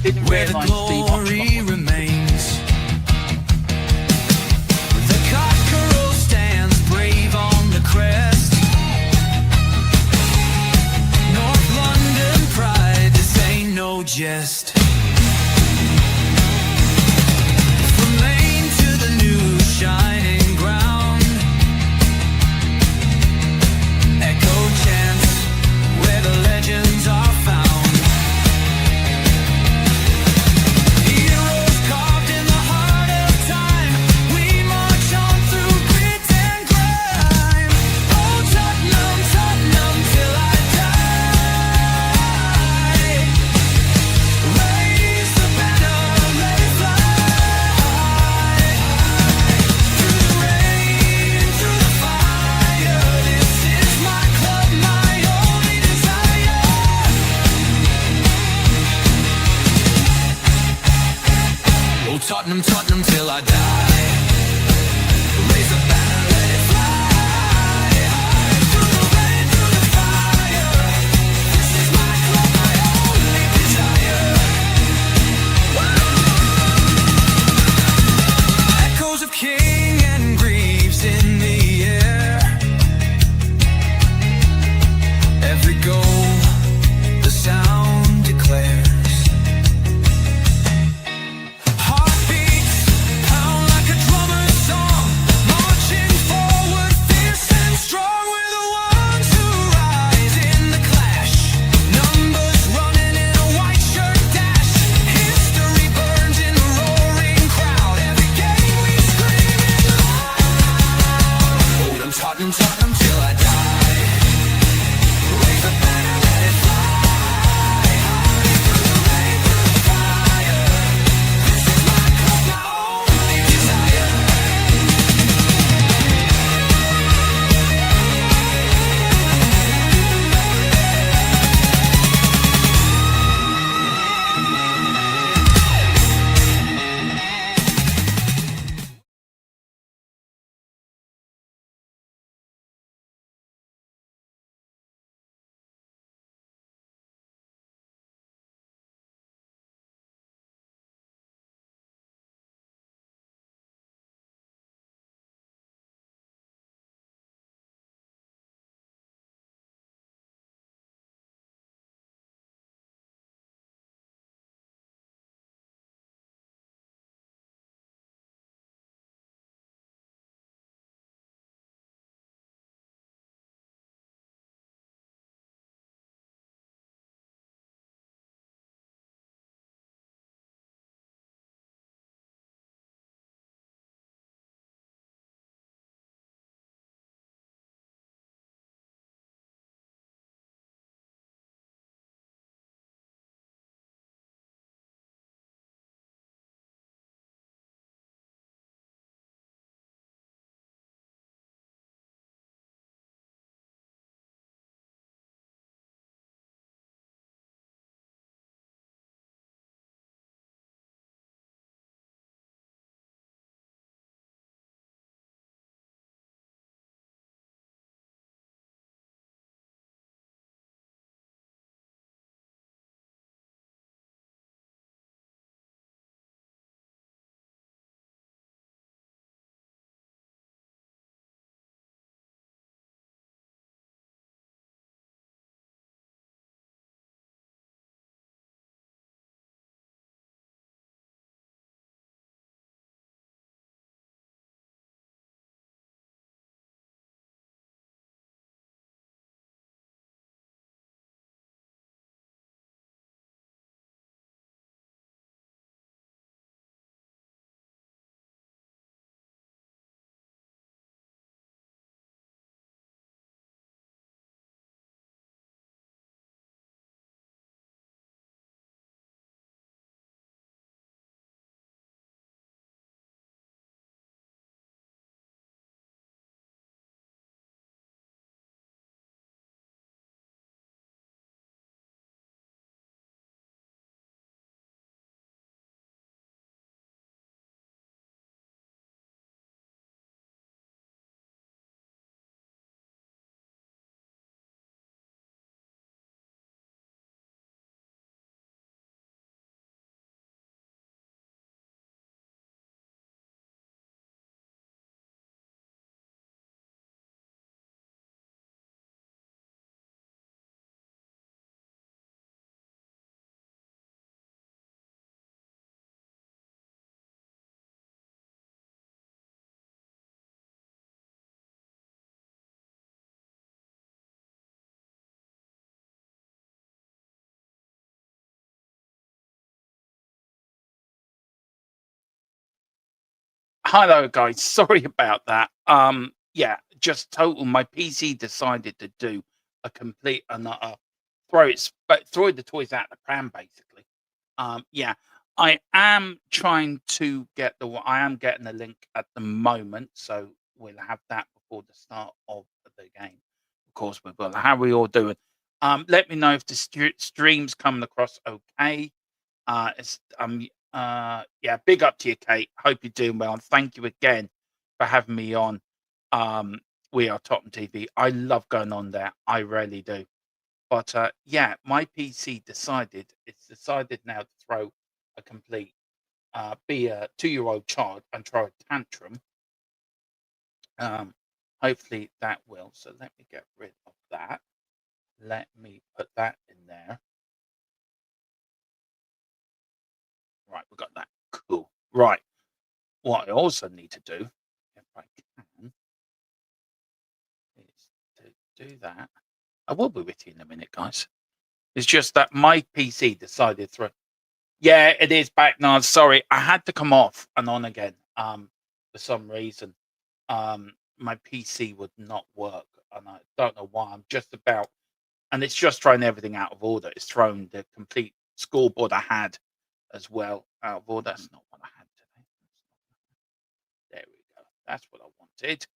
Didn't where the realise Steve glory Hodgson was. remains. The cockerel stands brave on the crest. North London pride, this ain't no jest. From Maine to the new shining ground, echo chants where the legends are found. The Hello, guys. Sorry about that. Yeah, just total. My PC decided to do a complete and utter throw the toys out the pram, basically. Yeah, I am trying to get I am getting the link at the moment, so we'll have that before the start of the game. Of course, we will. How are we all doing? Let me know if the stream's coming across okay. It's yeah, big up to you, Kate. Hope you're doing well, and thank you again for having me on. Um, we are Tottenham TV. I love going on there. I really do. But yeah, my PC it's decided now to throw a complete be a 2-year-old child and throw a tantrum. Um, hopefully that will. So let me get rid of that. Let me put that in there. Right, we got that. Cool. Right. What I also need to do, if I can, is to do that. I will be with you in a minute, guys. It's just that my PC decided to. Yeah, it is back now. Sorry, I had to come off and on again. For some reason, my PC would not work, and I don't know why. I'm just about, and it's just thrown everything out of order. It's thrown the complete scoreboard I had as well out of order. That's not what I had today. There we go. That's what I wanted.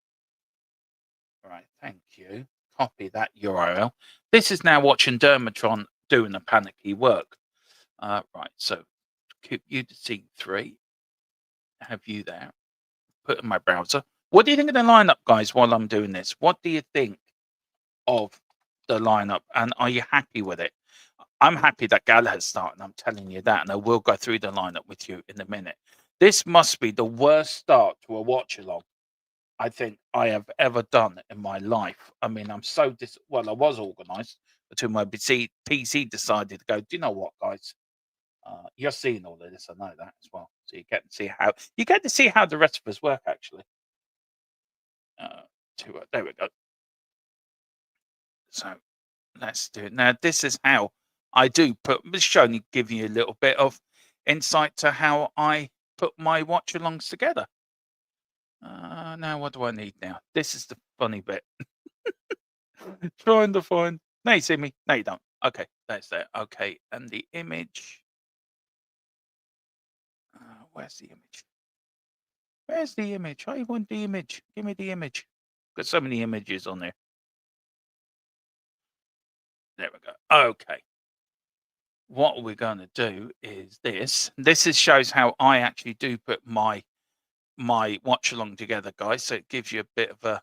All right, thank you. Copy that URL. This is now watching Dermatron doing a panicky work. Right, so keep you to scene 3. Have you there? Put in my browser. What do you think of the lineup, guys, while I'm doing this? What do you think of the lineup, and are you happy with it? I'm happy that Gallagher's starting, I'm telling you that, and I will go through the lineup with you in a minute. This must be the worst start to a watch-along I think I have ever done in my life. I mean, I'm so well, I was organised until my PC decided to go, do you know what, guys? You're seeing all of this, I know that as well. So you get to see how the rest of us work, actually. There we go. So let's do it. Now, this is how I do just only giving you a little bit of insight to how I put my watch-alongs together. Now, what do I need now? This is the funny bit. Trying to find. No, you see me. No, you don't. Okay, that's there. Okay, and the image. Where's the image? Where's the image? I want the image. Give me the image. Got so many images on there. There we go. Okay. What we're going to do is this. Shows how I actually do put my watch along together, guys. So it gives you a bit of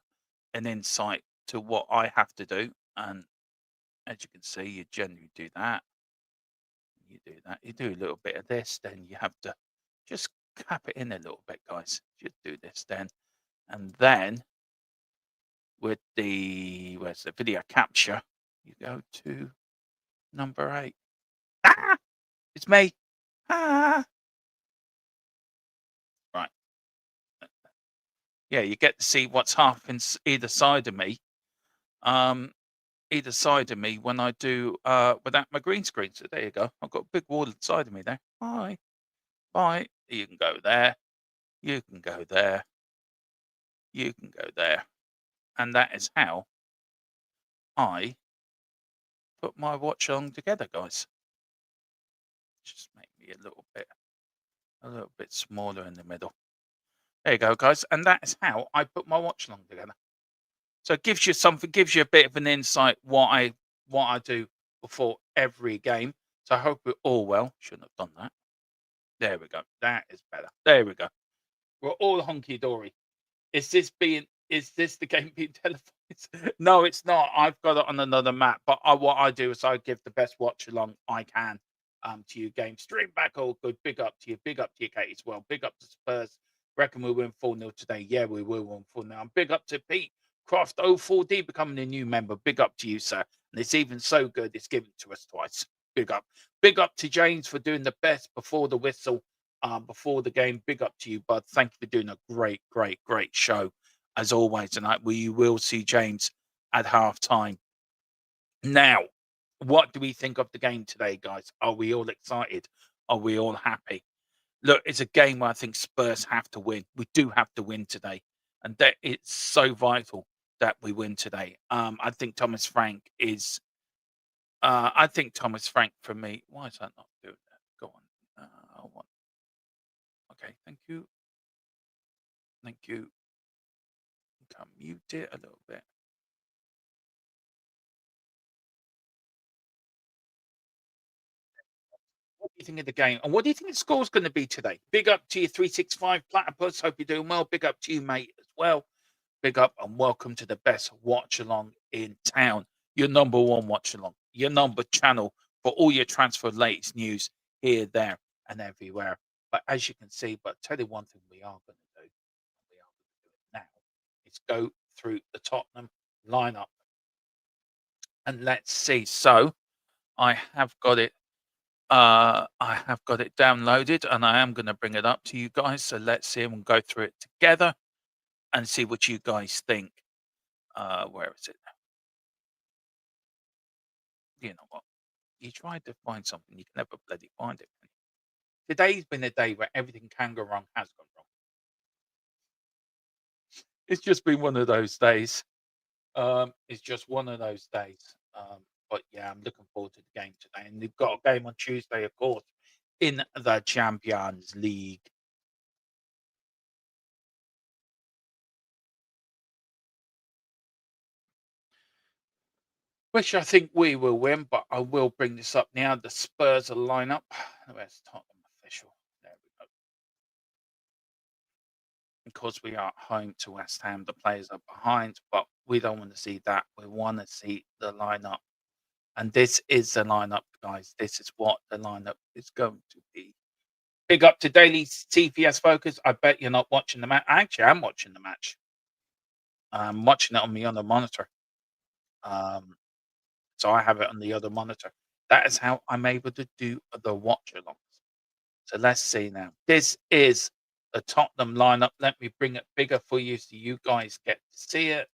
an insight to what I have to do. And as you can see, you generally do that. You do that. You do a little bit of this. Then you have to just cap it in a little bit, guys. Just do this then. And then with where's the video capture, you go to number 8. Ah! It's me. Ah! Right. Yeah, you get to see what's half in either side of me. Either side of me when I do without my green screen. So there you go. I've got a big wall inside of me there. Bye. Bye. You can go there. You can go there. You can go there. And that is how I put my watch on together, guys. Just make me a little bit smaller in the middle. There you go, guys. And that is how I put my watch along together. So it gives you something, gives you a bit of an insight what I do before every game. So I hope we're all well. Shouldn't have done that. There we go. That is better. There we go. We're all honky dory. Is this the game being televised? No, it's not. I've got it on another map. But what I do is I give the best watch along I can to your game. Stream back all good. Big up to you. Big up to you, Kate, as well. Big up to Spurs. Reckon we'll win 4-0 today. Yeah, we will win 4-0. And big up to Pete Croft 04D becoming a new member. Big up to you, sir. And it's even so good it's given to us twice. Big up. Big up to James for doing the best before the whistle. Before the game, big up to you, bud. Thank you for doing a great, great, great show as always tonight. You will see James at halftime. Now, what do we think of the game today, guys? Are we all excited? Are we all happy? Look, it's a game where I think Spurs have to win. We do have to win today, and that it's so vital that we win today. I think Thomas Frank is. I think Thomas Frank for me. Why is that not doing that? Go on. I want. Okay, thank you. Thank you. Can mute it a little bit. What do you think of the game? And what do you think the score's going to be today? Big up to you, 365 Platypus. Hope you're doing well. Big up to you, mate, as well. Big up and welcome to the best watch along in town. Your number one watch along, your number channel for all your transfer latest news here, there, and everywhere. But as you can see, but tell you one thing we are going to do, and we are going to do it now, is go through the Tottenham lineup and let's see. So I have got it. I have got it downloaded and I am going to bring it up to you guys. So let's see and go through it together and see what you guys think. Where is it? You know what? You try to find something, you can never bloody find it. Today's been a day where everything can go wrong, has gone wrong. It's just been one of those days. It's just one of those days. But yeah, I'm looking forward to the game today. And they've got a game on Tuesday, of course, in the Champions League. Which I think we will win, but I will bring this up now. The Spurs are lineup. Where's Tottenham official? There we go. Because we are home to West Ham, the players are behind, but we don't want to see that. We want to see the lineup. And this is the lineup, guys. This is what the lineup is going to be. Big up to Daily TPS Focus. I bet you're not watching the match. Actually, I'm watching the match. I'm watching it on the other monitor. So I have it on the other monitor. That is how I'm able to do the watch alongs. So let's see now. This is the Tottenham lineup. Let me bring it bigger for you so you guys get to see it.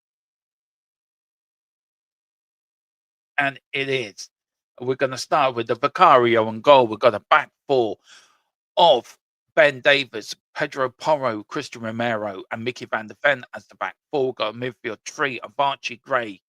And it is. We're going to start with the Vicario and goal. We've got a back four of Ben Davies, Pedro Porro, Christian Romero, and Mickey van der Ven as the back four. We've got a midfield three of Archie Gray.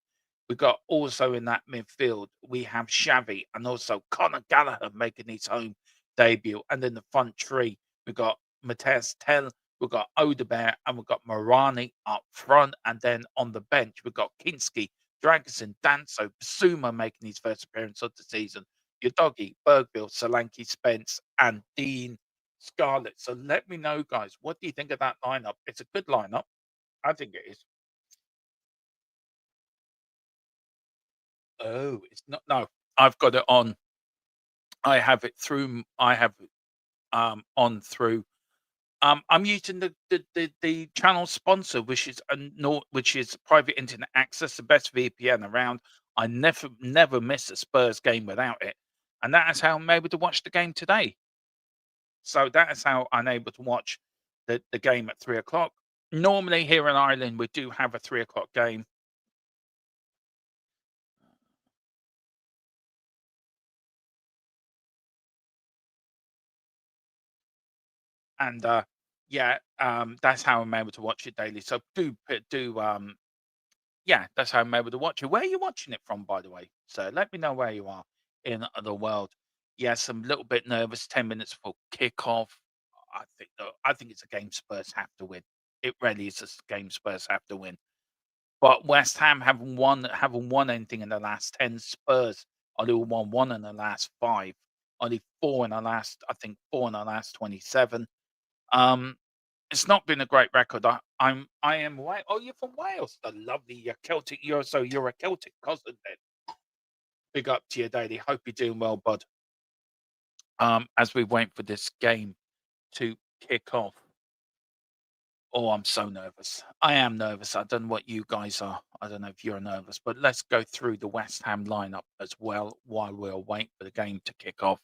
We've got also in that midfield, we have Xavi and also Conor Gallagher making his home debut. And in the front three, we've got Mateus Tell, we've got Odebear, and we've got Morani up front. And then on the bench, we've got Kinski, Dragosin, Danso, Basuma making his first appearance of the season, Udogi, Bergville, Solanke, Spence, and Dean Scarlett. So let me know, guys, what do you think of that lineup? It's a good lineup. I think it is. Oh, it's not. No, I've got it on. I have it through. I have it on through. I'm using the channel sponsor, which is which is private internet access, the best VPN around. I never miss a Spurs game without it, and that is how I'm able to watch the game today. So that is how I'm able to watch the game at 3 o'clock. Normally here in Ireland, we do have a 3 o'clock game. And yeah, that's how I'm able to watch it daily. So yeah, that's how I'm able to watch it. Where are you watching it from, by the way? So let me know where you are in the world. Yes, I'm a little bit nervous. 10 minutes for kickoff. I think it's a game Spurs have to win. It really is a game Spurs have to win. But West Ham haven't won anything in the last 10. Spurs only won one in the last 5. Only four in the last, I think, four in the last 27. It's not been a great record. I am Wales. Oh, you're from Wales. The lovely Celtic. You're a Celtic cousin then. Big up to you, Daily. Hope you're doing well, bud. As we wait for this game to kick off. Oh, I'm so nervous. I am nervous. I don't know what you guys are. I don't know if you're nervous, but let's go through the West Ham lineup as well while we're waiting for the game to kick off.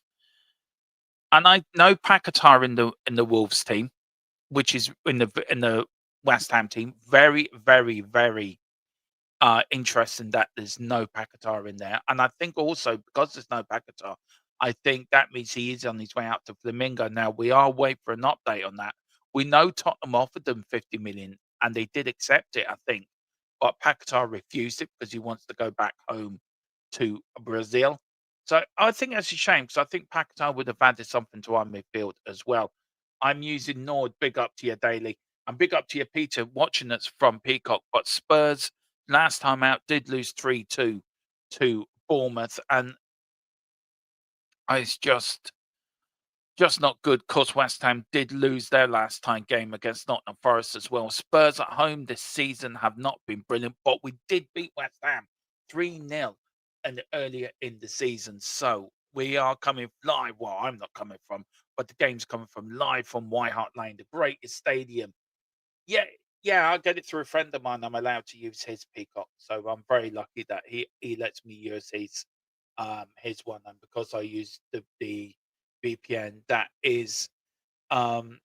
And I know Paquetá in the Wolves team, which is in the West Ham team. Very, very, very interesting that there's no Paquetá in there. And I think also because there's no Paquetá, I think that means he is on his way out to Flamingo. Now we are waiting for an update on that. We know Tottenham offered them 50 million and they did accept it, I think. But Paquetá refused it because he wants to go back home to Brazil. So I think that's a shame because I think Paquetá would have added something to our midfield as well. I'm using Nord. Big up to you, Daily. And big up to you, Peter, watching us from Peacock. But Spurs, last time out, did lose 3-2 to Bournemouth. And it's just not good because West Ham did lose their last time game against Nottingham Forest as well. Spurs at home this season have not been brilliant, but we did beat West Ham 3-0 earlier in the season. So we are coming live. Well, I'm not coming from, but the game's coming from live from White Hart Lane, the greatest stadium. Yeah, yeah, I get it through a friend of mine. I'm allowed to use his Peacock. So I'm very lucky that he lets me use his one, and because I use the VPN um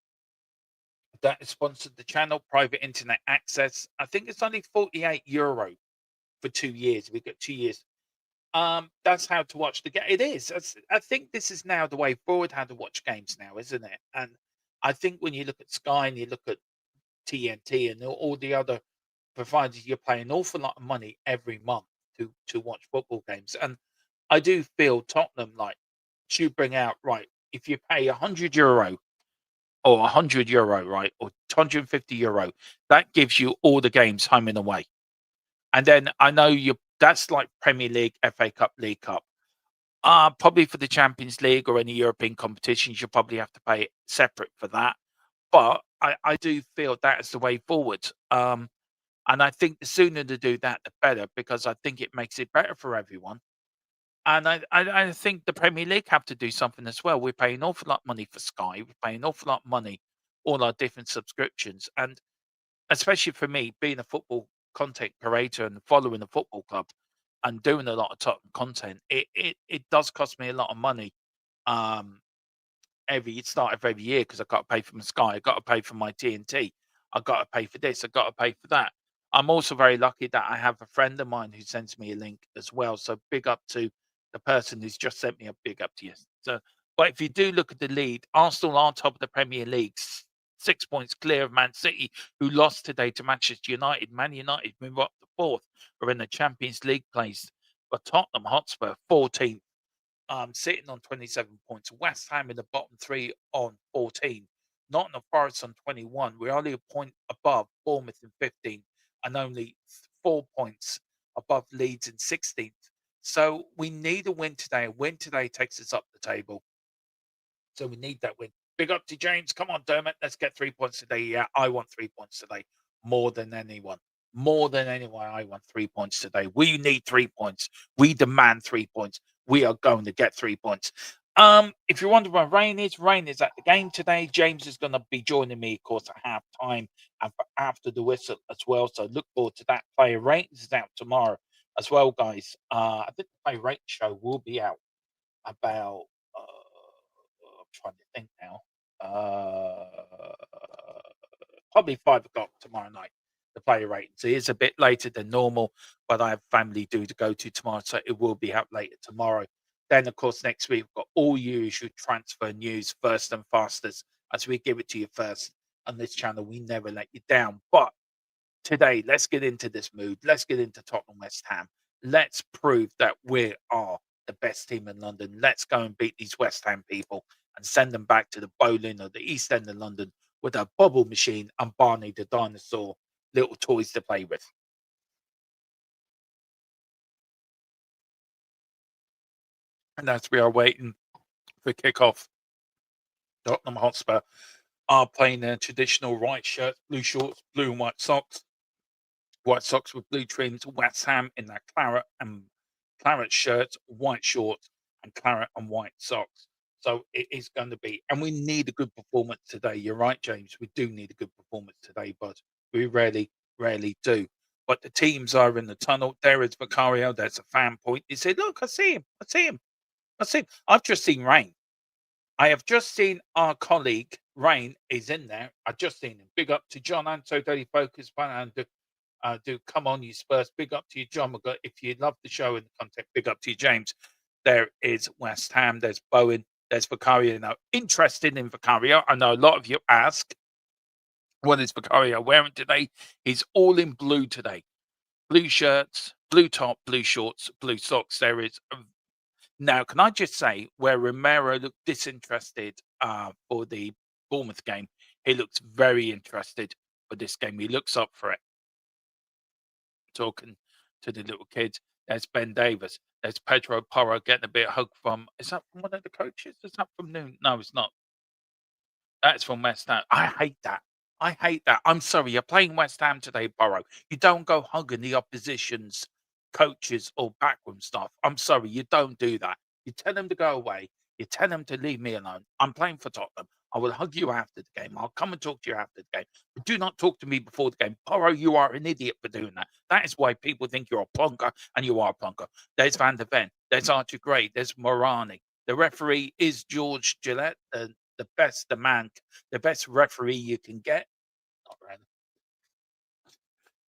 that is sponsored the channel, private internet access. I think it's only €48 for 2 years. We get 2 years. That's how to watch the game. It is. I think this is now the way forward, how to watch games now, isn't it? And I think when you look at Sky and you look at TNT and all the other providers, you're paying an awful lot of money every month to watch football games. And I do feel Tottenham like should bring out, right, if you pay €100 or €100, right, or €150, that gives you all the games home and away. And then I know that's like Premier League, FA Cup, League Cup. Probably for the Champions League or any European competitions, you probably have to pay separate for that. But I do feel that is the way forward. And I think the sooner to do that, the better, because I think it makes it better for everyone. And I think the Premier League have to do something as well. We're paying an awful lot of money for Sky. We're paying an awful lot of money, all our different subscriptions. And especially for me, being a football content creator and following the football club and doing a lot of Tottenham content, it does cost me a lot of money. Um, every start of every year because I've got to pay for my Sky, I've got to pay for my TNT, I've got to pay for this, I've got to pay for that. I'm also very lucky that I have a friend of mine who sends me a link as well. So big up to the person who's just sent me a big up to you. So, but if you do look at the lead, Arsenal are top of the Premier League, 6 points clear of Man City, who lost today to Manchester United. Man United move up to fourth, are in the Champions League place. But Tottenham Hotspur, 14th, sitting on 27 points. West Ham in the bottom three on 14. Nottingham Forest on 21. We're only a point above Bournemouth in 15 and only 4 points above Leeds in 16th. So we need a win today. A win today takes us up the table. So we need that win. Big up to James. Come on, Dermot. Let's get 3 points today. Yeah, I want 3 points today more than anyone. More than anyone, I want 3 points today. We need 3 points. We demand 3 points. We are going to get 3 points. If you're wondering where Rain is at the game today. James is going to be joining me, of course, at half time and for after the whistle as well. So look forward to that. Player ratings is out tomorrow as well, guys. I think the player rating show will be out about I'm trying to think now. Probably 5 o'clock tomorrow night. The player ratings. It is a bit later than normal, but I have family due to go to tomorrow, so it will be out later tomorrow. Then, of course, next week we've got all usual transfer news first and fastest as we give it to you first on this channel. We never let you down. But today, let's get into this mood. Let's get into Tottenham West Ham. Let's prove that we are the best team in London. Let's go and beat these West Ham people and send them back to the bowling or the East End of London with a bubble machine and Barney the dinosaur little toys to play with. And as we are waiting for kickoff, Tottenham Hotspur are playing their traditional white shirts, blue shorts, blue and white socks with blue trims. West Ham in their claret shirts, white shorts, and claret and white socks. So it is going to be, and we need a good performance today. You're right, James. We do need a good performance today, but we rarely do. But the teams are in the tunnel. There is Vicario. There's a fan point. He said, "Look, I see him. I see him. I see him." I've just seen Rain. I have just seen our colleague Rain is in there. I've just seen him. Big up to John Anto, Daily Focus, and do come on, you Spurs. Big up to you, John. If you love the show and the content, big up to you, James. There is West Ham. There's Bowen. There's Vicario. Now, interested in Vicario. I know a lot of you ask, what is Vicario wearing today? He's all in blue today. Blue shirts, blue top, blue shorts, blue socks. There is. Now, can I just say, where Romero looked disinterested for the Bournemouth game, he looks very interested for this game. He looks up for it. Talking to the little kids. There's Ben Davis. There's Pedro Porro getting a bit of hug from. Is that from one of the coaches? Is that from Noon? No, it's not. That's from West Ham. I hate that. I hate that. I'm sorry. You're playing West Ham today, Porro. You don't go hugging the opposition's coaches or backroom staff. I'm sorry. You don't do that. You tell them to go away. You tell them to leave me alone. I'm playing for Tottenham. I will hug you after the game. I'll come and talk to you after the game. But do not talk to me before the game. Porro, you are an idiot for doing that. That is why people think you're a plonker, and you are a plonker. There's Van der Ven. There's Archie Gray. There's Morani. The referee is George Gillette, the best referee you can get. Not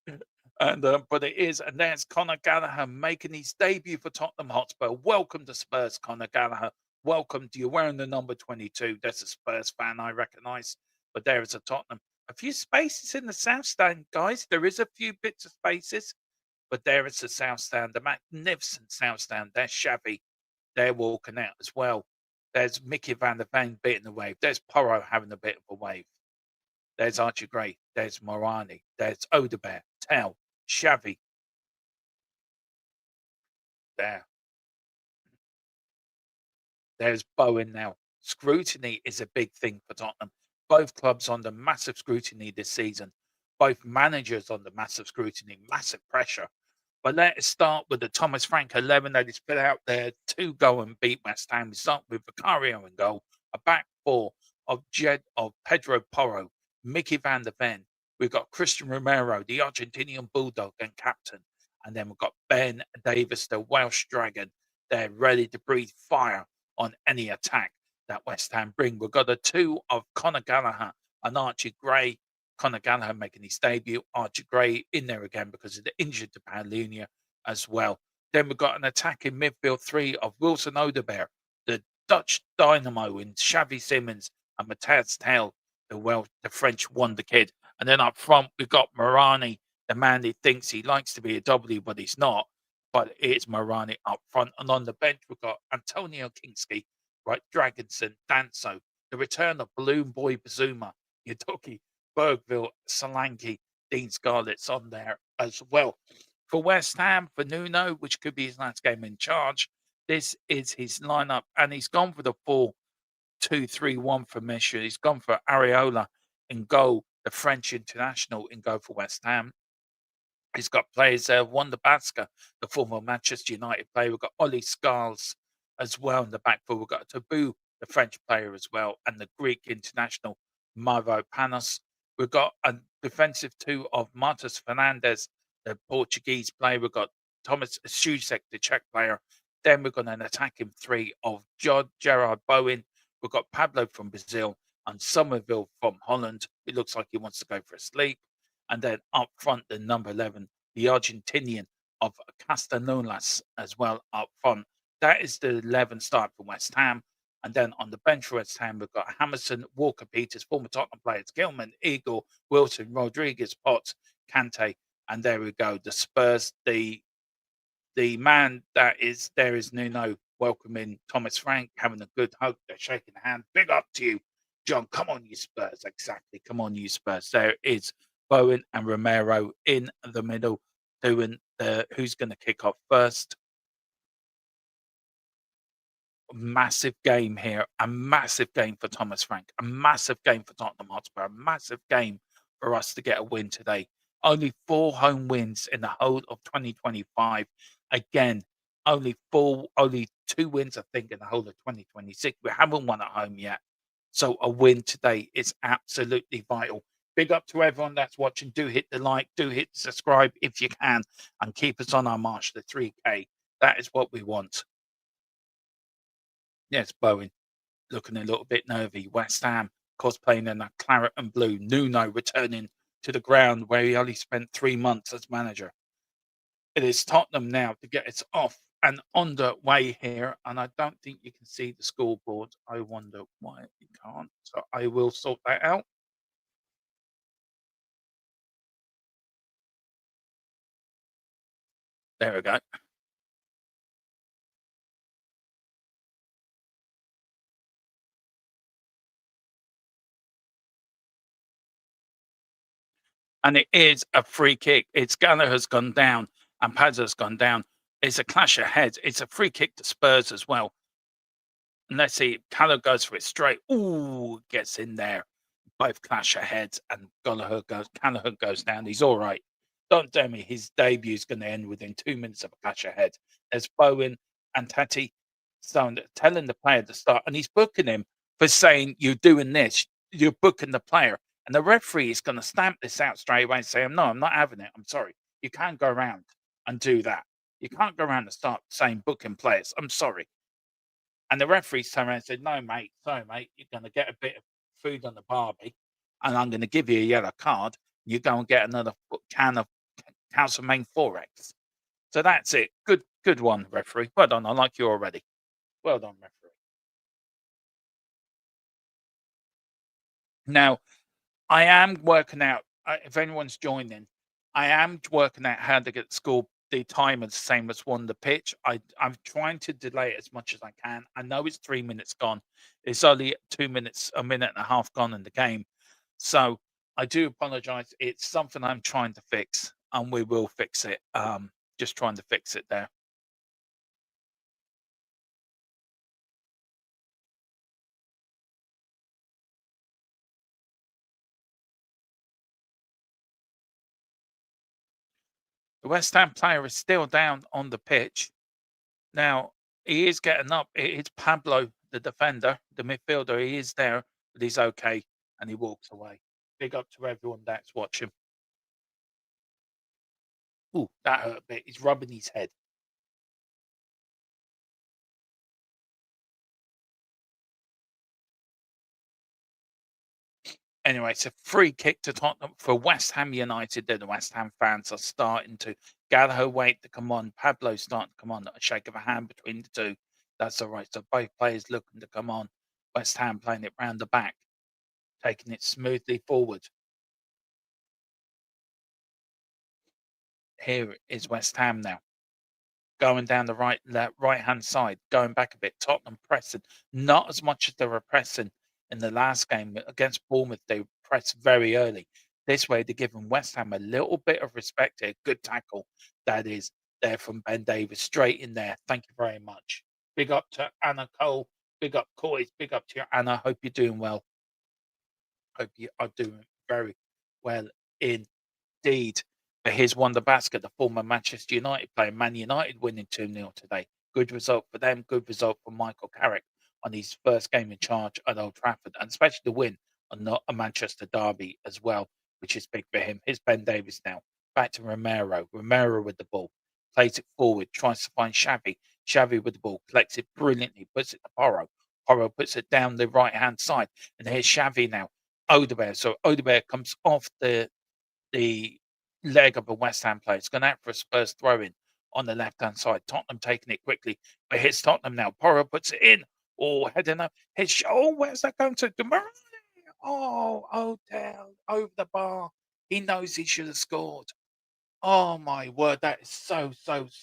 really. And but it is, and there's Conor Gallagher making his debut for Tottenham Hotspur. Welcome to Spurs, Conor Gallagher. Welcome to you wearing the number 22. That's a Spurs fan I recognise. But there is a Tottenham. A few spaces in the South Stand, guys. There is a few bits of spaces, but there is the South Stand, the magnificent South Stand. There's Xavi. They're walking out as well. There's Mickey van der Ven beating the wave. There's Porro having a bit of a wave. There's Archie Gray. There's Morani. There's Odebear. Tell. Xavi. There. There's Bowen now. Scrutiny is a big thing for Tottenham. Both clubs under massive scrutiny this season. Both managers under massive scrutiny, massive pressure. But let us start with the Thomas Frank 11 that is put out there to go and beat West Ham. We start with Vicario in goal, a back four of Pedro Porro, Mickey van der Ven. We've got Christian Romero, the Argentinian bulldog and captain. And then we've got Ben Davis, the Welsh dragon. They're ready to breathe fire on any attack that West Ham bring. We've got a two of Conor Gallagher and Archie Gray. Conor Gallagher making his debut. Archie Gray in there again because of the injured to Paulinho as well. Then we've got an attacking midfield three of Wilson Odebear, the Dutch dynamo in Xavi Simons and Matthias Tel, the French wonder kid. And then up front, we've got Morani, the man who thinks he likes to be a W, but he's not. But it's Morani up front. And on the bench, we've got Antonio Kingsky, right, Dragonson, Danso, the return of Balloon Boy Bazuma, Yudoki, Bergville, Solanke, Dean Scarlett's on there as well. For West Ham, for Nuno, which could be his last game in charge, this is his lineup. And he's gone for the 4-2-3-1 formation. He's gone for Areola in goal, the French international in goal for West Ham. He's got players there. Wanda Baska, the former Manchester United player. We've got Ollie Scarles as well in the back four. We've got Tabou, the French player as well, and the Greek international Mauro Panos. We've got a defensive two of Marcos Fernandes, the Portuguese player. We've got Thomas Susek, the Czech player. Then we've got an attacking three of Gerard Bowen. We've got Pablo from Brazil and Somerville from Holland. It looks like he wants to go for a sleep. And then up front, the number 11, the Argentinian of Castanulas as well up front. That is the 11 start for West Ham. And then on the bench for West Ham, we've got Hamilton, Walker Peters, former Tottenham players, Gilman, Eagle, Wilson, Rodriguez, Potts, Kante. And there we go. The Spurs, the man that is there is Nuno welcoming Thomas Frank, having a good hug. They're shaking the hand. Big up to you, John. Come on, you Spurs. Exactly. Come on, you Spurs. There is Bowen and Romero in the middle doing the who's going to kick off first. Massive game here, a massive game for Thomas Frank, a massive game for Tottenham Hotspur, a massive game for us to get a win today. Only 4 home wins in the whole of 2025. Again, only 2 wins, I think, in the whole of 2026. We haven't won at home yet. So a win today is absolutely vital. Big up to everyone that's watching. Do hit the like, do hit the subscribe if you can, and keep us on our march to 3K. That is what we want. Yes, Bowen looking a little bit nervy. West Ham cosplaying in a claret and blue. Nuno returning to the ground where he only spent 3 months as manager. It is Tottenham now to get us off and on the way here, and I don't think you can see the scoreboard. I wonder why you can't. So I will sort that out. There we go. And it is a free kick. It's Gallagher's gone down and Pazza's gone down. It's a clash of heads. It's a free kick to Spurs as well. And let's see, Callagher goes for it straight. Ooh, gets in there. Both clash of heads, and Gallagher goes down. He's all right. Don't tell me his debut is going to end within 2 minutes of a clash of heads. There's Bowen and Tati telling the player to start, and he's booking him for saying, "You're doing this. You're booking the player." And the referee is going to stamp this out straight away and say, "No, I'm not having it. I'm sorry. You can't go around and do that. You can't go around and start saying booking players. I'm sorry." And the referees turned around and said, "No, mate, sorry, mate, you're going to get a bit of food on the barbie, and I'm going to give you a yellow card. You go and get another can of Councilman Forex." So that's it. Good one, referee. Well done. I like you already. Well done, referee. Now, I am working out, if anyone's joining, I am working out how to get the timer the same as one the pitch. I'm trying to delay it as much as I can. I know it's 3 minutes gone. It's only 2 minutes, a minute and a half gone in the game. So I do apologize. It's something I'm trying to fix, and we will fix it. Just trying to fix it there. The West Ham player is still down on the pitch. Now, he is getting up. It's Pablo, the defender, the midfielder. He is there, but he's okay, and he walks away. Big up to everyone that's watching. Ooh, that hurt a bit. He's rubbing his head. Anyway, it's a free kick to Tottenham for West Ham United. Then the West Ham fans are starting to gather weight to come on. Pablo's starting to come on. A shake of a hand between the two. That's all right. So both players looking to come on. West Ham playing it round the back, taking it smoothly forward. Here is West Ham now, going down the right hand side, going back a bit. Tottenham pressing, not as much as they were pressing in the last game against Bournemouth. They pressed very early. This way, they're giving West Ham a little bit of respect here. Good tackle, that is there from Ben Davis, straight in there. Thank you very much. Big up to Anna Cole. Big up COYS. Big up to you, Anna. Hope you're doing well. Hope you are doing very well indeed. But here's Wonder Basket, the former Manchester United player. Man United winning 2-0 today. Good result for them. Good result for Michael Carrick on his first game in charge at Old Trafford, and especially the win on not a Manchester derby as well, which is big for him. Here's Ben Davis now. Back to Romero. Romero with the ball. Plays it forward. Tries to find Xavi. Xavi with the ball. Collects it brilliantly. Puts it to Porro. Porro puts it down the right-hand side. And here's Xavi now. Odegaard. So Odegaard comes off the leg of a West Ham player. It's gone out for a Spurs throw in on the left hand side. Tottenham taking it quickly, but here's Tottenham now. Porro puts it in. Oh, heading up. Where's that going to? Demurray. Oh, Odell over the bar. He knows he should have scored. Oh my word, that is so close,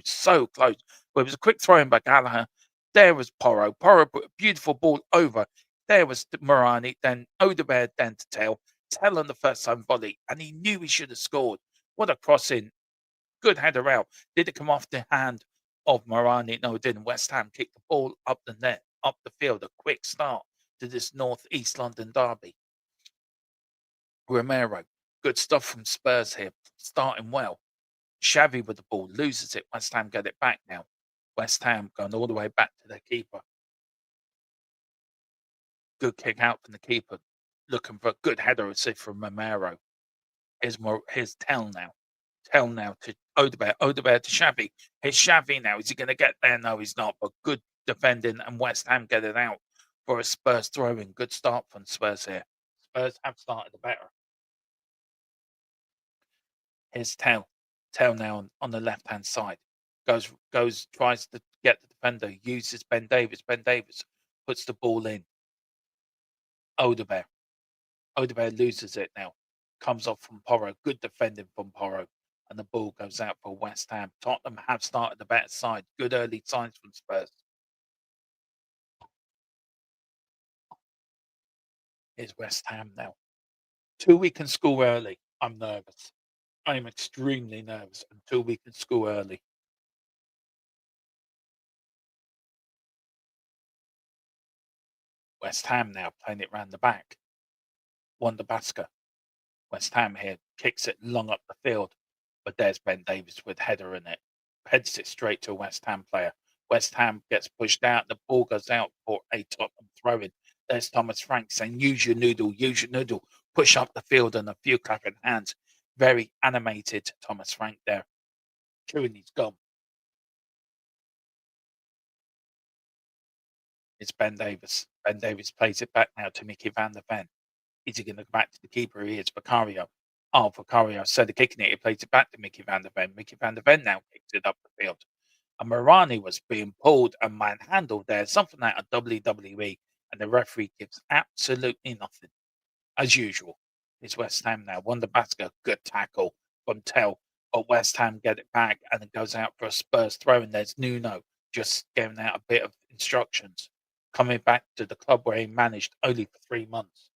so close. But it was a quick throw in by Gallagher. There was Porro. Porro put a beautiful ball over. There was Morani, then Odegaard, then to Tell on the first time volley, and he knew he should have scored. What a crossing. Good header out. Did it come off the hand of Morani? No, it didn't. West Ham kicked the ball up the net, up the field. A quick start to this North East London derby. Romero, good stuff from Spurs here, starting well. Xavi with the ball, loses it. West Ham get it back now. West Ham going all the way back to their keeper. Good kick out from the keeper, looking for a good header assist from Romero. Here's Tell now. Tell now to Odegaard. Odegaard to Xavi. Here's Xavi now. Is he going to get there? No, he's not. But good defending, and West Ham get it out for a Spurs throw-in. Good start from Spurs here. Spurs have started the better. Here's Tell. Tell now on the left-hand side. tries to get the defender, uses Ben Davies. Ben Davies puts the ball in. Odebear. Odebear loses it now. Comes off from Porro. Good defending from Porro. And the ball goes out for West Ham. Tottenham have started the better side. Good early signs from Spurs. Here's West Ham now. 2 we can score early. I'm nervous. I am extremely nervous until we can score early. West Ham now playing it round the back. Wonder-Basker. West Ham here kicks it long up the field, but there's Ben Davies with header in it. Heads it straight to a West Ham player. West Ham gets pushed out. The ball goes out for a Tottenham throw-in. There's Thomas Frank saying, use your noodle, use your noodle. Push up the field and a few clapping hands. Very animated Thomas Frank there, chewing his gum. It's Ben Davies. Ben Davies plays it back now to Mickey van der Ven. Is he going to go back to the keeper? He is Vicario. Oh, Vicario instead of kicking it, he plays it back to Mickey van der Ven. Mickey van der Ven now kicks it up the field. And Morani was being pulled and manhandled there, something out of WWE, and the referee gives absolutely nothing, as usual. It's West Ham now. Wonder-Basker, good tackle from Tell, but West Ham get it back, and it goes out for a Spurs throw, and there's Nuno just giving out a bit of instructions, coming back to the club where he managed only for 3 months.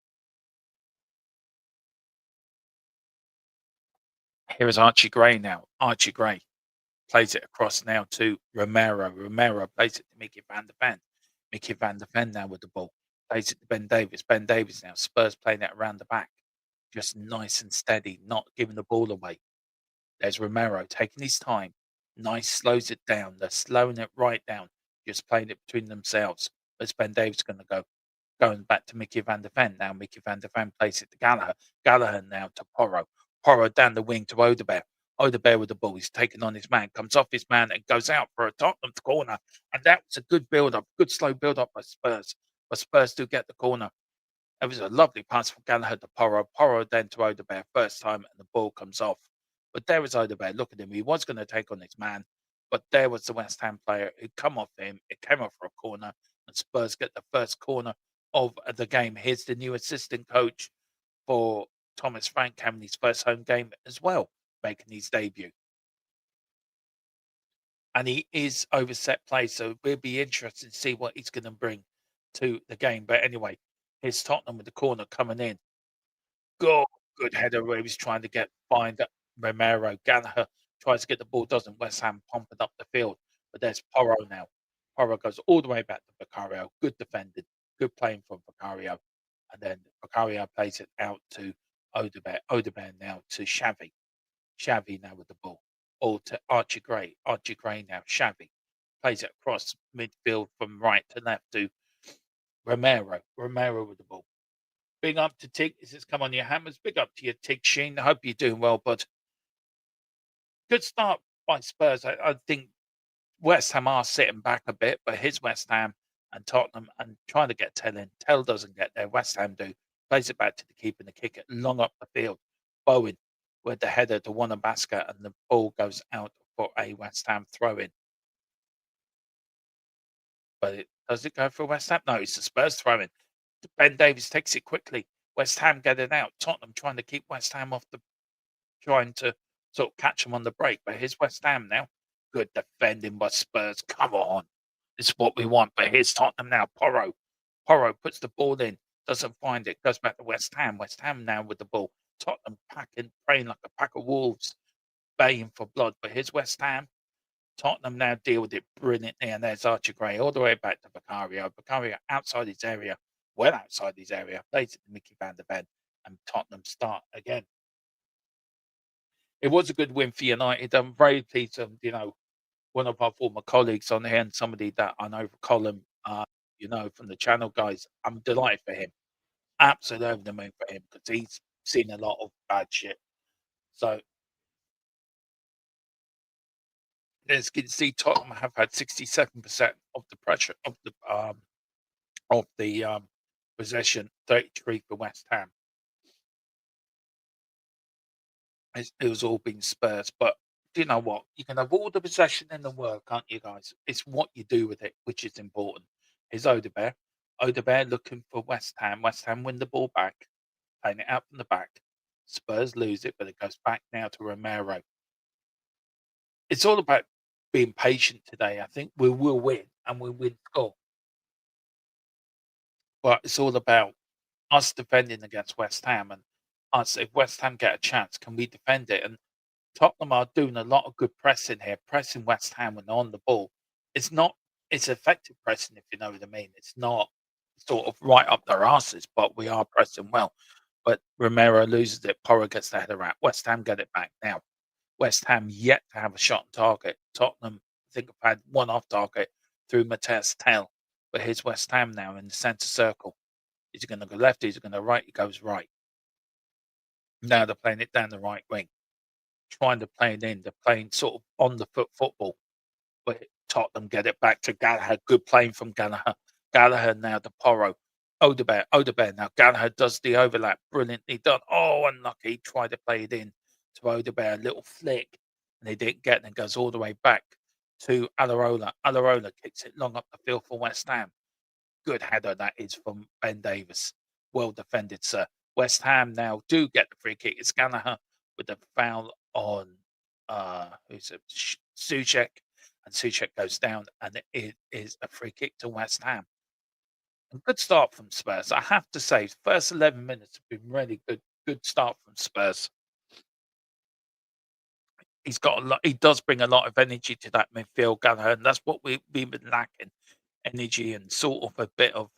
Here is Archie Gray now. Archie Gray plays it across now to Romero. Romero plays it to Mickey van der Ven. Mickey van der Ven now with the ball. Plays it to Ben Davies. Ben Davies now. Spurs playing it around the back. Just nice and steady, not giving the ball away. There's Romero taking his time. Nice, slows it down. They're slowing it right down. Just playing it between themselves. Where's Ben Davies going to go? Going back to Mickey van der Ven. Now Mickey van der Ven plays it to Gallagher. Gallagher now to Porro. Porro down the wing to Odebear. Odebear with the ball. He's taken on his man. Comes off his man and goes out for a Tottenham corner. And that was a good build-up. Good slow build-up by Spurs. But Spurs do get the corner. It was a lovely pass from Gallagher to Porro. Porro then to Odebear. First time and the ball comes off. But there was Odebear. Look at him. He was going to take on his man. But there was the West Ham player who come off him. It came off for a corner. And Spurs get the first corner of the game. Here's the new assistant coach for Thomas Frank having his first home game as well, making his debut. And he is over set play, so we'll be interested to see what he's going to bring to the game. But anyway, here's Tottenham with the corner coming in. Good header where he's trying to find Romero. Gallagher tries to get the ball, doesn't. West Ham pumping up the field. But there's Porro now. Porro goes all the way back to Vicario. Good defended. Good playing from Vicario. And then Vicario plays it out to Odebear. Odebear now to Xavi. Xavi now with the ball. All to Archie Gray. Archie Gray now. Xavi plays it across midfield from right to left to Romero. Romero with the ball. Big up to Tig. This has come on your hammers. Big up to you, Tig Sheen. I hope you're doing well, bud. Good start by Spurs. I think West Ham are sitting back a bit, but here's West Ham and Tottenham and trying to get Tell in. Tell doesn't get there. West Ham do. Plays it back to the keeper and the kick it long up the field. Bowen with the header to Wonder-Basker and the ball goes out for a West Ham throw-in. But does it go for West Ham? No, it's the Spurs throw-in. Ben Davies takes it quickly. West Ham get it out. Tottenham trying to keep West Ham trying to sort of catch them on the break. But here's West Ham now. Good defending by Spurs. Come on. This is what we want. But here's Tottenham now. Porro. Porro puts the ball in. Doesn't find it. Goes back to West Ham. West Ham now with the ball. Tottenham praying like a pack of wolves. Baying for blood. But here's West Ham. Tottenham now deal with it brilliantly. And there's Archie Gray all the way back to Vicario. Vicario outside his area. Well outside his area. Plays it to Mickey van der Ven. And Tottenham start again. It was a good win for United. I'm very pleased, one of our former colleagues on here and somebody that I know, Colin, from the channel, guys. I'm delighted for him. Absolutely over the moon for him because he's seen a lot of bad shit. So, as you can see, Tottenham have had 67% of the pressure of the possession, 33 for West Ham. It was all been Spurs, but do you know what? You can have all the possession in the world, can't you, guys? It's what you do with it, which is important. Here's Odebear. Odebear looking for West Ham. West Ham win the ball back, playing it out from the back. Spurs lose it, but it goes back now to Romero. It's all about being patient today. I think we will win and we will score. But it's all about us defending against West Ham and us. If West Ham get a chance, can we defend it? And Tottenham are doing a lot of good pressing here, pressing West Ham when they're on the ball. It's not, it's effective pressing, if you know what I mean. It's not sort of right up their asses, but we are pressing well. But Romero loses it. Porro gets the header out. West Ham get it back now. West Ham yet to have a shot on target. Tottenham, I think, have had one off target through Mateus' tail. But here's West Ham now in the centre circle. Is he going to go left? Is he going to right? He goes right. Now they're playing it down the right wing, trying to play it in. They're playing sort of on the foot football. But Tottenham get it back to Gallagher. Good playing from Gallagher. Gallagher now to Porro. Odebear now. Gallagher does the overlap. Brilliantly done. Oh, unlucky. He tried to play it in to Odebear. A little flick. And he didn't get it and goes all the way back to Alarola. Alarola kicks it long up the field for West Ham. Good header that is from Ben Davis. Well defended, sir. West Ham now do get the free kick. It's Gallagher with the foul on who's it? Souček. And Souček goes down, and it is a free kick to West Ham. A good start from Spurs. I have to say, first 11 minutes have been really good. Good start from Spurs. He's got a lot. He does bring a lot of energy to that midfield, Gallagher, and that's what we've been lacking: energy and sort of a bit of,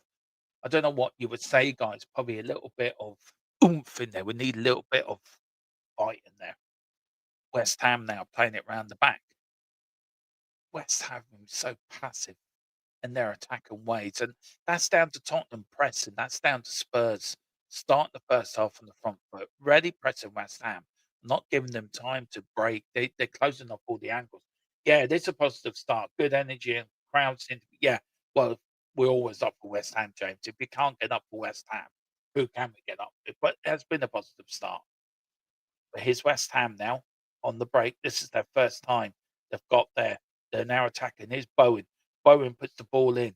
I don't know what you would say, guys. Probably a little bit of oomph in there. We need a little bit of fight in there. West Ham now playing it round the back. West Ham so passive in their attacking ways, and that's down to Tottenham pressing. That's down to Spurs starting the first half on the front foot, ready pressing West Ham, not giving them time to break. They're closing up all the angles. Yeah, it is a positive start. Good energy and crowds seem to be. Yeah, well, we're always up for West Ham, James. If we can't get up for West Ham, who can we get up with? But it has been a positive start. But here's West Ham now on the break. This is their first time they've got there. They're now attacking. Here's Bowen. Bowen puts the ball in,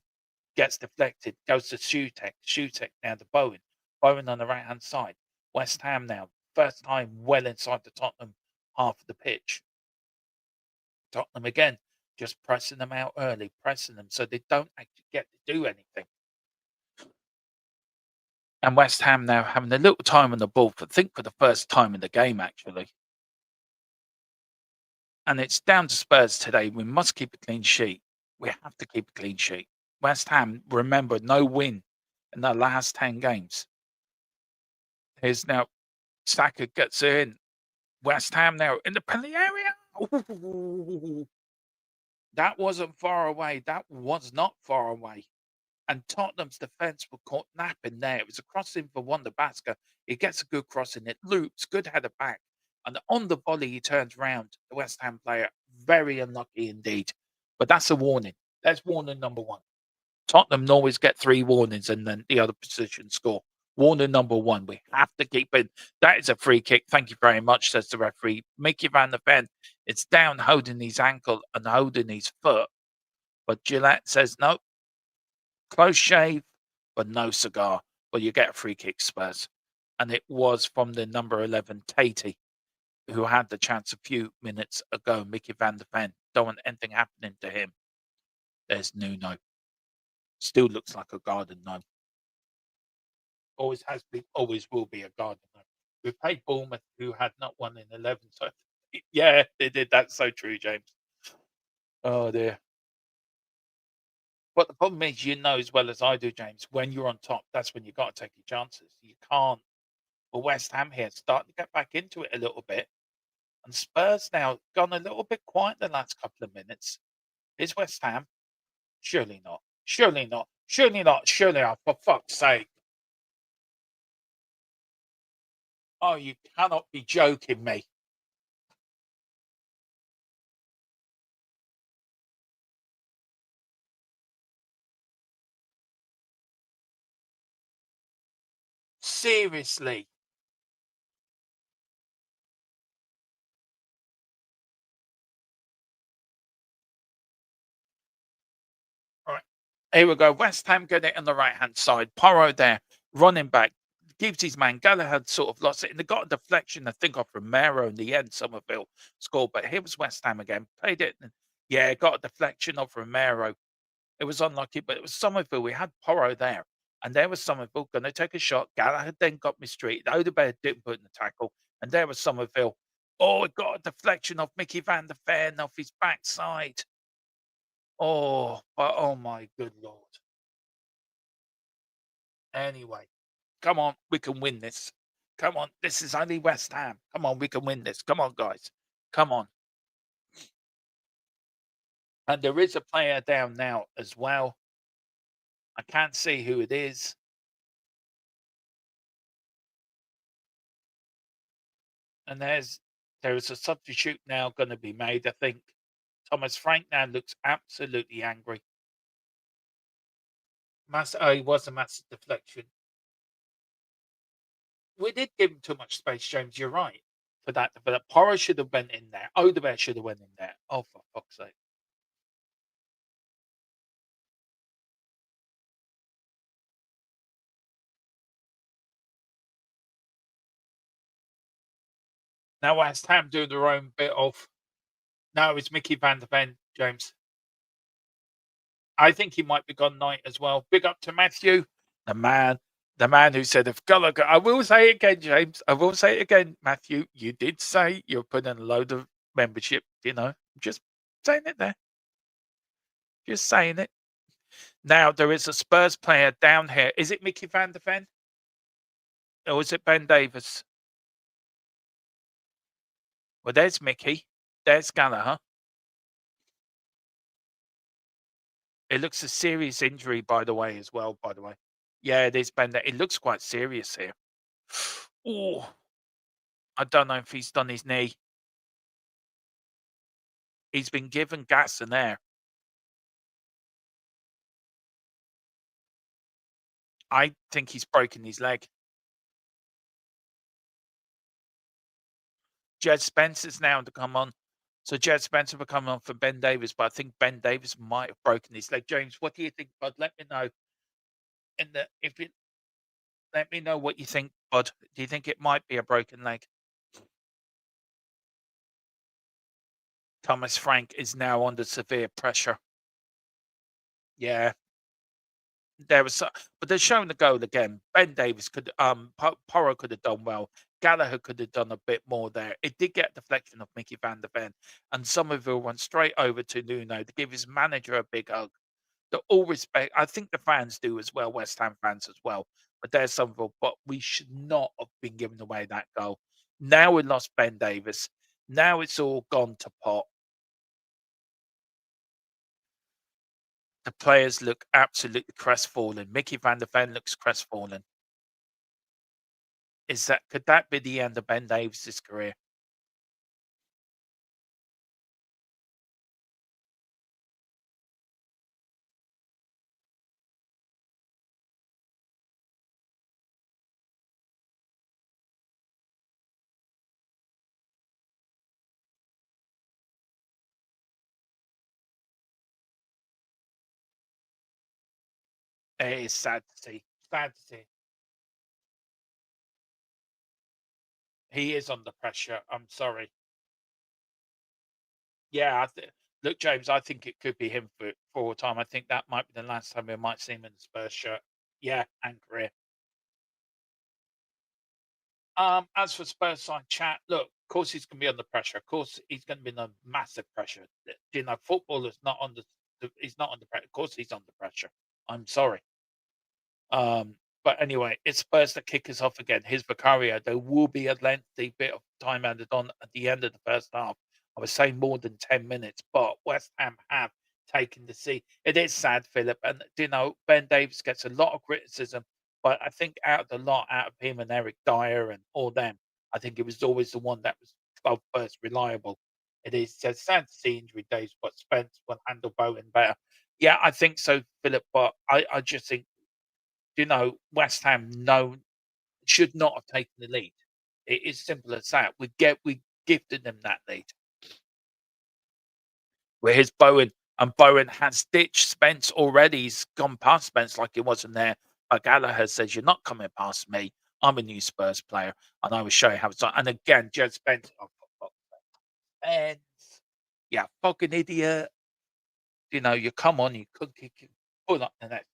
gets deflected, goes to Souček. Souček now to Bowen. Bowen on the right hand side. West Ham now, first time well inside the Tottenham half of the pitch. Tottenham again, just pressing them out early, pressing them so they don't actually get to do anything. And West Ham now having a little time on the ball, for the first time in the game, actually. And it's down to Spurs today. We must keep a clean sheet. We have to keep a clean sheet. West Ham, remember, no win in the last 10 games. Here's now Saka gets in. West Ham now in the penalty area. Ooh, that wasn't far away. That was not far away. And Tottenham's defence were caught napping there. It was a crossing for Wanda Basker. He gets a good crossing. It loops. Good header back. And on the volley, he turns round. The West Ham player, very unlucky indeed. But that's a warning. That's warning number one. Tottenham always get 3 warnings and then the other position score. Warning number 1. We have to keep it. That is a free kick. Thank you very much, says the referee. Mickey Van der Ven. It's down holding his ankle and holding his foot. But Gillette says no. Close shave, but no cigar. Well, you get a free kick, Spurs. And it was from the number 11, Tatey, who had the chance a few minutes ago. Mickey Van der Ven. Don't want anything happening to him. There's Nuno. Still looks like a garden gnome. Always has been, always will be a garden gnome. We played Bournemouth, who had not won in 11. So, yeah, they did. That's so true, James. Oh, dear. But the problem is, you know as well as I do, James, when you're on top, that's when you've got to take your chances. You can't. Well, West Ham here starting to get back into it a little bit. And Spurs now gone a little bit quiet the last couple of minutes. Is West Ham? Surely not. Surely not. Surely not. Surely not. For fuck's sake. Oh, you cannot be joking me. Seriously. Here we go. West Ham get it on the right-hand side. Porro there, running back, gives his man. Gallagher sort of lost it, and they got a deflection, I think, off Romero in the end. Somerville scored, but here was West Ham again. Played it, and yeah, got a deflection off Romero. It was unlucky, but it was Somerville. We had Porro there, and there was Somerville going to take a shot. Gallagher then got mistreated. Odegaard didn't put in the tackle, and there was Somerville. Oh, it got a deflection off Mickey van der Ven off his backside. Oh, but oh my good lord. Anyway, come on, we can win this. Come on, this is only West Ham. Come on, we can win this. Come on, guys. Come on. And there is a player down now as well. I can't see who it is. And there is a substitute now going to be made, I think. Thomas Frank now looks absolutely angry. He was a massive deflection. We did give him too much space, James. You're right for that. But Porro should have went in there. Odegaard should have went in there. Oh, for fuck's sake! Now West Ham doing their own bit of. No, it's Mickey van der Ven, James. I think he might be gone night as well. Big up to Matthew, the man, who said if Gallagher. I will say it again, James. I will say it again, Matthew. You did say you're putting a load of membership. Just saying it there. Just saying it. Now there is a Spurs player down here. Is it Mickey van der Ven? Or is it Ben Davis? Well, there's Mickey. There's Gallagher. It looks a serious injury, by the way, as well, by the way. Yeah, it is Ben. It looks quite serious here. Oh, I don't know if he's done his knee. He's been given gas and air. I think he's broken his leg. Jed Spencer's now to come on. So Jed Spencer will come on for Ben Davis, but I think Ben Davis might have broken his leg. James, what do you think, bud? Let me know. Let me know what you think, bud. Do you think it might be a broken leg? Thomas Frank is now under severe pressure. Yeah, but they're showing the goal again. Ben Davis could, Porro could have done well. Gallagher could have done a bit more there. It did get a deflection of Mickey van der Ven, and Somerville went straight over to Nuno to give his manager a big hug. The all respect, I think the fans do as well, West Ham fans as well. But there's Somerville, but we should not have been giving away that goal. Now we lost Ben Davis. Now it's all gone to pot. The players look absolutely crestfallen. Mickey van der Ven looks crestfallen. Could that be the end of Ben Davis's career? It is sad to see. Sad to see. He is under pressure. I'm sorry. Yeah, look, James, I think it could be him for a time. I think that might be the last time we might see him in the Spurs shirt. Yeah, and career. As for Spurs side chat, look, of course he's going to be under pressure. Of course he's going to be under massive pressure. Football is not under. He's not under pressure. Of course he's under pressure. I'm sorry. But anyway, it's Spurs that kick us off again. Here's Vicario. There will be a lengthy bit of time added on at the end of the first half. I was saying more than 10 minutes, but West Ham have taken the seat. It is sad, Philip. And, Ben Davis gets a lot of criticism, but I think out of the lot, out of him and Eric Dyer and all them, I think it was always the one that was first reliable. It is sad to see injury days, but Spence will handle Bowen better. Yeah, I think so, Philip. But I just think West Ham should not have taken the lead. It is simple as that. We gifted them that lead. Where here's Bowen. And Bowen has ditched Spence already. He's gone past Spence like he wasn't there. But Gallagher says, "You're not coming past me. I'm a new Spurs player, and I will show you how it's done." And again, Jed Spence, oh, Spence, yeah, fucking idiot. You know, you come on, you could pull up the net.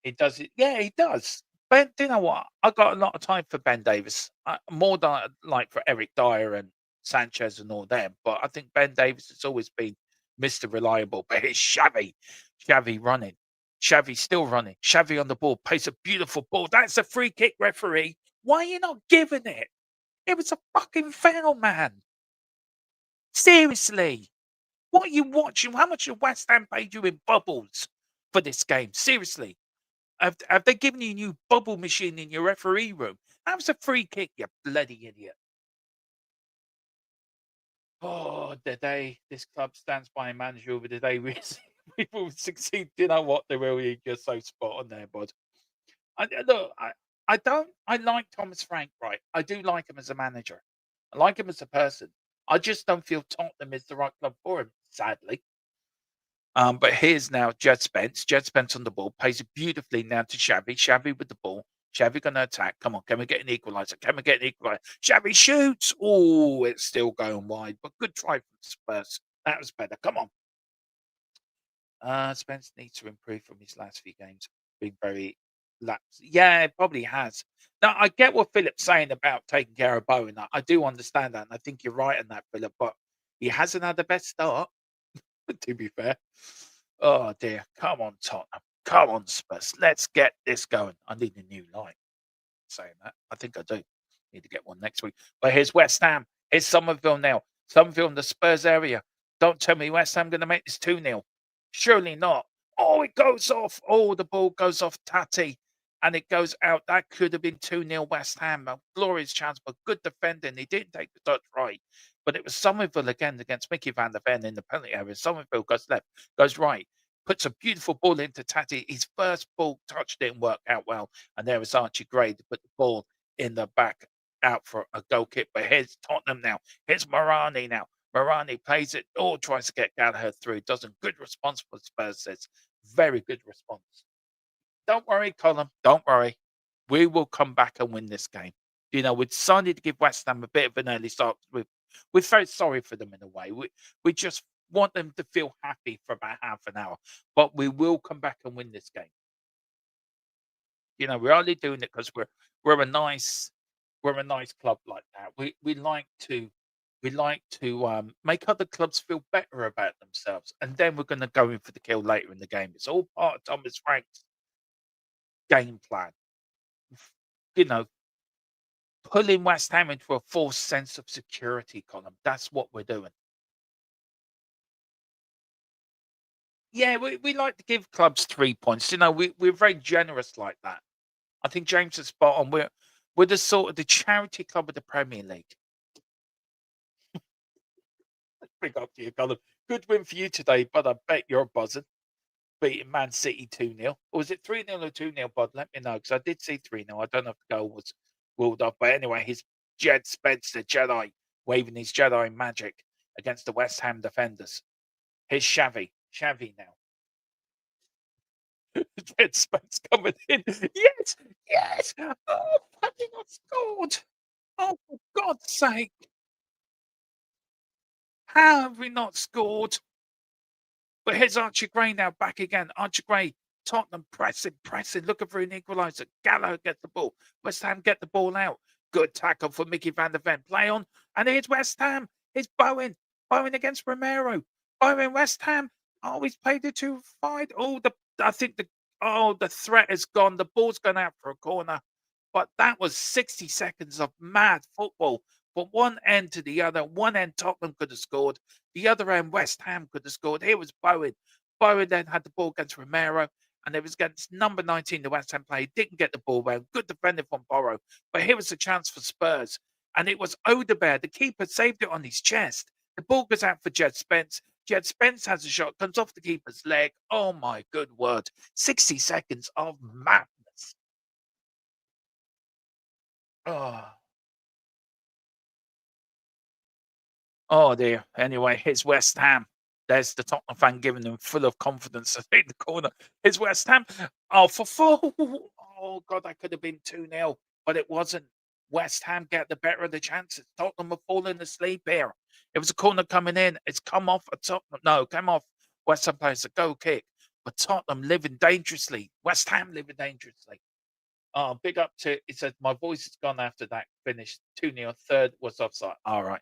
He does it. Yeah, he does. Ben, do you know what? I got a lot of time for Ben Davis. More than I like for Eric Dyer and Sanchez and all them. But I think Ben Davis has always been Mr. Reliable. But it's Xavi running. Xavi still running. Xavi on the ball, plays a beautiful ball. That's a free kick, referee. Why are you not giving it? It was a fucking foul, man. Seriously. What are you watching? How much have West Ham paid you in bubbles for this game? Seriously. Have they given you a new bubble machine in your referee room? That was a free kick, you bloody idiot. Oh, the day this club stands by a manager over the day we will succeed. You know what? They really just so spot on there, bud. Look, I like Thomas Frank, right? I do like him as a manager. I like him as a person. I just don't feel Tottenham is the right club for him, sadly. But here's now Jed Spence. Jed Spence on the ball, plays it beautifully now to Xavi. Xavi with the ball. Xavi going to attack. Come on, can we get an equaliser? Can we get an equaliser? Xavi shoots. Oh, it's still going wide, but good try from Spurs. That was better. Come on. Spence needs to improve from his last few games. Been very lax. Yeah, it probably has. Now, I get what Philip's saying about taking care of Bowen. I do understand that, and I think you're right on that, Philip, but he hasn't had the best start. To be fair. Oh dear. Come on, Tottenham. Come on, Spurs. Let's get this going. I need a new line. Saying that. I think I do. Need to get one next week. But here's West Ham. Here's Somerville now. Somerville in the Spurs area. Don't tell me West Ham going to make this 2-0. Surely not. Oh, it goes off. Oh, the ball goes off Tati. And it goes out. That could have been 2-0 West Ham. A glorious chance, but good defending. He didn't take the touch right. But it was Somerville again against Mickey van der Ven in the penalty area. Somerville goes left, goes right, puts a beautiful ball into Tati. His first ball touch didn't work out well. And there was Archie Gray to put the ball in the back out for a goal kick. But here's Tottenham now. Here's Morani now. Morani plays it. Oh, tries to get Gallagher through. Does a good response for Spurs says. Very good response. Don't worry, Colin. Don't worry. We will come back and win this game. You know, we decided to give West Ham a bit of an early start. We felt sorry for them in a way. We just want them to feel happy for about half an hour. But we will come back and win this game. You know, we're only doing it because we're a nice club like that. We like to make other clubs feel better about themselves, and then we're going to go in for the kill later in the game. It's all part of Thomas Frank's game plan. You know, pulling West Ham into a false sense of security, Colin. That's what we're doing. Yeah, we like to give clubs 3 points. You know, we're very generous like that. I think James is spot on. We're the sort of the charity club of the Premier League. Big up to you, Colin. Good win for you today, but I bet you're buzzing. Beating Man City 2-0. Or was it 3-0 or 2-0, bud? Let me know, because I did see 3-0. I don't know if the goal was ruled off. But anyway, he's Jed Spence, the Jedi, waving his Jedi magic against the West Ham defenders. Here's Xavi. Xavi now. Jed Spence coming in. Yes! Yes! Oh, have you not scored? Oh, for God's sake. How have we not scored? But here's Archie Gray now back again. Archie Gray, Tottenham pressing, looking for an equaliser. Gallo gets the ball. West Ham get the ball out. Good tackle for Mickey van der Ven. Play on. And here's West Ham. Here's Bowen. Bowen against Romero. Bowen, West Ham. Oh, he's played it too wide. Oh, the threat is gone. The ball's gone out for a corner. But that was 60 seconds of mad football. From one end to the other, one end Tottenham could have scored, the other end West Ham could have scored. Here was Bowen. Bowen then had the ball against Romero, and it was against number 19, the West Ham player. Didn't get the ball well. Good defending from Borrow. But here was a chance for Spurs, and it was Odebear. The keeper saved it on his chest. The ball goes out for Jed Spence. Jed Spence has a shot, comes off the keeper's leg. Oh my good word. 60 seconds of madness. Oh. Oh dear. Anyway, it's West Ham. There's the Tottenham fan giving them full of confidence to take the corner. It's West Ham. Oh, for four. Oh, God, that could have been 2-0, but it wasn't. West Ham get the better of the chances. Tottenham are falling asleep here. It was a corner coming in. It's come off a Tottenham. No, come off West Ham players. A goal kick. But Tottenham living dangerously. West Ham living dangerously. Oh, big up to, it says, my voice has gone after that finished 2-0. Third was offside. All right.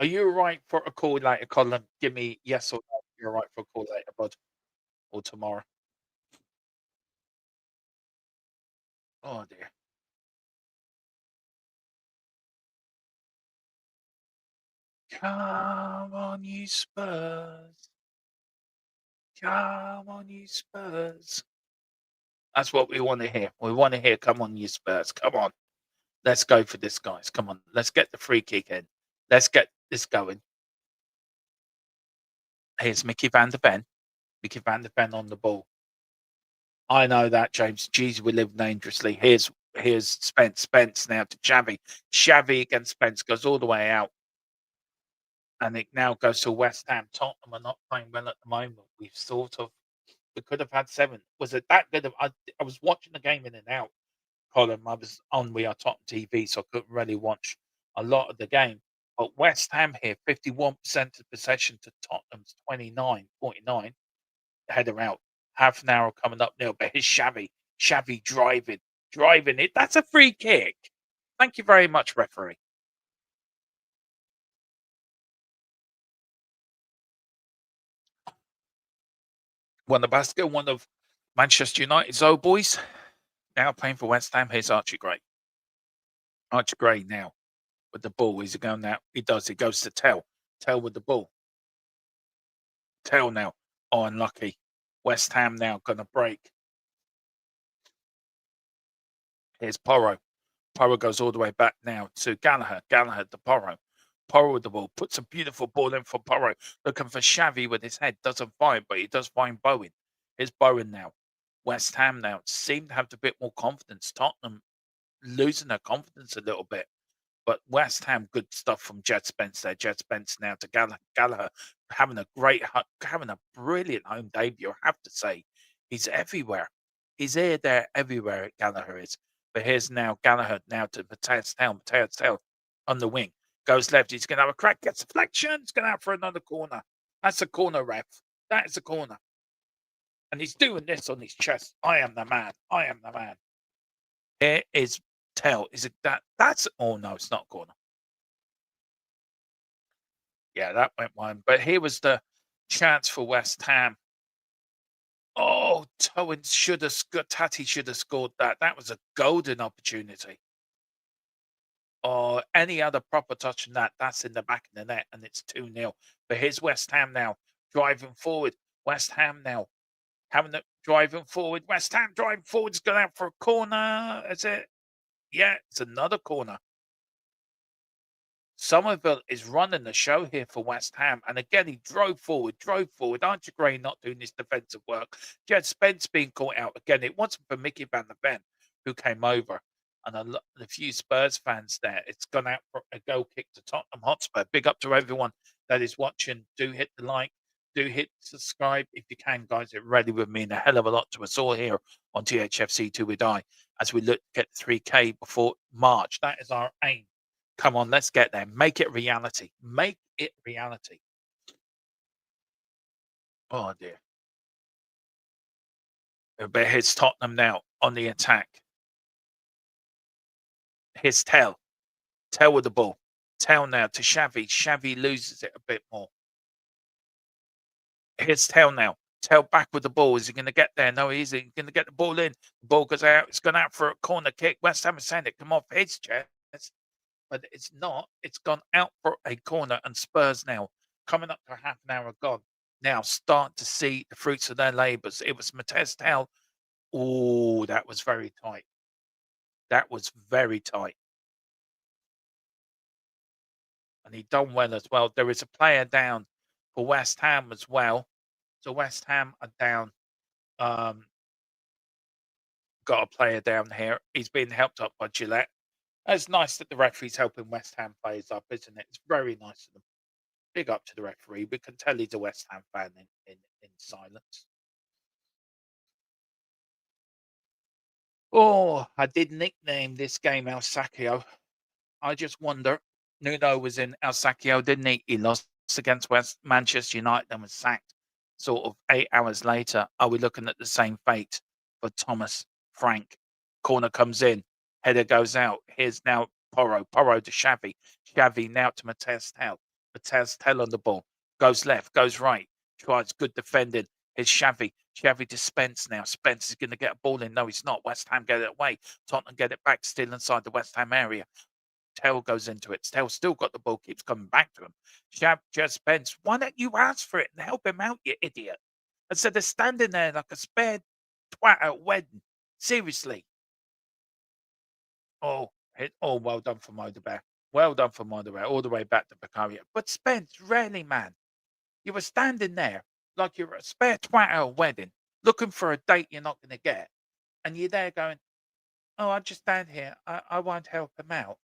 Are you all right for a call later, Colin? Give me yes or no. You're all right for a call later, bud, or tomorrow. Oh dear. Come on, you Spurs. Come on, you Spurs. That's what we want to hear. We want to hear, come on, you Spurs. Come on. Let's go for this, guys. Come on. Let's get the free kick in. Let's get this going. Here's Mickey van der Ven. Mickey van der Ven on the ball. I know that, James. Jeez, we live dangerously. Here's Spence. Spence now to Xavi. Xavi against Spence goes all the way out. And it now goes to West Ham. Tottenham are not playing well at the moment. We could have had 7. Was it that good? I was watching the game in and out, Colin. I was on We Are Tottenham TV, so I couldn't really watch a lot of the game. But West Ham here, 51% of possession to Tottenham's 49. Header out. Half an hour coming up now, but here's Xavi. Xavi driving it. That's a free kick. Thank you very much, referee. One of Basco, one of Manchester United's old boys, now playing for West Ham. Here's Archie Gray. Archie Gray now with the ball. Is he going now? He does. He goes to Tell. Tell with the ball. Tell now. Oh, unlucky. West Ham now going to break. Here's Porro. Porro goes all the way back now to Gallagher. Gallagher to Porro. Porro with the ball. Puts a beautiful ball in for Porro. Looking for Xavi with his head. Doesn't find, but he does find Bowen. Here's Bowen now. West Ham now seem to have a bit more confidence. Tottenham losing their confidence a little bit. But West Ham, good stuff from Jed Spence there. Jed Spence now to Gallagher, having a brilliant home debut, I have to say. He's everywhere. He's here, there, everywhere, Gallagher is. But here's now Gallagher now to Mateus Tell. Mateus Tell on the wing. Goes left. He's going to have a crack. Gets a deflection. He's going to have for another corner. That's a corner, ref. That is a corner. And he's doing this on his chest. I am the man. I am the man. Here is Tell. Is it that? That's, oh no, it's not corner. Yeah, that went one. But here was the chance for West Ham. Oh, Tati should have scored that. That was a golden opportunity. Or any other proper touch than that, that's in the back of the net, and it's 2-0. But here's West Ham now, driving forward. West Ham now, driving forward. West Ham driving forward. It's going out for a corner. Is it? Yeah, it's another corner. Somerville is running the show here for West Ham. And again, he drove forward. Archie Gray not doing his defensive work. Jed Spence being caught out. Again, it wasn't for Mickey van der Ven who came over. And a few Spurs fans there. It's gone out for a goal kick to Tottenham Hotspur. Big up to everyone that is watching. Do hit the like. Do hit subscribe if you can, guys. It really would mean a hell of a lot to us all here on THFC Till We Die as we look to get 3K before March. That is our aim. Come on, let's get there. Make it reality. Make it reality. Oh, dear. But here's Tottenham now on the attack. Here's Tell. Tell with the ball. Tell now to Xavi. Xavi loses it a bit more. Here's Tell now. Tell back with the ball. Is he going to get there? No, he isn't. He's going to get the ball in. The ball goes out. It's gone out for a corner kick. West Ham is saying it come off his chest. But it's not. It's gone out for a corner, and Spurs now coming up to half an hour gone. Now start to see the fruits of their labours. It was Mateus Tell. Oh, that was very tight. That was very tight. And he done well as well. There is a player down for West Ham as well. So West Ham are down. Got a player down here. He's being helped up by Gillette. It's nice that the referee's helping West Ham players up, isn't it? It's very nice of them. Big up to the referee. We can tell he's a West Ham fan in silence. Oh, I did nickname this game El Sacchio. I just wonder. Nuno was in El Sacchio, didn't he? He lost against Manchester United and was sacked sort of 8 hours later. Are we looking at the same fate for Thomas Frank? Corner comes in, header goes out. Here's now Porro to Xavi. Xavi now to Mateus Tel. Mateus Tel on the ball. Goes left, goes right. Tries good defending. Here's Xavi. Xavi to Spence now. Spence is going to get a ball in. No, he's not. West Ham get it away. Tottenham get it back, still inside the West Ham area. Tell goes into it. Tell still got the ball, keeps coming back to him. Just Spence, why don't you ask for it and help him out, you idiot? Instead of standing there like a spare twat at a wedding. Seriously. Oh, well done for Modebear. Well done for Modebear, all the way back to Baccaria. But Spence, really, man. You were standing there like you're a spare twat at a wedding, looking for a date you're not going to get. And you're there going, oh, I'll just stand here. I won't help him out.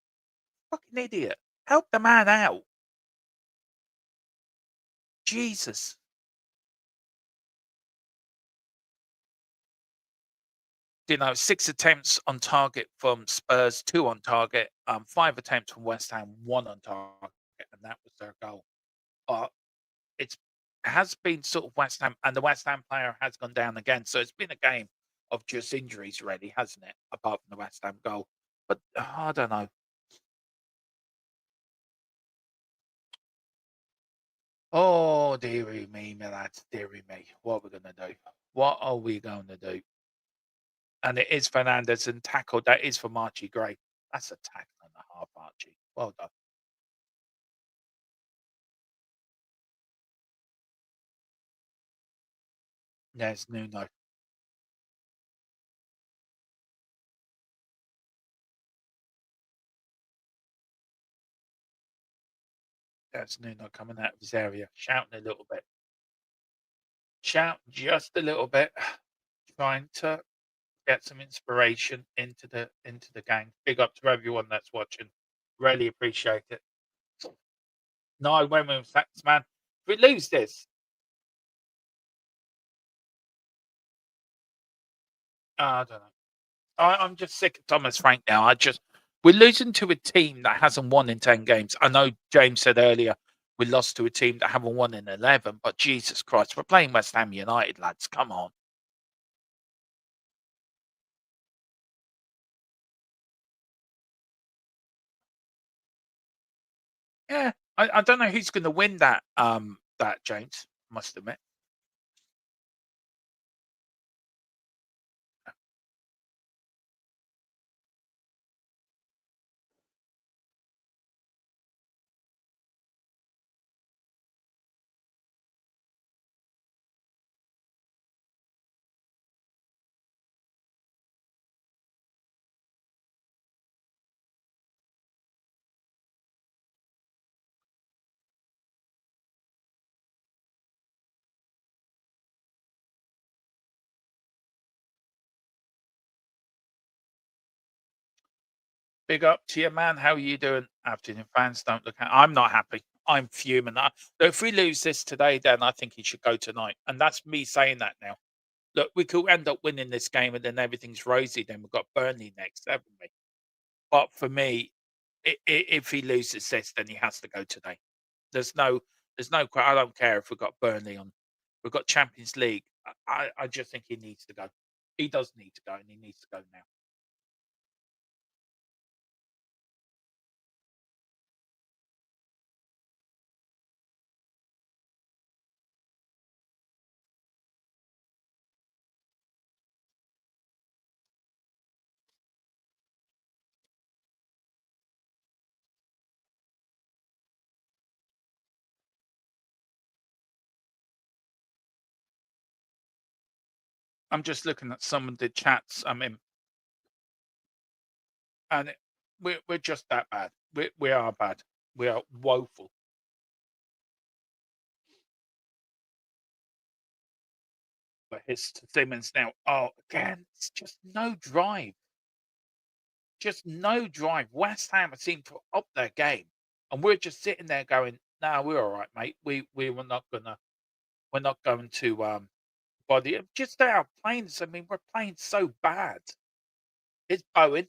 Fucking idiot. Help the man out. Jesus. You know, 6 attempts on target from Spurs, 2 on target, 5 attempts from West Ham, 1 on target, and that was their goal. But it has been sort of West Ham, and the West Ham player has gone down again. So it's been a game of just injuries, really, hasn't it? Apart from the West Ham goal. But I don't know. Oh, dearie me, my lads, dearie me. What are we going to do? What are we going to do? And it is Fernandez and tackled. That is from Archie Gray. That's a tackle and a half, Archie. Well done. There's Nuno. There's Nuno coming out of his area, shouting a little bit. Shout just a little bit, trying to get some inspiration into the gang. Big up to everyone that's watching. Really appreciate it. No, when we sacks, man. If we lose this, I don't know. I'm just sick of Thomas Frank now. We're losing to a team that hasn't won in 10 games. I know James said earlier we lost to a team that haven't won in 11, but Jesus Christ, we're playing West Ham United, lads. Come on. Yeah, I don't know who's going to win that. That James, must admit. Big up to you, man. How are you doing? Afternoon fans, don't look at. I'm not happy. I'm fuming. If we lose this today, then I think he should go tonight. And that's me saying that now. Look, we could end up winning this game, and then everything's rosy. Then we've got Burnley next, haven't we? But for me, if he loses this, then he has to go today. There's no, I don't care if we've got Burnley on. We've got Champions League. I just think he needs to go. He does need to go, and he needs to go now. I'm just looking at some of the chats I'm in, and we're just that bad. We are bad. We are woeful. But his Simmons now. Oh, again, it's just no drive. Just no drive. West Ham seem to up their game, and we're just sitting there going, Nah, we're all right, mate. We were not gonna we're not going to body just our planes. I mean, we're playing so bad. It's Bowen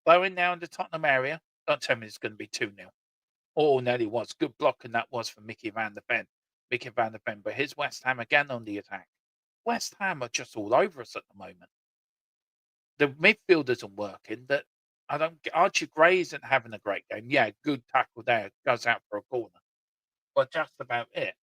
now in the Tottenham area. Don't tell me it's going to be 2-0. Oh, nearly was. Good blocking that was for Mickey van der Ven. Mickey van der Ven. But here's West Ham again on the attack. West Ham are just all over us at the moment. The midfield isn't working. That I don't. Archie Gray isn't having a great game. Yeah, good tackle there. Goes out for a corner. But just about it.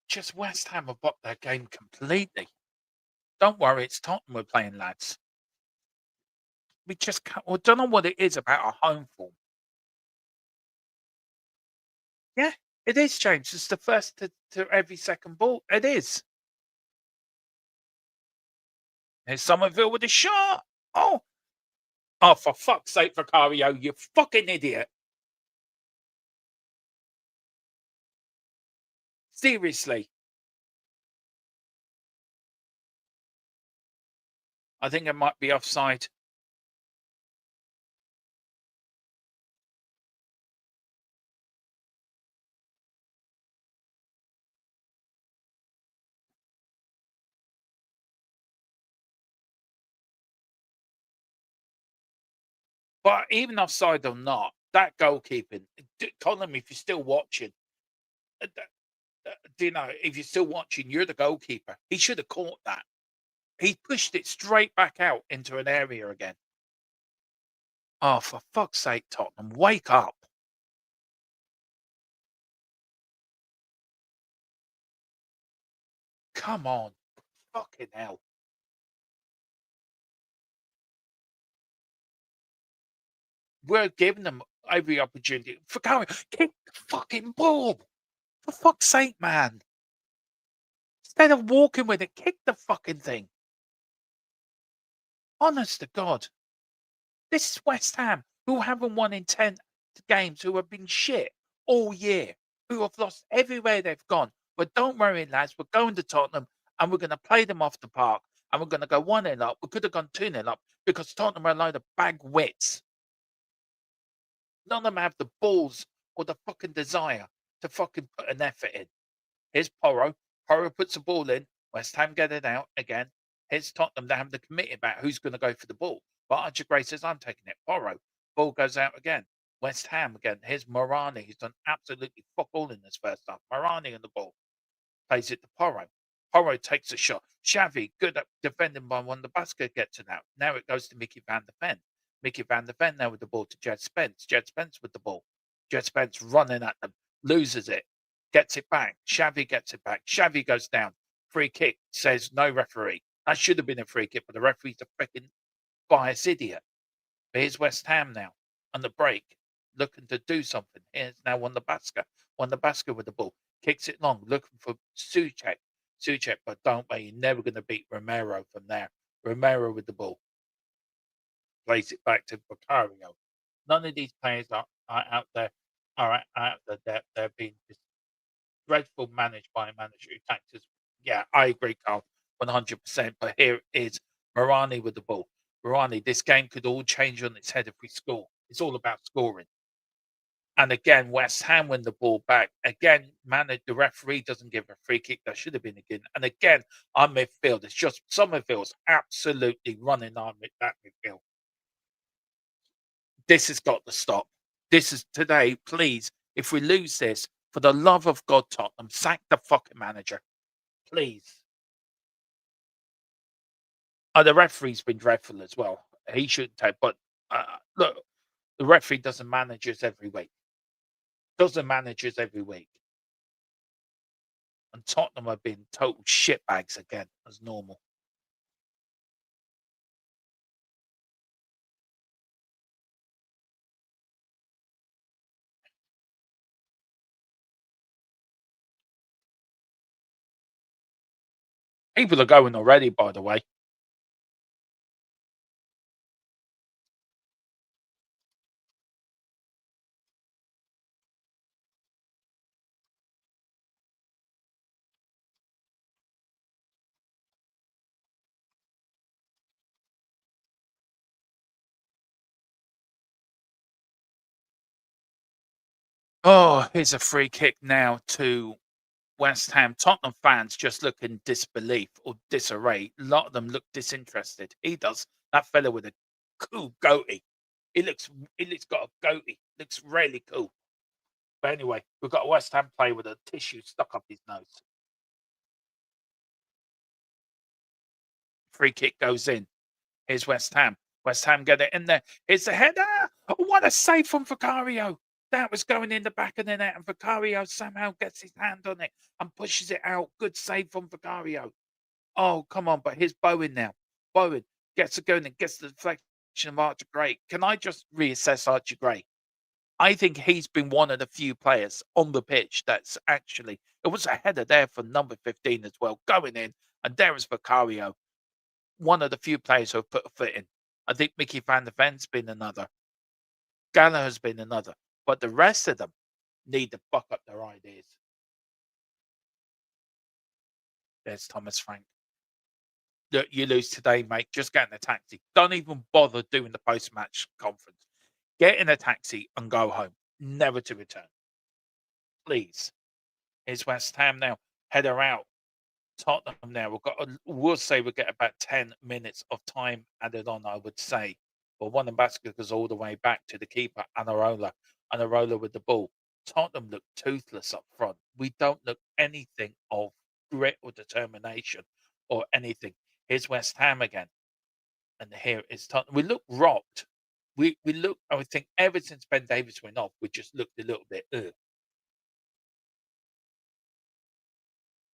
Just West Ham have got their game completely. Don't worry, it's Tottenham we're playing, lads. We just can't. I don't know what it is about our home form. Yeah, it is, James. It's the first to every second ball. It is. There's Somerville with a shot. Oh, for fuck's sake, Vicario, you fucking idiot. Seriously. I think it might be offside. But even offside or not, that goalkeeping, Colin, if you're still watching, uh, do you know, if you're still watching, you're the goalkeeper. He should have caught that. He pushed it straight back out into an area again. Oh, for fuck's sake, Tottenham, wake up. Come on. Fucking hell. We're giving them every opportunity. Vicario, kick the fucking ball. For fuck's sake, man. Instead of walking with it, kick the fucking thing. Honest to God. This is West Ham, who haven't won in 10 games, who have been shit all year, who have lost everywhere they've gone. But don't worry, lads, we're going to Tottenham and we're going to play them off the park and we're going to go 1-0 up. We could have gone 2-0 up because Tottenham are a load of bag wits. None of them have the balls or the fucking desire to fucking put an effort in. Here's Porro. Porro puts the ball in. West Ham get it out again. Here's Tottenham. They have the committee about who's going to go for the ball. But Archie Gray says, I'm taking it. Porro. Ball goes out again. West Ham again. Here's Morani. He's done absolutely fuck all in this first half. Morani and the ball. Plays it to Porro. Porro takes a shot. Xavi, good at defending by one. The basket gets it out. Now it goes to Mickey van der Ven. Mickey van der Ven now with the ball to Jed Spence. Jed Spence with the ball. Jed Spence running at them. Loses it. Gets it back. Xavi gets it back. Xavi goes down. Free kick, says no referee. That should have been a free kick, but the referee's a freaking biased idiot. But here's West Ham now on the break, looking to do something. Here's now Wan-Bissaka. Wan-Bissaka with the ball. Kicks it long, looking for Souček. Souček, but don't worry, you're never going to beat Romero from there. Romero with the ball. Plays it back to Vicario. None of these players are out there. Out there. They're being just dreadful managed by a manager who acts as, yeah, I agree, Carl, 100%. But here is Morani with the ball. Morani, this game could all change on its head if we score. It's all about scoring. And again, West Ham win the ball back. Again, the referee doesn't give a free kick. That should have been again. And again, our midfield, it's just Somerville's absolutely running on that midfield. This has got to stop. This is today, please. If we lose this, for the love of God, Tottenham, sack the fucking manager. Please. The referee's been dreadful as well. He shouldn't take, but look, the referee doesn't manage us every week. Doesn't manage us every week. And Tottenham have been total shitbags again, as normal. People are going already, by the way. Oh, here's a free kick now to West Ham. Tottenham fans just look in disbelief or disarray. A lot of them look disinterested. He does. That fella with a cool goatee. He looks got a goatee. Looks really cool. But anyway, we've got a West Ham player with a tissue stuck up his nose. Free kick goes in. Here's West Ham. West Ham get it in there. It's a header. Oh, what a save from Vicario. That was going in the back of the net, and Vicario somehow gets his hand on it and pushes it out. Good save from Vicario. Oh, come on. But here's Bowen now. Bowen gets it going and gets the deflection of Archer Gray. Can I just reassess Archer Gray? I think he's been one of the few players on the pitch that's actually, it was a header there for number 15 as well, going in. And there is Vicario, one of the few players who have put a foot in. I think Mickey van der Ven's been another. Gallagher's been another. But the rest of them need to buck up their ideas. There's Thomas Frank. Look, you lose today, mate. Just get in a taxi. Don't even bother doing the post-match conference. Get in a taxi and go home. Never to return. Please. Here's West Ham now. Header out. Tottenham now. We'll say we'll get about 10 minutes of time added on, I would say. But one of basket goes all the way back to the keeper, Anarola. Anarola with the ball. Tottenham look toothless up front. We don't look anything of grit or determination or anything. Here's West Ham again. And here is Tottenham. We look rocked. We look, I would think, ever since Ben Davies went off, we just looked a little bit, ugh.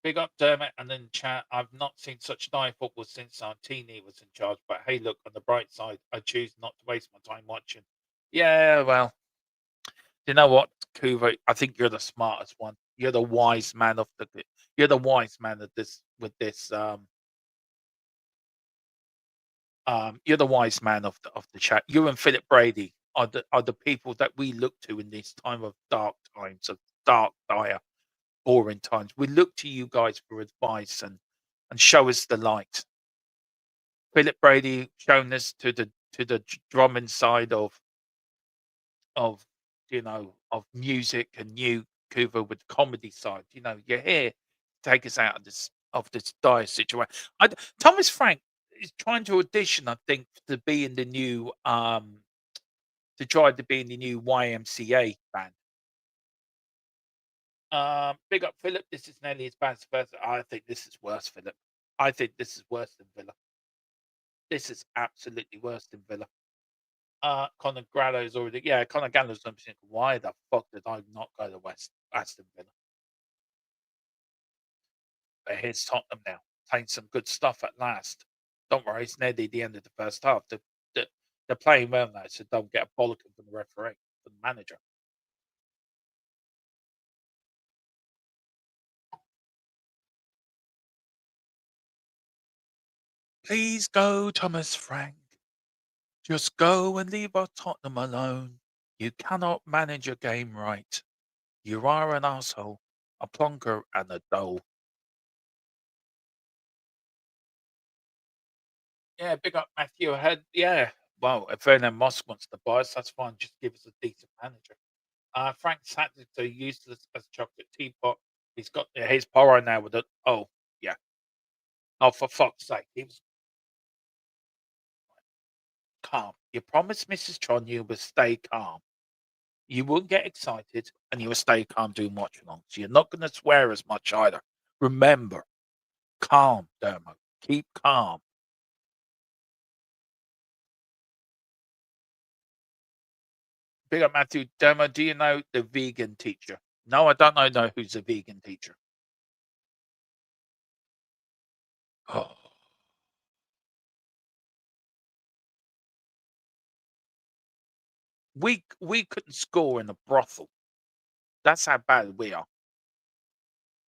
Big up Dermot and then chat. I've not seen such dire football since Santini was in charge. But hey, look, on the bright side, I choose not to waste my time watching. Yeah, well, you know what, Kuva? I think you're the smartest one. You're the wise man of the. You're the wise man of this with this. You're the wise man of the chat. You and Philip Brady are the people that we look to in this time of dark times, of dark, dire, boring times. We look to you guys for advice and show us the light. Philip Brady shown us to the drumming side of of music, and you, Kuva, with comedy side. You're here to take us out of this dire situation. Thomas Frank is trying to audition, I think, to be in the new to try to be in the new YMCA band. Big up Philip. This is nearly as bad as first. I think this is worse, Philip. I think this is worse than Villa. This is absolutely worse than Villa. Conor Gallo's already. Yeah, Conor Gallo's thinking, why the fuck did I not go to Aston Villa? But here's Tottenham now, playing some good stuff at last. Don't worry, it's nearly the end of the first half. They're playing well now, so don't get a bollocking from the referee, from the manager. Please go, Thomas Frank. Just go and leave our Tottenham alone. You cannot manage a game right. You are an asshole, a plonker, and a dole. Yeah, big up Matthew. Well, if Vernon Moss wants to buy us, that's fine. Just give us a decent manager. Frank Sack's so useless as a chocolate teapot. He's got his power now with it. Oh, yeah. Oh, for fuck's sake. He was calm. You promised Mrs. Tron you would stay calm. You won't get excited and you will stay calm doing watch along. So you're not going to swear as much either. Remember, calm, Dermo. Keep calm. Big up Matthew. Dermo, do you know the vegan teacher? No, I don't know who's a vegan teacher. Oh. We couldn't score in a brothel. That's how bad we are.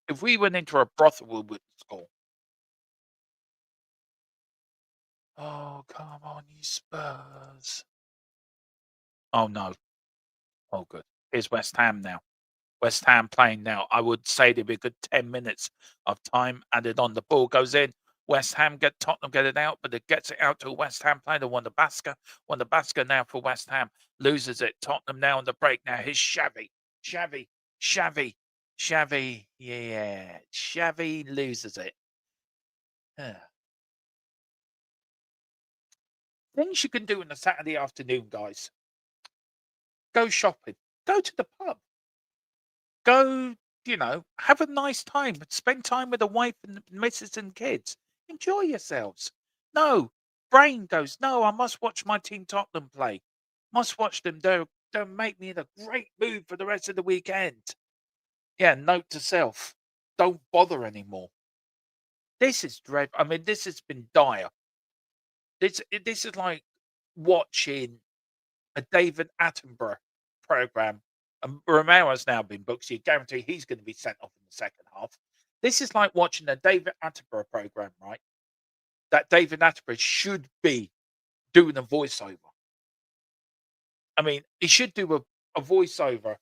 If we went into a brothel, we wouldn't score. Oh, come on, you Spurs. Oh, no. Oh, good. Here's West Ham now. West Ham playing now. I would say there'd be a good 10 minutes of time added on. The ball goes in. West Ham Tottenham get it out, but it gets it out to West Ham player. Wonder Basker now for West Ham. Loses it. Tottenham now on the break. Now here's Xavi. Xavi, Xavi, Xavi. Yeah, Xavi loses it. Things you can do on a Saturday afternoon, guys. Go shopping. Go to the pub. Go, have a nice time. Spend time with the wife and the missus and kids. Enjoy yourselves. No, brain goes, no, I must watch my team Tottenham play. Must watch them. They'll make me in a great mood for the rest of the weekend. Yeah, note to self. Don't bother anymore. This is dreadful. I mean, this has been dire. This is like watching a David Attenborough program. And Romero's now been booked, so you guarantee he's going to be sent off in the second half. This is like watching a David Attenborough program, right? That David Attenborough should be doing a voiceover. I mean, he should do a voiceover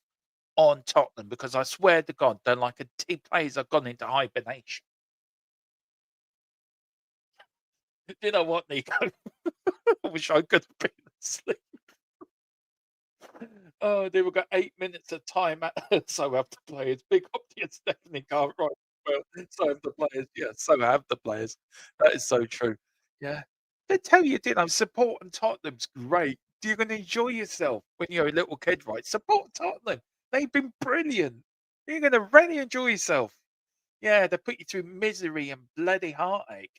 on Tottenham because I swear to God, they're like a team players have gone into hibernation. You know what, Nico? I wish I could have been asleep. Oh, they have got 8 minutes of time at so have the players. Big up to you, Stephanie can't write well. So have the players. Yeah, so have the players. That is so true. Yeah. They tell you, supporting Tottenham's great. You're gonna enjoy yourself when you're a little kid, right? Support Tottenham. They've been brilliant. You're gonna really enjoy yourself. Yeah, they put you through misery and bloody heartache.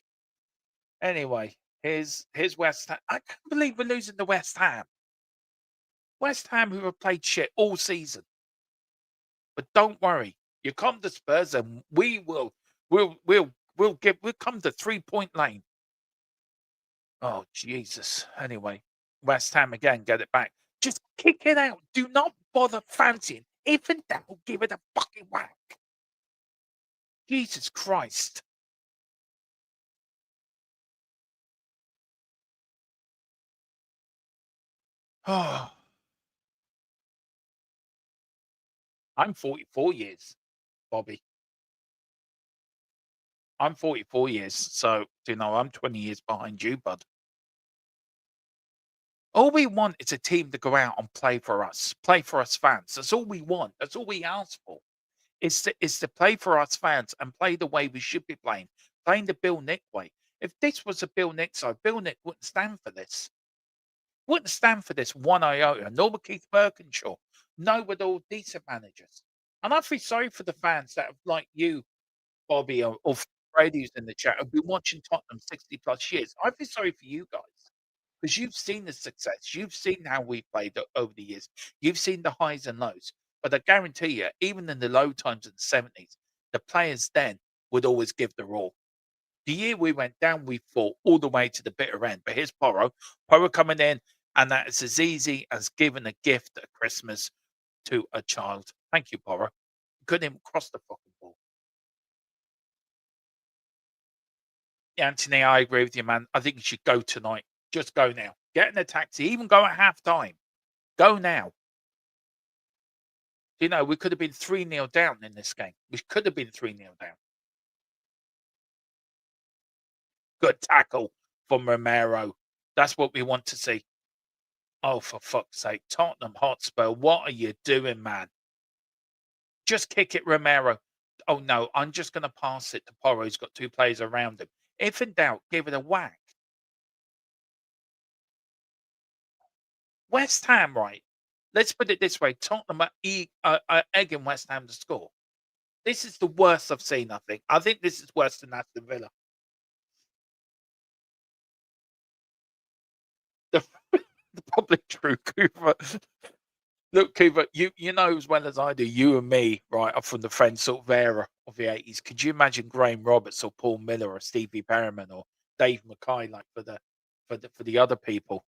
Anyway, here's West Ham. I can't believe we're losing to West Ham. West Ham, who have played shit all season. But don't worry, you come to Spurs, and we'll come to 3-point lane. Oh Jesus! Anyway, West Ham again, get it back. Just kick it out. Do not bother fancying. If in doubt, give it a fucking whack. Jesus Christ! Oh, I'm 44 years, Bobby. I'm 44 years, so I'm 20 years behind you, bud. All we want is a team to go out and play for us fans. That's all we want. That's all we ask for. Is to play for us fans and play the way we should be playing the Bill Nick way. If this was a Bill Nick side, Bill Nick wouldn't stand for this. Wouldn't stand for this one iota. Nor would Keith Birkinshaw. No, with all decent managers. And I feel sorry for the fans that have, like you, Bobby, or Brady who's in the chat, have been watching Tottenham 60 plus years. I feel sorry for you guys. Because you've seen the success, you've seen how we played over the years, you've seen the highs and lows. But I guarantee you, even in the low times in the 70s, the players then would always give their all. The year we went down, we fought all the way to the bitter end. But here's Porro. Porro coming in, and that is as easy as giving a gift at Christmas to a child. Thank you, Porro. Couldn't even cross the fucking ball. Yeah, Anthony, I agree with you, man. I think you should go tonight. Just go now. Get in a taxi. Even go at half time. Go now. We could have been 3-0 down in this game. We could have been 3-0 down. Good tackle from Romero. That's what we want to see. Oh, for fuck's sake. Tottenham Hotspur, what are you doing, man? Just kick it, Romero. Oh, no, I'm just going to pass it to Porro. He's got 2 players around him. If in doubt, give it a whack. West Ham, right? Let's put it this way. Tottenham are egging West Ham to score. This is the worst I've seen, I think. I think this is worse than Aston Villa. The, the public true, Cooper. Look, Cooper, you know as well as I do, you and me, right, are from the Friends sort of era of the 80s. Could you imagine Graham Roberts or Paul Miller or Stevie Perryman or Dave Mackay, like for the other people,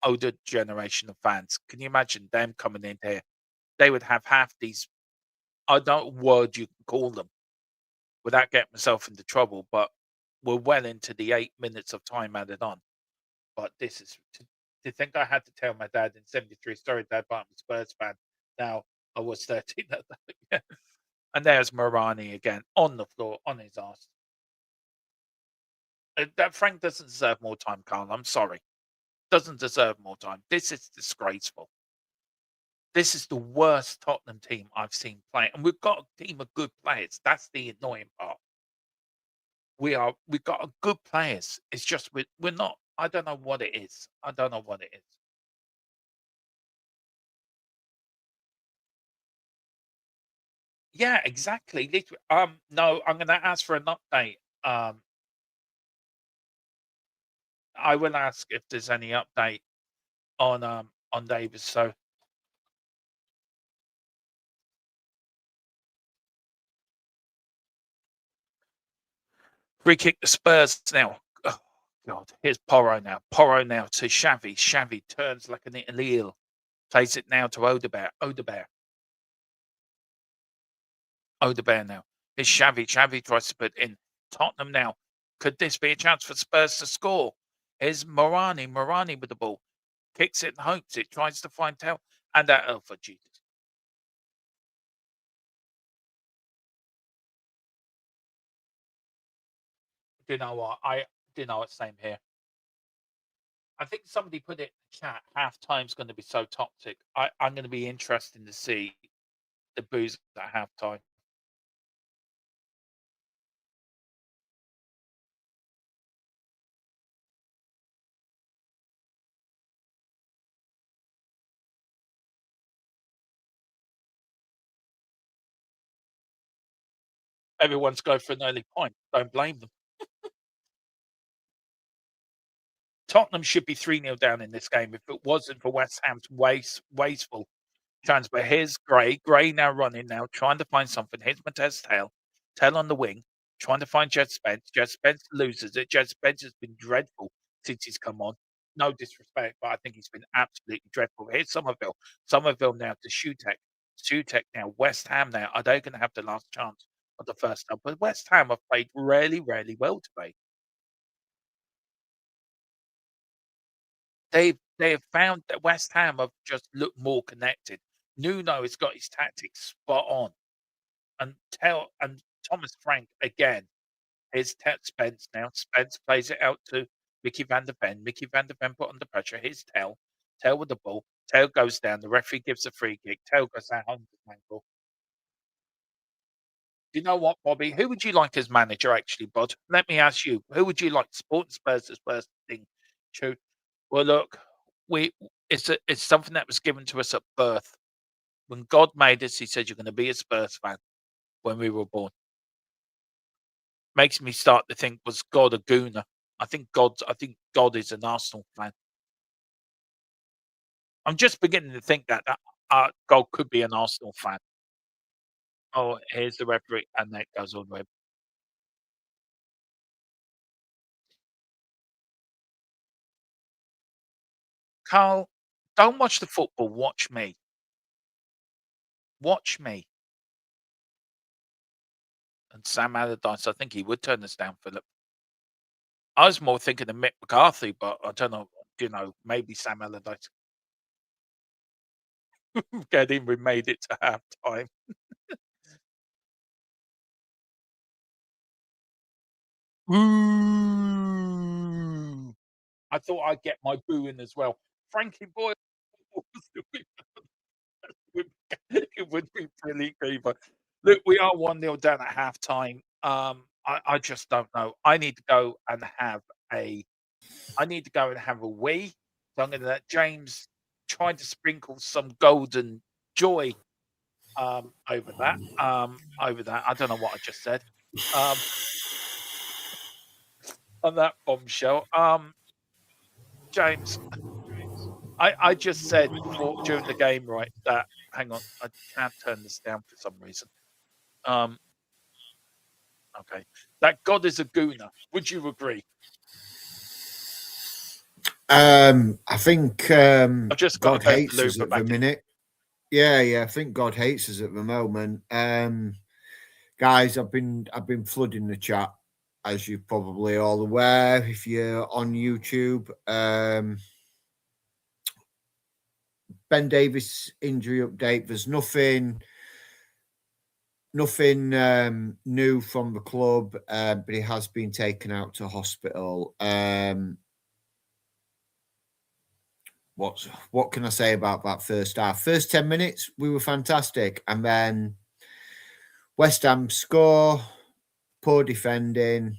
older generation of fans? Can you imagine them coming in here? They would have half these, I don't know what word you can call them without getting myself into trouble, but we're well into the 8 minutes of time added on. But this is to think I had to tell my dad in '73, sorry, Dad, but I'm a Spurs fan. Now I was 13. Yeah. And there's Morani again on the floor, on his ass. That Frank doesn't deserve more time, Carl. I'm sorry. Doesn't deserve more time. This is disgraceful. This is the worst Tottenham team I've seen play, and we've got a team of good players. That's the annoying part. We've got a good players. It's just we're not. I don't know what it is. I don't know what it is. Yeah, exactly. No, I'm going to ask for an update. Um, I will ask if there's any update on Davis. So free kick the Spurs now. Oh, God, here's Porro now. Porro now to Xavi. Xavi turns like an eel. Plays it now to Odebear. Odebear now. Here's Xavi. Xavi tries to put in. Tottenham now. Could this be a chance for Spurs to score? Here's Morani. Morani with the ball. Kicks it and hopes it. Tries to find Tell. And that, oh, for Jesus. Do you know what? Do you know what? Same here. I think somebody put it in the chat. Half time's going to be so toxic. I'm going to be interested to see the booze at half time. Everyone's going for an early point. Don't blame them. Tottenham should be 3-0 down in this game if it wasn't for West Ham's wasteful transfer. Here's Gray. Gray now running now, trying to find something. Here's Matez Tail. Tail on the wing, trying to find Jed Spence. Jed Spence loses it. Jed Spence has been dreadful since he's come on. No disrespect, but I think he's been absolutely dreadful. Here's Somerville. Somerville now to Shutek. Shutek now. West Ham now. Are they going to have the last chance of the first time? But West Ham have played really, really well today. They have found that West Ham have just looked more connected. Nuno has got his tactics spot on, and Thomas Frank again. Here's Spence now. Spence plays it out to Mickey van der Ven. Mickey van der Ven put under pressure. Here's Tell. Tell with the ball. Tell goes down. The referee gives a free kick. Tell goes down on the ankle. Do you know what, Bobby? Who would you like as manager, actually, Bod? Let me ask you. Who would you like? Sport Spurs as first thing. True. Well, look, we it's something that was given to us at birth. When God made us, He said you're going to be a Spurs fan when we were born. Makes me start to think, was God a gooner? I think God is an Arsenal fan. I'm just beginning to think that God could be an Arsenal fan. Oh, here's the referee, and that goes all the way. Carl, don't watch the football. Watch me. Watch me. And Sam Allardyce, I think he would turn us down, Philip. I was more thinking of Mick McCarthy, but I don't know. You know, maybe Sam Allardyce. Get in. We made it to half time. Ooh. I thought I'd get my boo in as well. Frankie Boyle it would be brilliant, Beaver. Look, we are 1-0 down at half time. I just don't know. I need to go and have a wee. So I'm gonna let James try to sprinkle some golden joy over that. Over that. I don't know what I just said. Um on that bombshell. James, I just said before during the game, right, that hang on, I can't turn this down for some reason. Um, okay, that God is a gooner. Would you agree? I think I've just got God to turn hates the us looper at the back in. minute. Yeah, I think God hates us at the moment. Guys, I've been flooding the chat, as you're probably all aware if you're on YouTube. Ben Davis injury update. There's nothing new from the club, but he has been taken out to hospital. what can I say about that first half? First 10 minutes, we were fantastic. And then West Ham score, poor defending,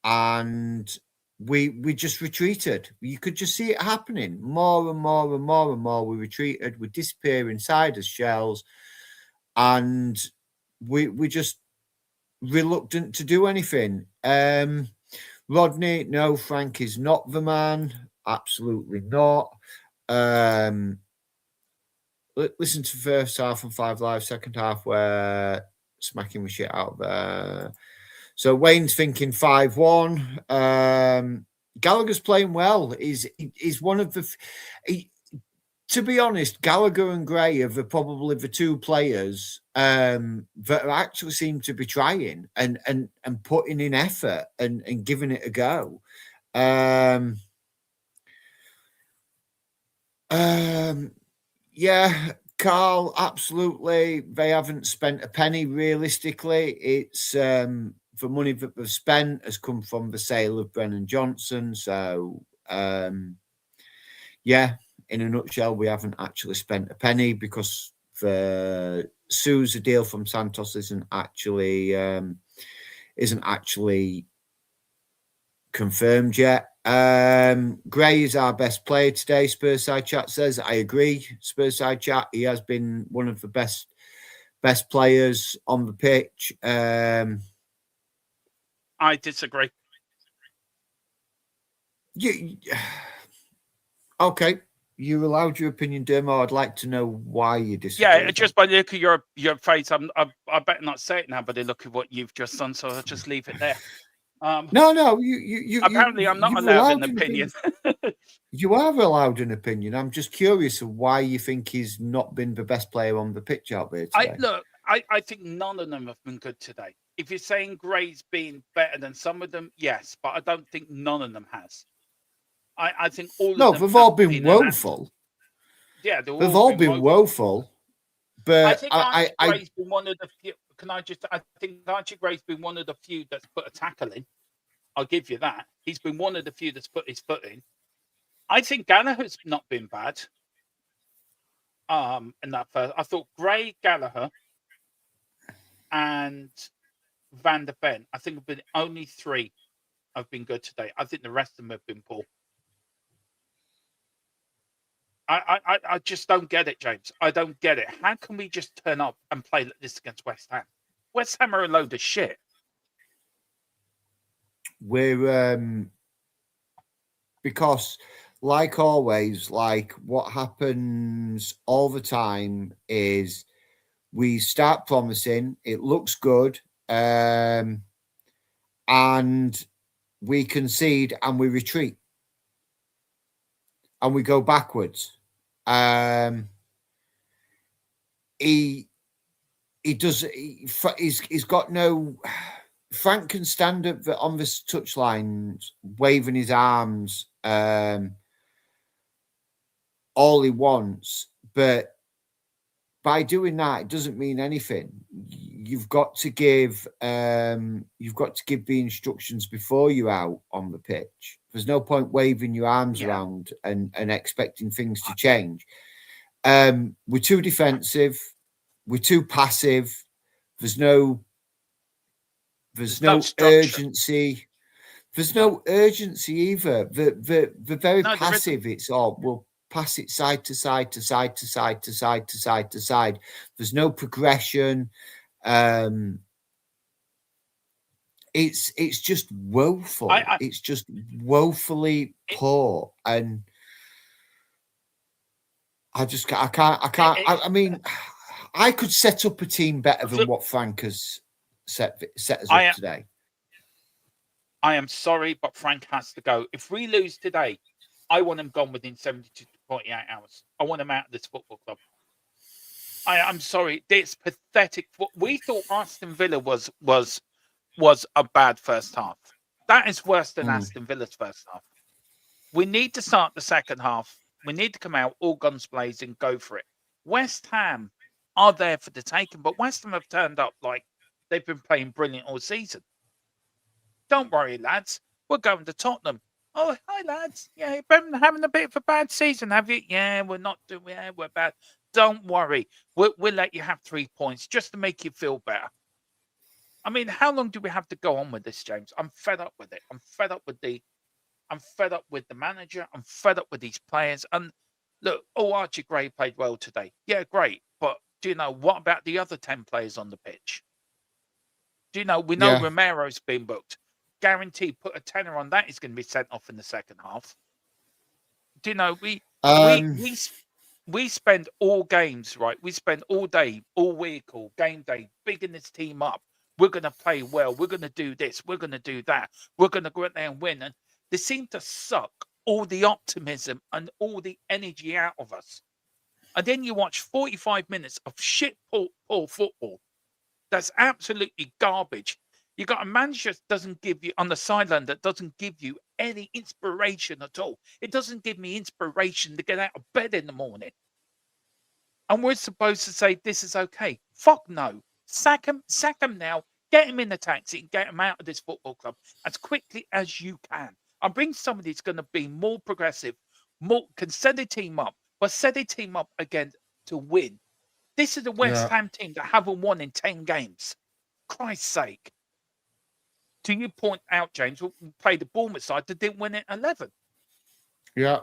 and we just retreated. You could just see it happening more and more and more and more. We retreated, we disappear inside as shells, and we just reluctant to do anything. Rodney, no, Frank is not the man. Absolutely not. Listen to first half and 5 Live, second half where smacking the shit out there. So Wayne's thinking 5-1. Gallagher's playing well. He's one of the. To be honest, Gallagher and Gray are probably the two players that actually seem to be trying and putting in effort and giving it a go. Yeah, Carl, absolutely. They haven't spent a penny realistically. It's the money that they've spent has come from the sale of Brennan Johnson. So, yeah, in a nutshell, we haven't actually spent a penny because the Sousa deal from Santos isn't actually confirmed yet. Gray is our best player today, Spurside Chat says. I agree, Spurside Chat. He has been one of the best players on the pitch. I disagree. Okay. You allowed your opinion, Dermo. I'd like to know why you disagree. Yeah, just by the look of your face, I better not say it now, but they look at what you've just done, so I'll just leave it there. No. You apparently, I'm not allowed an opinion. You are allowed an opinion. I'm just curious of why you think he's not been the best player on the pitch out there today. I think none of them have been good today. If you're saying Gray's been better than some of them, yes, but I don't think none of them has. I think all of them. No, they've all been woeful. Yeah, they've all been woeful. But I think Archie Gray's been one of the few. I think Archie Gray's been one of the few that's put a tackle in. I'll give you that. He's been one of the few that's put his foot in. I think Gallagher's not been bad. In that first, I thought Gray, Gallagher, and Van der Ven. I think have been only 3 have been good today. I think the rest of them have been poor. I just don't get it, James. I don't get it. How can we just turn up and play like this against West Ham? West Ham are a load of shit. We're because, like always, like what happens all the time is we start promising, it looks good, and we concede and we retreat. And we go backwards. He's got no. Frank can stand up on the touchline, waving his arms all he wants, but by doing that, it doesn't mean anything. You've got to give the instructions before you're out on the pitch. There's no point waving your arms around and expecting things to change. We're too defensive. We're too passive. There's no urgency. There's no urgency either. The very passive. It's all we'll pass it side to side to side to side to side to side to side. There's no progression. It's just woeful. It's just woefully poor, and I can't. I mean, I could set up a team better than what Frank has set us up today. I am sorry, but Frank has to go. If we lose today, I want him gone within 72 to 48 hours. I want him out of this football club. I'm sorry. It's pathetic. We thought Aston Villa was a bad first half. That is worse than Aston Villa's first half. We need to start the second half. We need to come out all guns blazing, go for it. West Ham are there for the taking, but West Ham have turned up like they've been playing brilliant all season. Don't worry, lads. We're going to Tottenham. Oh, hi lads. Yeah, you've been having a bit of a bad season, have you? Yeah, we're not doing. Yeah, we're bad. Don't worry. We'll let you have 3 points just to make you feel better. I mean, how long do we have to go on with this, James? I'm fed up with it. I'm fed up with the manager. I'm fed up with these players. And look, Archie Gray played well today. Yeah, great. But do you know what about the other 10 players on the pitch? Do you know we know Yeah. Romero's been booked. Guaranteed, put a tenner on that. He's going to be sent off in the second half. Do you know Um, we spend all games, right? We spend all day, all week, all game day, bigging this team up. We're going to play well. We're going to do this. We're going to do that. We're going to go out there and win. And they seem to suck all the optimism and all the energy out of us. And then you watch 45 minutes of shit poor football. That's absolutely garbage. You got a manager that doesn't give you on the sideline that doesn't give you any inspiration at all. It doesn't give me inspiration to get out of bed in the morning. And we're supposed to say this is okay. Fuck no. Sack him now. Get him in the taxi and get him out of this football club as quickly as you can. And bring somebody who's going to be more progressive, can set a team up, but set a team up again to win. This is a West Ham team that haven't won in 10 games. Christ's sake. Do you point out, James, we played the Bournemouth side that didn't win it 11? yeah.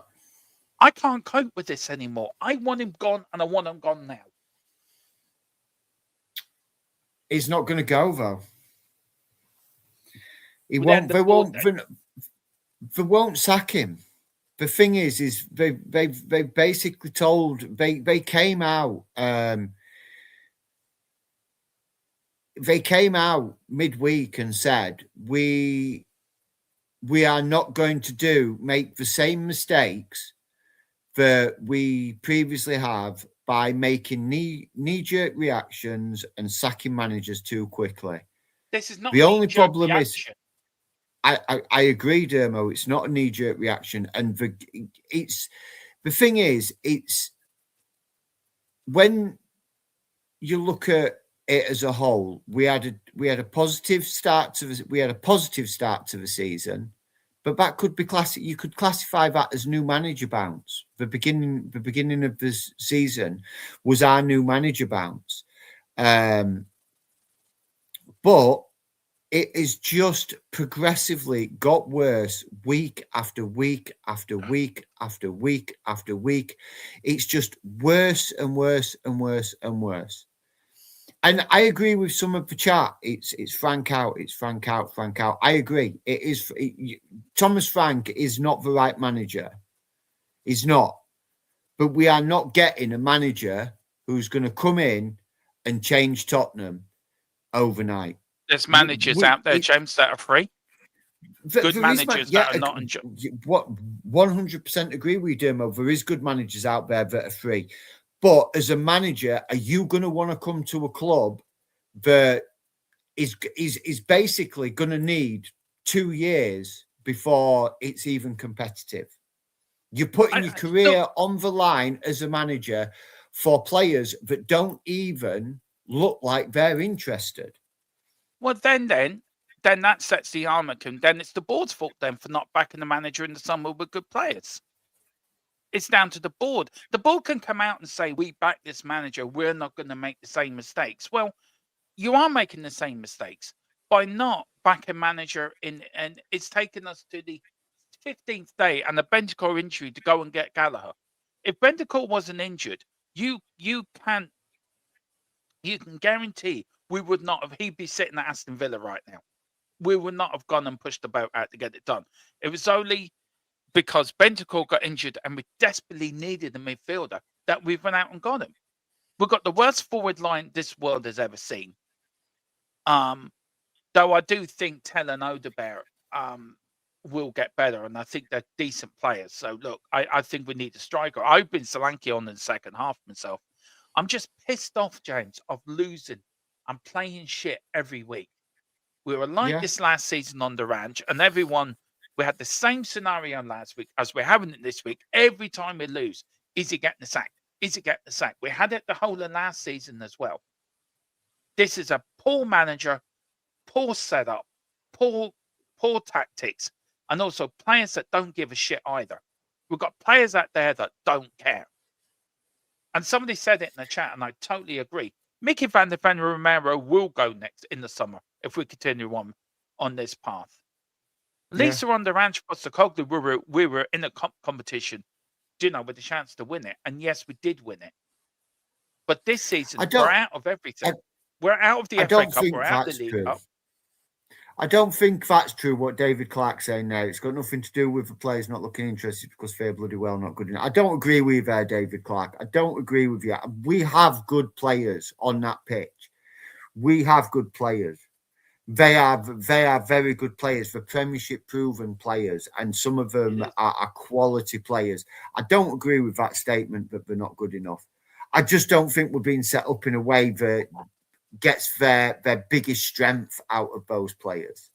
I can't cope with this anymore. I want him gone, and I want him gone now. He's not going to go though. He Would won't. end They up won't. Lord, They won't sack him. The thing is they basically told they came out. They came out midweek and said we are not going to make the same mistakes that we previously have by making knee-jerk reactions and sacking managers too quickly. This is not the only problem reaction. is I agree, Dermo. It's not a knee-jerk reaction, and the thing is, it's when you look at it as a whole, we had a positive start to the season, but that could be you could classify that as new manager bounce. The beginning of this season was our new manager bounce, but it has just progressively got worse week after week after week after week after week. It's just worse and worse and worse and worse. And I agree with some of the chat. It's Frank out. It's Frank out. Frank out. I agree. It is. Thomas Frank is not the right manager. He's not. But we are not getting a manager who's going to come in and change Tottenham overnight. There's managers out there, James, that are free. Good managers that are not enjoying. What 100% agree with you, Dermo. There is good managers out there that are free. But as a manager, are you going to want to come to a club that is basically going to need 2 years before it's even competitive? You're putting your career on the line as a manager for players that don't even look like they're interested. Well, then that sets the armour. Then it's the board's fault then for not backing the manager in the summer with good players. It's down to the board. The board can come out and say, we back this manager. We're not going to make the same mistakes. Well, you are making the same mistakes by not backing manager in. And it's taken us to the 15th day and a Bentancur injury to go and get Gallagher. If Bentancur wasn't injured, you can guarantee we would not have. He'd be sitting at Aston Villa right now. We would not have gone and pushed the boat out to get it done. It was only because Bentancur got injured and we desperately needed a midfielder that we went out and got him. We've got the worst forward line this world has ever seen. Though I do think Tell and Odegaard will get better, and I think they're decent players. So look, I think we need a striker. I've been Solanke on in the second half myself. I'm just pissed off, James, of losing and playing shit every week. We were like this last season on the ranch, and we had the same scenario last week as we're having it this week. Every time we lose, is he getting the sack? Is he getting the sack? We had it the whole of last season as well. This is a poor manager, poor setup, poor tactics. and also players that don't give a shit either. We've got players out there that don't care. And somebody said it in the chat, and I totally agree. Mickey van der Ven Romero will go next in the summer if we continue on this path. Lisa under Ange Postecoglou, we were in a competition, with the chance to win it. And yes, we did win it. But this season, we're out of everything. We're out of the FA Cup. We're out of the League Cup. I don't think that's true, what David Clark's saying now. It's got nothing to do with the players not looking interested because they're bloody well not good enough. I don't agree with you there, David Clark. I don't agree with you. We have good players on that pitch. We have good players. They are very good players. They're Premiership proven players, and some of them are quality players. I don't agree with that statement that they're not good enough. I just don't think we're being set up in a way that gets their biggest strength out of those players.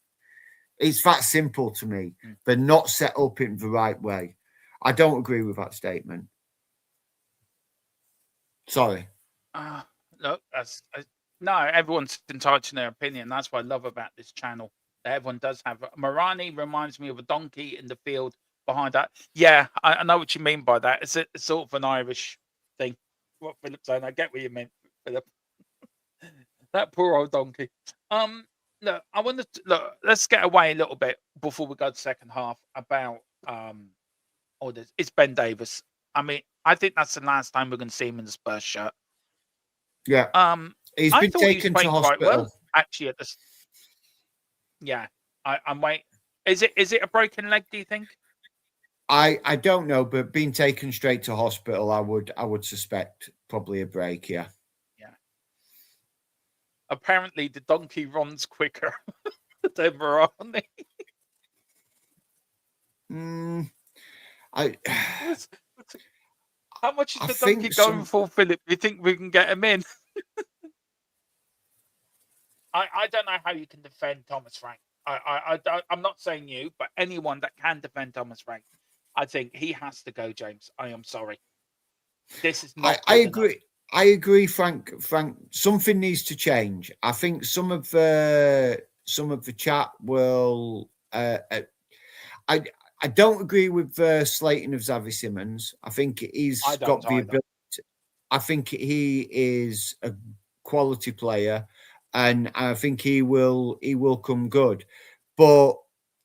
It's that simple to me. They're not set up in the right way. I don't agree with that statement. Sorry. Look, no, everyone's entitled to their opinion. That's what I love about this channel. That everyone does have. Marani reminds me of a donkey in the field behind that. Yeah, I know what you mean by that. It's sort of an Irish thing. What Philip's saying, I get what you meant, Philip. That poor old donkey. Look, I want to let's get away a little bit before we go to the second half about this. It's Ben Davies. I mean, I think that's the last time we're going to see him in the Spurs shirt. Yeah. He's been taken to hospital. Well, actually, at this. Yeah, I'm waiting. Is it a broken leg? Do you think? I don't know, but being taken straight to hospital, I would suspect probably a break. Yeah. Apparently, the donkey runs quicker than Marani. How much is the donkey going for, Philip? Do you think we can get him in? I don't know how you can defend Thomas Frank. I'm not saying you, but anyone that can defend Thomas Frank, I think he has to go, James. I am sorry. This is not. I agree. Enough. I agree, Frank. Something needs to change. I think some of the chat will. I don't agree with slating of Xavi Simons. I think he's got the ability. I think he is a quality player, and I think he will come good. But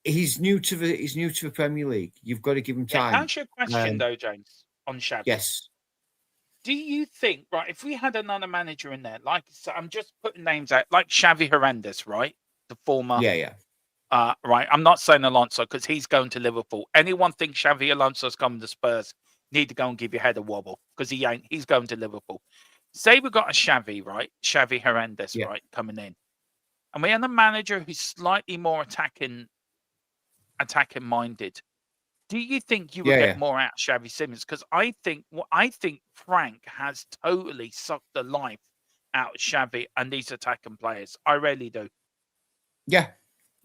he's new to the Premier League. You've got to give him time. Can I ask you a question though, James, on Xavi? Yes. Do you think, right, if we had another manager in there, like, so I'm just putting names out, like Xavi Hernandez, right? The former. Yeah. Right. I'm not saying Alonso because he's going to Liverpool. Anyone think Xavi Alonso's coming to Spurs, need to go and give your head a wobble because he ain't. He's going to Liverpool. Say we've got a Xavi, right? Xavi Hernandez, right, coming in. And we have a manager who's slightly more attacking minded. Do you think you would get more out of Xavi Simons? Because I think Frank has totally sucked the life out of Xavi and these attacking players. I really do. Yeah,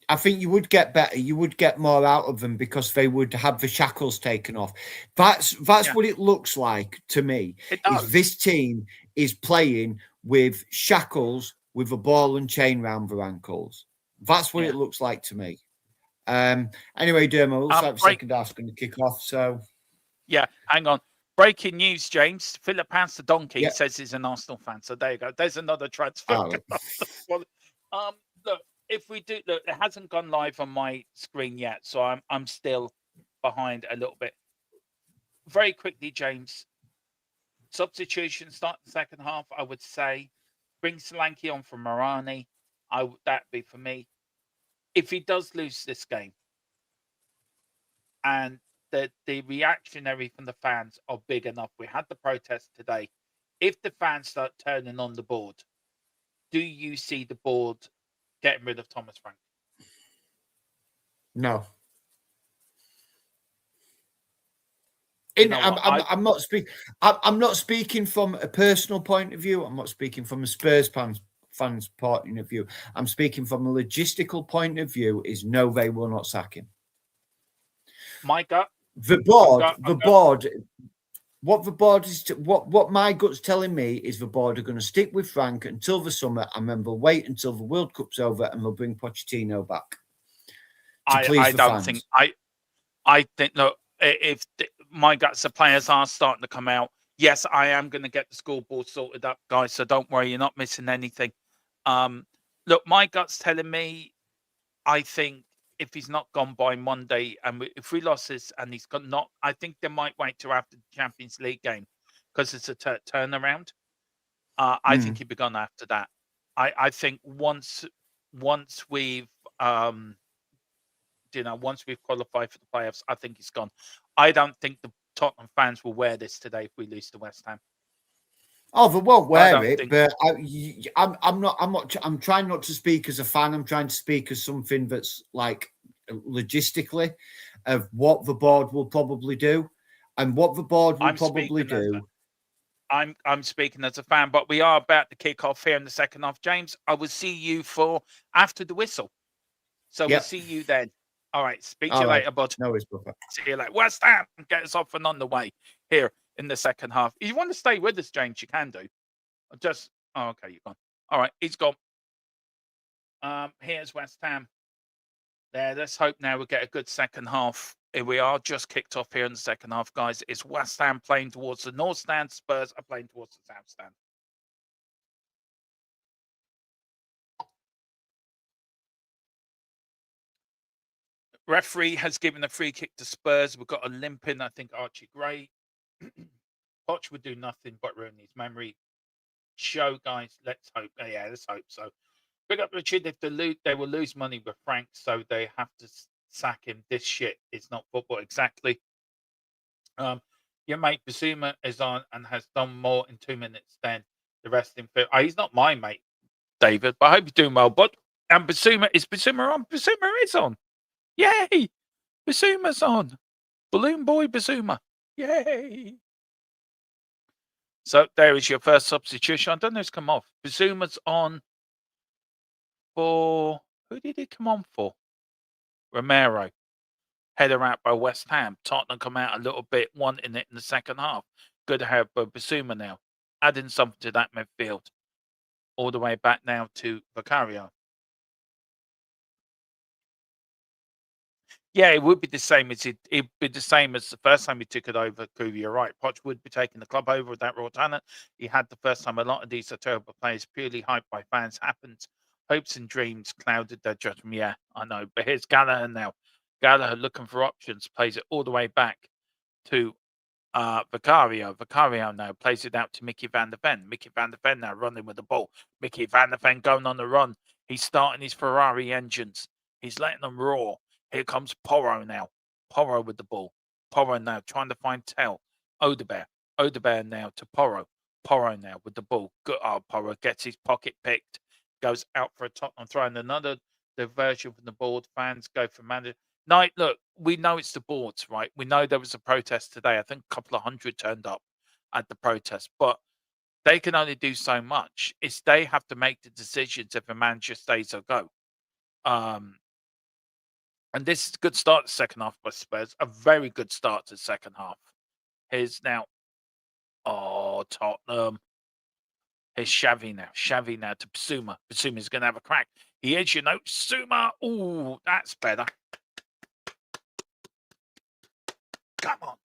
I think you would get better. You would get more out of them because they would have the shackles taken off. That's what it looks like to me. It does. This team is playing with shackles with a ball and chain round their ankles. That's what it looks like to me. Anyway, Dermo, looks like the second half's going to kick off. So, hang on. Breaking news, James. Philip Hans the donkey says he's an Arsenal fan. So there you go. There's another transfer. Look, if we do look, it hasn't gone live on my screen yet, so I'm still behind a little bit. Very quickly, James. Substitution start the second half. I would say bring Solanke on from Marani. That'd be for me. If he does lose this game and the reactionary from the fans are big enough, we had the protest today. If the fans start turning on the board, do you see the board getting rid of Thomas Frank? No. I'm not speaking. I'm not speaking from a personal point of view. I'm not speaking from a Spurs fans' point of view. I'm speaking from a logistical point of view. Is no, they will not sack him. My gut. The board. What my gut's telling me is the board are going to stick with Frank until the summer, and then they'll wait until the World Cup's over, and they'll bring Pochettino back. please I the don't fans. think I think look, if my guts, the players are starting to come out. Yes, I am going to get the scoreboard sorted up, guys. So don't worry, you're not missing anything. Look, my gut's telling me, I think if he's not gone by Monday, and if we lost this and he's got not, I think they might wait till after the Champions League game because it's a turnaround. I think he'd be gone after that. I think once we've once we've qualified for the playoffs, I think he's gone. I don't think the Tottenham fans will wear this today if we lose to West Ham. Oh, they won't wear it, think- but I'm not. I'm trying not to speak as a fan. I'm trying to speak as something that's like logistically of what the board will probably do, and what the board will probably do. I'm speaking as a fan, but we are about to kick off here in the second half. James, I will see you for after the whistle. So we'll see you then. All right. Speak to you later, bud. No, it's perfect. See you later. West Ham, get us off and on the way here in the second half. If you want to stay with us, James, you can do. Just okay, you're gone. All right, he's gone. Here's West Ham. There, let's hope now we'll get a good second half. Here we are, just kicked off here in the second half, guys. It's West Ham playing towards the north stand. Spurs are playing towards the south stand. Referee has given a free kick to Spurs. We've got a limping, I think, Archie Gray. Poch would do nothing but ruin his memory. Show, guys. Let's hope. Yeah, let's hope so. Big up Richard. If they will lose money with Frank, so they have to sack him. This shit is not football. Exactly. Your mate Basuma is on and has done more in 2 minutes than the rest in field. He's not my mate, David, but I hope you're doing well. But and Basuma on. Basuma is on. Yay! Basuma's on. Balloon Boy Basuma. Yay! So there is your first substitution. I don't know who's come off. Basuma's on for... Who did he come on for? Romero. Header out by West Ham. Tottenham come out a little bit, wanting it in the second half. Good to have Basuma now. Adding something to that midfield. All the way back now to Vicario. Yeah, it would be the same as it'd be the same as the first time he took it over. Groovy, you're right. Poch would be taking the club over with that raw talent. He had the first time. A lot of these are terrible players, purely hyped by fans. Happens. Hopes and dreams clouded their judgment. Yeah, I know. But here's Gallagher now. Gallagher looking for options, plays it all the way back to Vicario. Vicario now plays it out to Mickey van der Ven. Mickey van der Ven now running with the ball. Mickey van der Ven going on the run. He's starting his Ferrari engines. He's letting them roar. Here comes Porro now. Porro with the ball. Porro now trying to find Tell. Odebear. Odebear now to Porro. Porro now with the ball. Good. Porro gets his pocket picked. Goes out for a Tottenham throw. And another diversion from the board. Fans go for manager. Night, look, we know it's the boards, right? We know there was a protest today. I think a couple of hundred turned up at the protest. But they can only do so much. It's they have to make the decisions if a manager stays or go. And this is a good start to the second half by Spurs. A very good start to the second half. Here's now. Oh, Tottenham. Here's Xavi now. Xavi now to Basuma. Basuma's going to have a crack. He is, Basuma. Oh, that's better. Come on.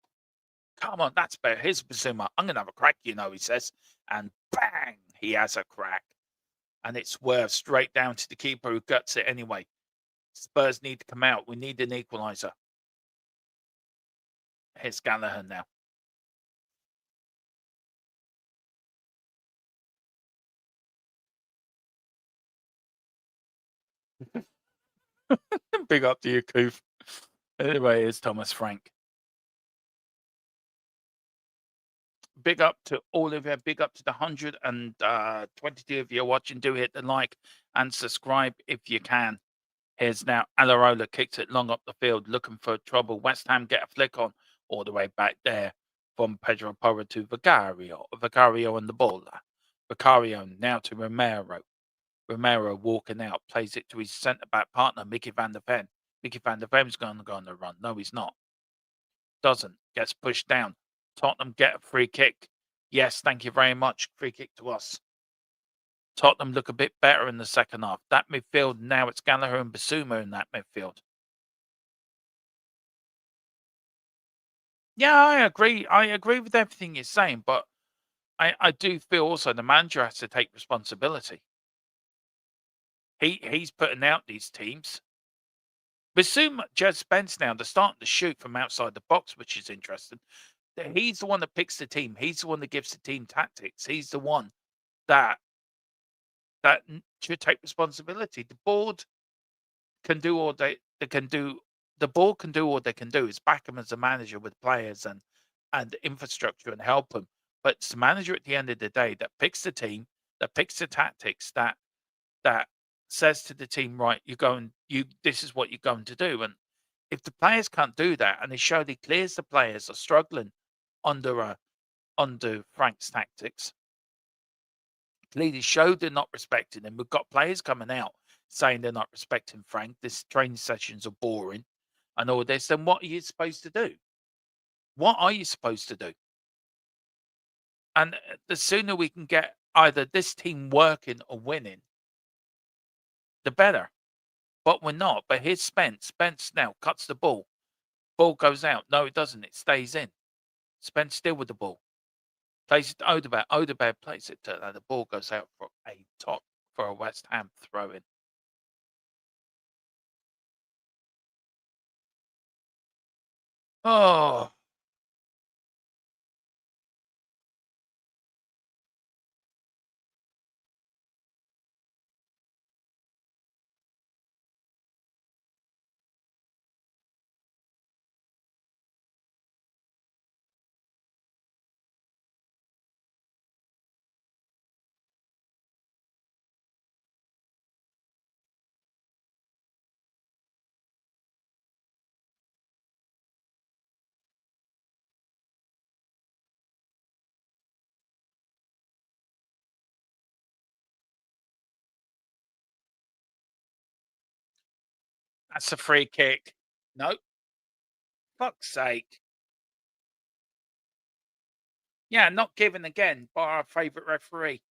Come on, that's better. Here's Basuma. I'm going to have a crack, he says. And bang, he has a crack. And it's swerved straight down to the keeper who guts it anyway. Spurs need to come out. We need an equaliser. Here's Gallagher now. Big up to you, Coof. Anyway, here's Thomas Frank. Big up to all of you. Big up to the 122 of you watching. Do hit the like and subscribe if you can. Here's now Alarola kicks it long up the field, looking for trouble. West Ham get a flick on all the way back there from Pedro Porro to Vicario. Vicario on the ball. Vicario now to Romero. Romero walking out, plays it to his centre-back partner, Mickey van der Ven. Mickey van der Ven's going to go on the run. No, he's not. Doesn't. Gets pushed down. Tottenham get a free kick. Yes, thank you very much. Free kick to us. Tottenham look a bit better in the second half. That midfield, now it's Gallagher and Basuma in that midfield. Yeah, I agree. I agree with everything you're saying, but I do feel also the manager has to take responsibility. He's putting out these teams. But soon Jez Spence now, they're starting to shoot from outside the box, which is interesting. He's the one that picks the team. He's the one that gives the team tactics. He's the one that should take responsibility. The board can do all they can do. The board can do all they can do is back him as a manager with players and infrastructure and help him. But it's the manager at the end of the day that picks the team, that picks the tactics, that says to the team, right, you're going, you this is what you're going to do. And if the players can't do that, and it surely clears the players are struggling under under Frank's tactics, clearly showed they're not respecting him. We've got players coming out saying they're not respecting Frank. This training sessions are boring and all this. Then what are you supposed to do? What are you supposed to do? And the sooner we can get either this team working or winning, the better. But we're not. But here's Spence. Spence now cuts the ball. Ball goes out. No, it doesn't. It stays in. Spence still with the ball. Plays it to Odegaard. Odegaard plays it to the ball goes out for a West Ham throw in. Oh, that's a free kick. No, fuck's sake. Yeah, not given again by our favourite referee,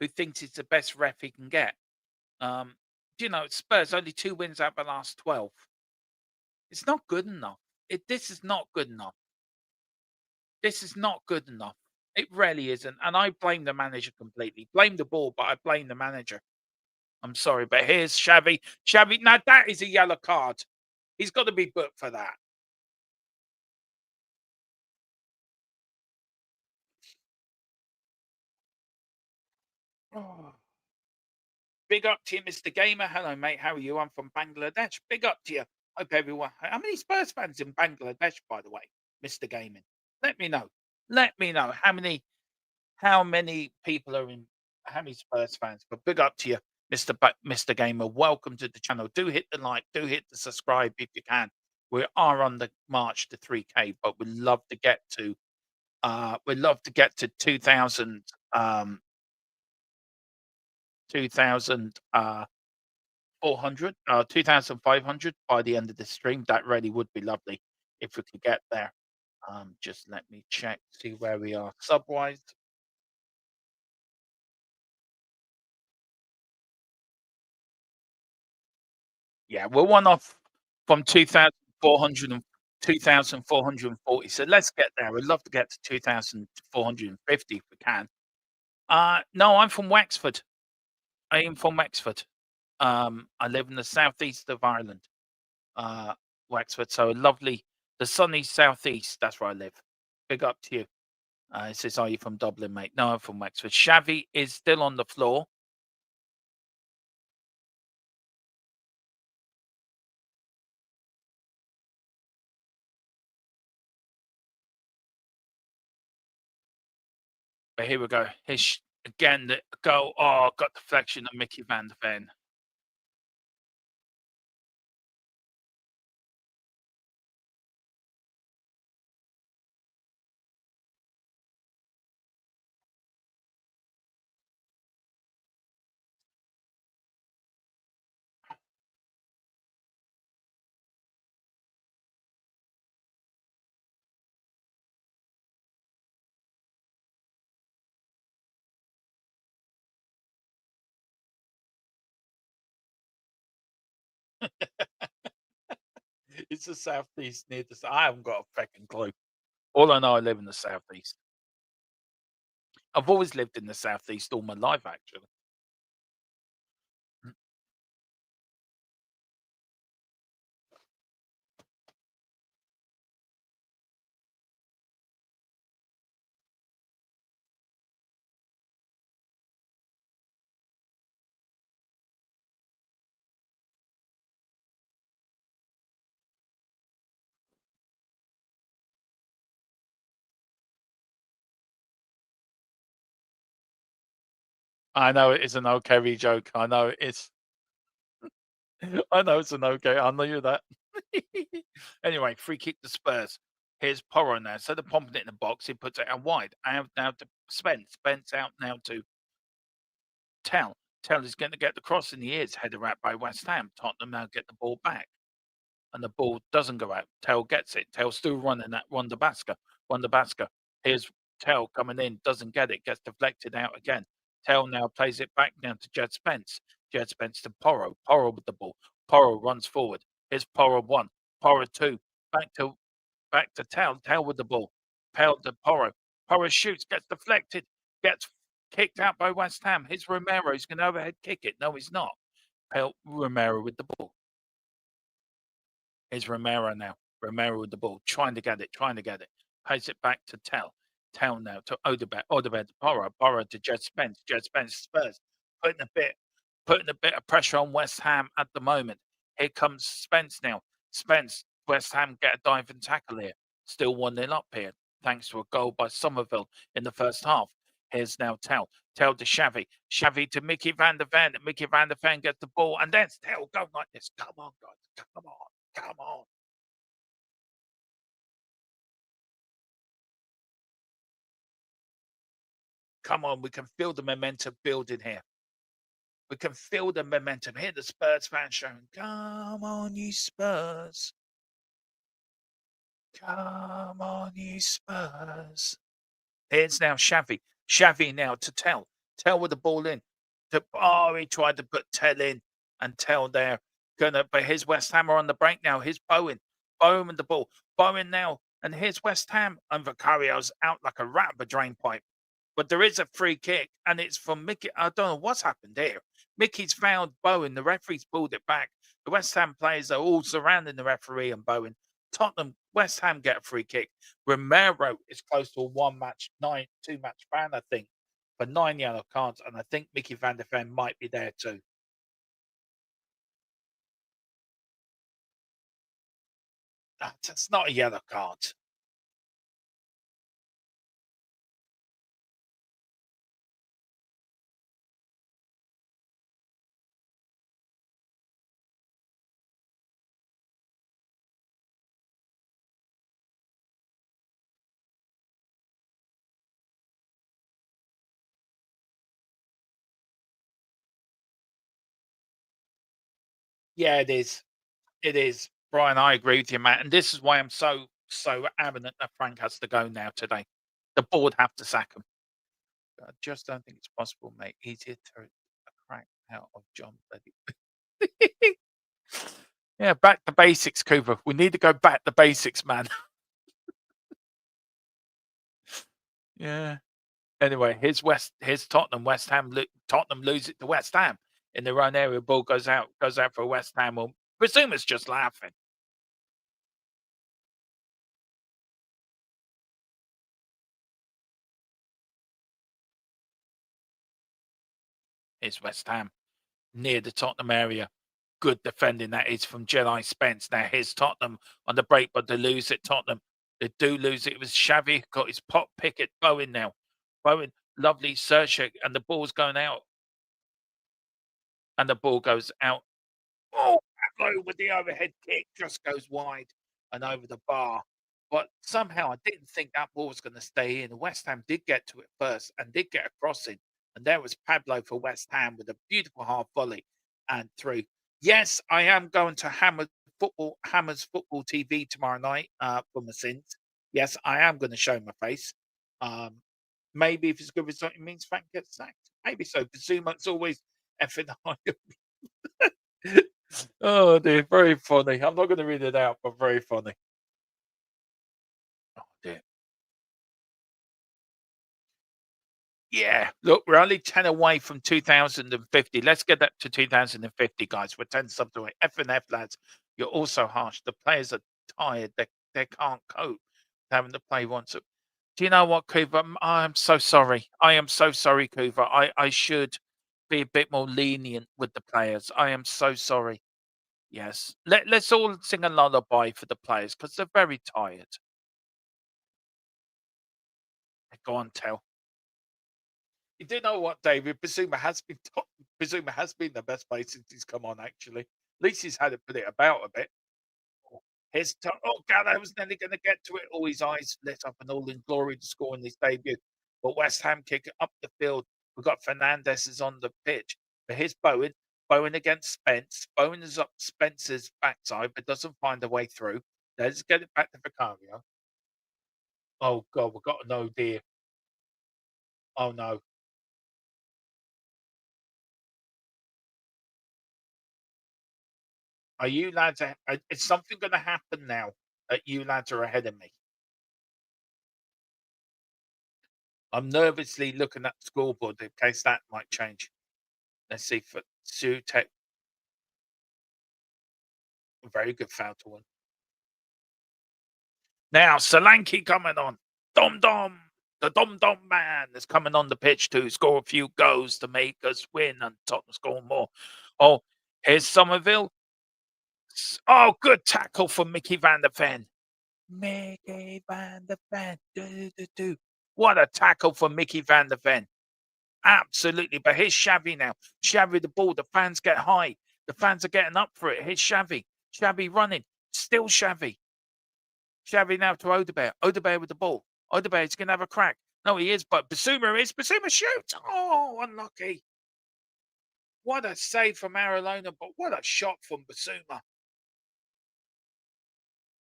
who thinks he's the best ref he can get. Um, Spurs only 2 wins out of the last 12. It's not good enough. This is not good enough. This is not good enough. It really isn't. And I blame the manager completely. Blame the ball, but I blame the manager. I'm sorry, but here's Xavi. Xavi, now that is a yellow card. He's got to be booked for that. Oh. Big up to you, Mr. Gamer. Hello, mate. How are you? I'm from Bangladesh. Big up to you. Hope everyone. How many Spurs fans in Bangladesh, by the way, Mr. Gaming? Let me know. Let me know how many people are in how many Spurs fans. But big up to you, Mr. Gamer. Welcome to the channel. Do hit the like, do hit the subscribe if you can. We are on the march to 3K, but we'd love to get to 2000 2000 400, 2,500 by the end of the stream. That really would be lovely if we could get there. Just let me check, see where we are sub-wise. Yeah, we're one off from 2,400 and 2,440. So let's get there. We'd love to get to 2,450 if we can. No, I'm from Wexford. I am from Wexford. I live in the southeast of Ireland, uh, Wexford. So lovely, the sunny southeast. That's where I live. Big up to you. It says, "Are you from Dublin, mate?" No, I'm from Wexford. Xavi is still on the floor. But here we go. Again, the goal. Oh, got deflection of Mickey Van de Ven. It's the southeast near the. I haven't got a fucking clue. All I know, I live in the southeast. I've always lived in the southeast all my life, actually. I know it is an okay joke. I know it's. I know it's an okay. I know that. Anyway, free kick to Spurs. Here's Porro now. So they're pumping it in the box. He puts it out wide. Out now to Spence. Spence out now to Tell. Tell is going to get the cross in the ears. Header out by West Ham. Tottenham now get the ball back. And the ball doesn't go out. Tell gets it. Tell still running that Wonder-Basker. Wonder-Basker. Here's Tell coming in. Doesn't get it. Gets deflected out again. Tell now plays it back down to Jed Spence. Jed Spence to Porro. Porro with the ball. Porro runs forward. Here's Porro 1. Porro 2. Back to Tell. Tell with the ball. Tell to Porro. Porro shoots. Gets deflected. Gets kicked out by West Ham. Here's Romero. He's going to overhead kick it. No, he's not. Romero with the ball. Here's Romero now. Romero with the ball, trying to get it. Pays it back to Tell. Tell now to Odebert. Odebert to Porro. Porro to Jed Spence. Jed Spence Spurs. Putting a bit of pressure on West Ham at the moment. Here comes Spence now. Spence, West Ham get a diving tackle here. Still 1-0 up here, thanks to a goal by Somerville in the first half. Here's now Tell. Tell to Xavi. Xavi to Mickey van der Ven. Mickey van der Ven gets the ball, and then Tell going like this. Come on, guys. Come on. Come on. Come on. We can feel the momentum building here. We can feel the momentum. Hear the Spurs fans showing, come on, you Spurs. Come on, you Spurs. Here's now Xavi. Xavi now to Tell. Tell with the ball in. He tried to put Tell in, and Tell there. But here's West Ham are on the break now. Here's Bowen. Bowen with the ball. Bowen now. And here's West Ham. And Vicario's out like a rat of a drain pipe. But there is a free kick, and it's from Mickey. I don't know what's happened here. Mickey's fouled Bowen. The referee's pulled it back. The West Ham players are all surrounding the referee and Bowen. Tottenham, West Ham get a free kick. Romero is close to a 2-match ban, I think, for 9 yellow cards, and I think Mickey van der Ven might be there too. That's not a yellow card. Yeah, it is. It is. Brian, I agree with you, Matt. And this is why I'm so adamant that Frank has to go now today. The board have to sack him. I just don't think it's possible, mate. Easier to a crack out of John Bloody. Yeah, back to basics, Cooper. We need to go back to basics, man. Yeah. Anyway, here's Tottenham. Tottenham lose it to West Ham in their own area. Ball goes out for West Ham. We'll presume it's just laughing. Here's West Ham near the Tottenham area. Good defending that is from Jedi Spence. Now here's Tottenham on the break, but they lose it. Tottenham, they do lose it. It was Xavi got his pop picket. Bowen now. Bowen, lovely search, and the ball's going out. And the ball goes out. Oh, Pablo with the overhead kick just goes wide and over the bar. But somehow I didn't think that ball was going to stay in. West Ham did get to it first and did get a crossing. And there was Pablo for West Ham with a beautiful half volley and through. Yes, I am going to Hammers Football TV tomorrow night for my sins. Yes, I am going to show my face. Maybe if it's good result, it means Frank gets sacked. Maybe so. For Zuma, it's always effing high. Oh dear, very funny. I'm not going to read it out, but very funny. Oh dear. Yeah, look, we're only 10 away from 2050. Let's get that to 2050, guys. We're 10 subs away. F and F, lads. You're also harsh. The players are tired. They can't cope having to play once. Do you know what, Cooper? I'm so sorry. I am so sorry, Cooper. I should be a bit more lenient with the players. I am so sorry. Yes. Let's all sing a lullaby for the players because they're very tired. Go on, tell. You do know what, David? Bazuma has been Bazuma has been the best player since he's come on. Actually, at least he's had to put it about a bit. Oh God, I was nearly going to get to it. Oh, his eyes lit up and all in glory to score in his debut. But West Ham kick it up the field. We've got Fernandez is on the pitch. But here's Bowen. Bowen against Spence. Bowen is up Spence's backside, but doesn't find a way through. Let's get it back to Vicario. Oh God, we've got an oh dear. Oh no. Are you lads? Is something going to happen now that you lads are ahead of me? I'm nervously looking at the scoreboard in case that might change. Let's see for Sutek. Very good foul to win. Now Solanke coming on. Dom Dom. The Dom Dom man is coming on the pitch to score a few goals to make us win and Tottenham score more. Oh, here's Somerville. Oh, good tackle from Mickey van der Ven. Mickey van der Ven. Do. What a tackle from Mickey van der Ven. Absolutely. But here's Xavi now. Xavi the ball. The fans get high. The fans are getting up for it. Here's Xavi. Xavi running. Still Xavi. Xavi now to Odebear. Odebear with the ball. Odebear is going to have a crack. No, he is, but Basuma is. Basuma shoots. Oh, unlucky. What a save from Aralona, but what a shot from Basuma.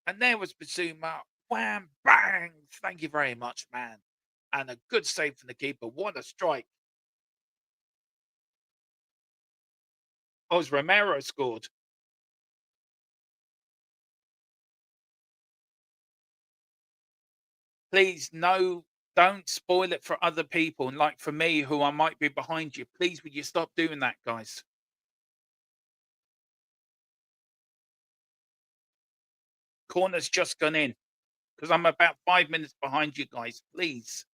And there was Basuma. Wham, bang. Thank you very much, man. And a good save from the keeper. What a strike. Oh, Romero scored. Please, no, don't spoil it for other people. And like for me, who I might be behind you, please, would you stop doing that, guys? Corner's just gone in because I'm about 5 minutes behind you guys. Please.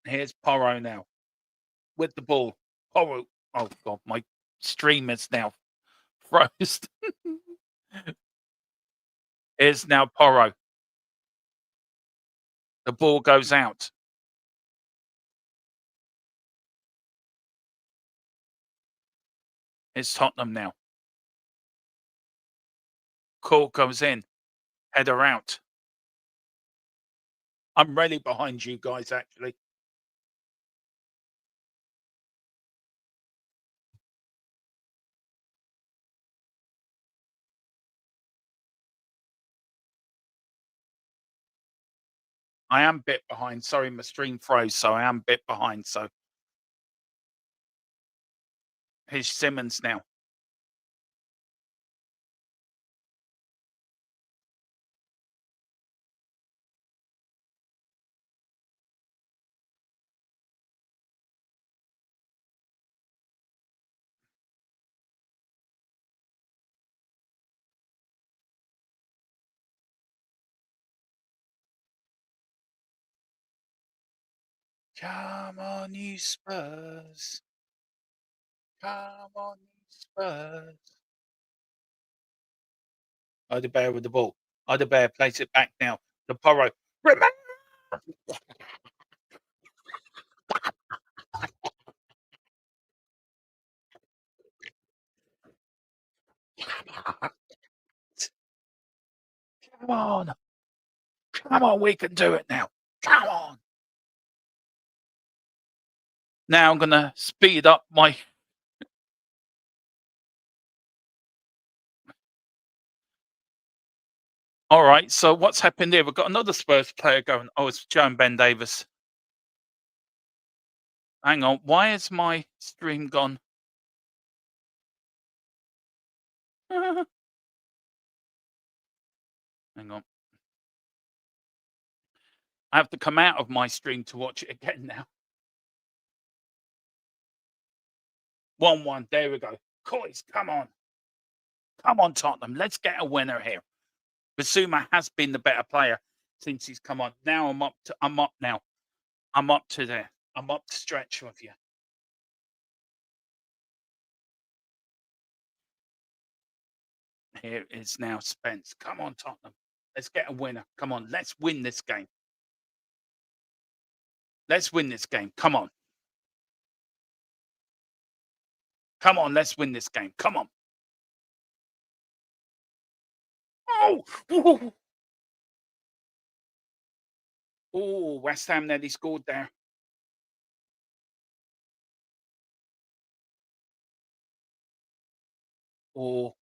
Here's Porro now with the ball. Porro. Oh, God, my stream is now froze. Here's now Porro. The ball goes out. It's Tottenham now. Call goes in. Header out. I'm really behind you guys, actually. I am a bit behind. Sorry, my stream froze, so I am a bit behind. So here's Simmons now. Come on, you Spurs. Come on, you Spurs. Odebear with the ball. Odebear plays it back now to Porro. Remember. Come on. Come on, we can do it now. Come on. Now I'm going to speed up my... All right, so what's happened here? We've got another Spurs player going. Oh, it's Joe and Ben Davis. Hang on, why is my stream gone? Hang on. I have to come out of my stream to watch it again now. 1-1. There we go. COYS, come on. Come on, Tottenham. Let's get a winner here. Basuma has been the better player since he's come on. Now I'm up now. I'm up to there. I'm up to stretch with you. Here is now Spence. Come on, Tottenham. Let's get a winner. Come on. Let's win this game. Let's win this game. Come on. Come on. Let's win this game. Come on. Oh, ooh. Oh, West Ham nearly scored there. Oh,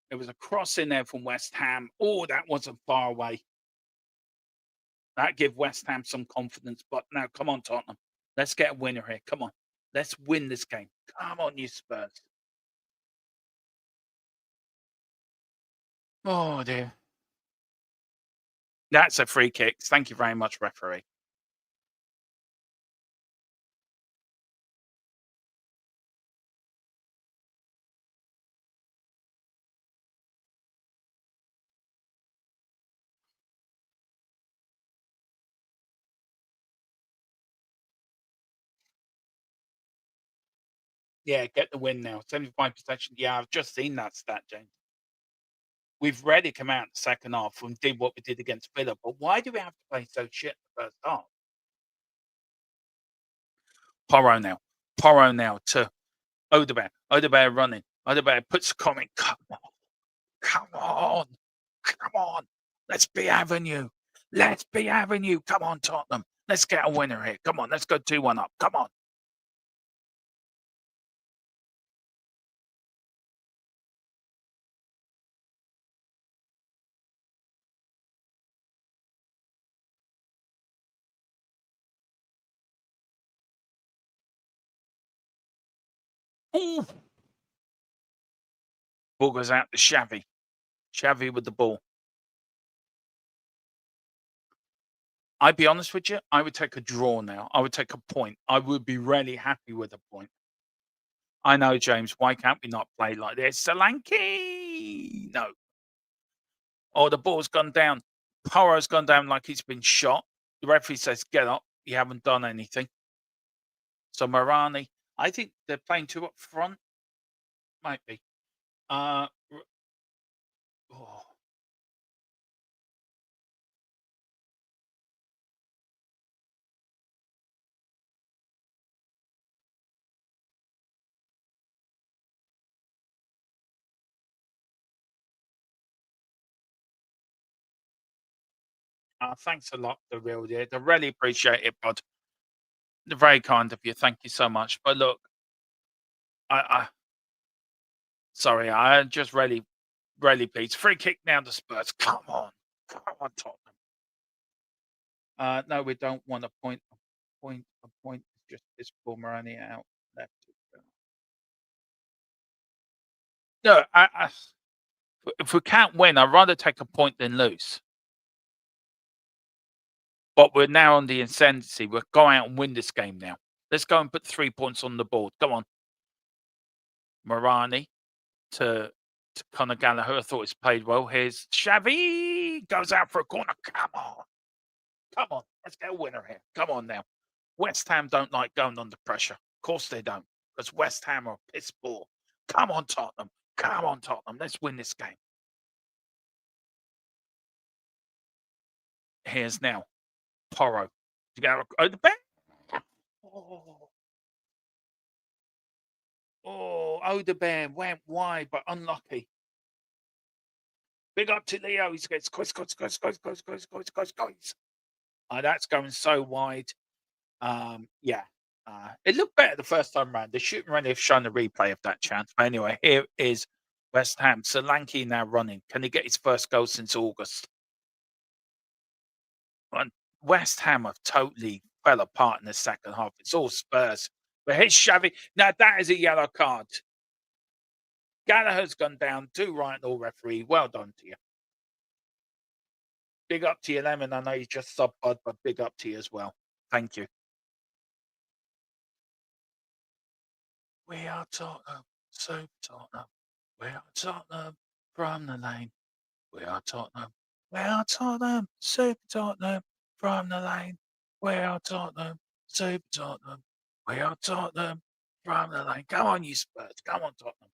there was a cross in there from West Ham. Oh, that wasn't far away. That give West Ham some confidence. But now, come on, Tottenham. Let's get a winner here. Come on. Let's win this game. Come on, you Spurs. Oh, dear. That's a free kick. Thank you very much, referee. Yeah, get the win now. 75 possession. Yeah, I've just seen that stat, James. We've rarely come out in the second half and did what we did against Villa, but why do we have to play so shit in the first half? Porro now. Porro now to Odebear. Odebear running. Odebear puts a comment. Come on. Come on. Come on. Let's be having you. Let's be having you. Come on, Tottenham. Let's get a winner here. Come on. Let's go 2-1 up. Come on. Ooh. Ball goes out to Xavi. Xavi with the ball. I'd be honest with you, I would take a draw now. I would take a point. I would be really happy with a point. I know, James. Why can't we not play like this? Solanke! No. Oh, the ball's gone down. Porro's gone down like he's been shot. The referee says, get up. You haven't done anything. So Marani, I think they're playing two up front. Might be. Oh. Thanks a lot, the real deal. I really appreciate it, bud. They're very kind of you. Thank you so much. But look, I sorry, I just really, really pleased. Free kick now to Spurs. Come on. Come on, Tottenham. No, we don't want a point. A point is just this ball Marani out left. No, if we can't win, I'd rather take a point than lose. But we're now on the ascendancy. We'll go out and win this game now. Let's go and put 3 points on the board. Come on. Marani to Conor Gallagher. I thought it's played well. Here's Xavi. Goes out for a corner. Come on. Come on. Let's get a winner here. Come on now. West Ham don't like going under pressure. Of course they don't. Because West Ham are a piss poor. Come on, Tottenham. Come on, Tottenham. Let's win this game. Here's now Porro. You got the back. Oh, Odebear went wide, but unlucky. Big up to Leo. He's gets goes. That's going so wide. Yeah. It looked better the first time round. They shouldn't really have shown the replay of that chance. But anyway, here is West Ham. Solanke now running. Can he get his first goal since August? And West Ham have totally fell apart in the second half. It's all Spurs. But here's Xavi. Now that is a yellow card. Gallagher's gone down. 2 right, all referee. Well done to you. Big up to you, Lemon. I know you just sub bud, but big up to you as well. Thank you. We are Tottenham, Super Tottenham. We are Tottenham from the lane. We are Tottenham. We are Tottenham, Super Tottenham from the lane. We are Tottenham, Super Tottenham. We are Tottenham from the lane. Come on, you Spurs. Come on, Tottenham.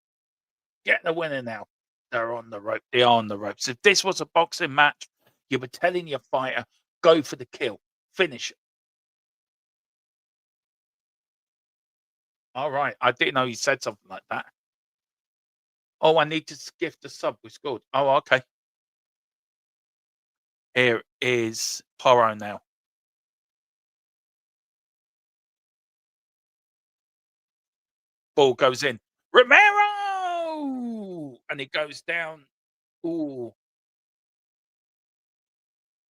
Get the winner now. They're on the rope. They are on the ropes. If this was a boxing match, you were telling your fighter, go for the kill. Finish it. All right. I didn't know you said something like that. Oh, I need to gift the sub. We scored. Oh, okay. Here is Poro now. Ball goes in. Romero! And it goes down. Ooh.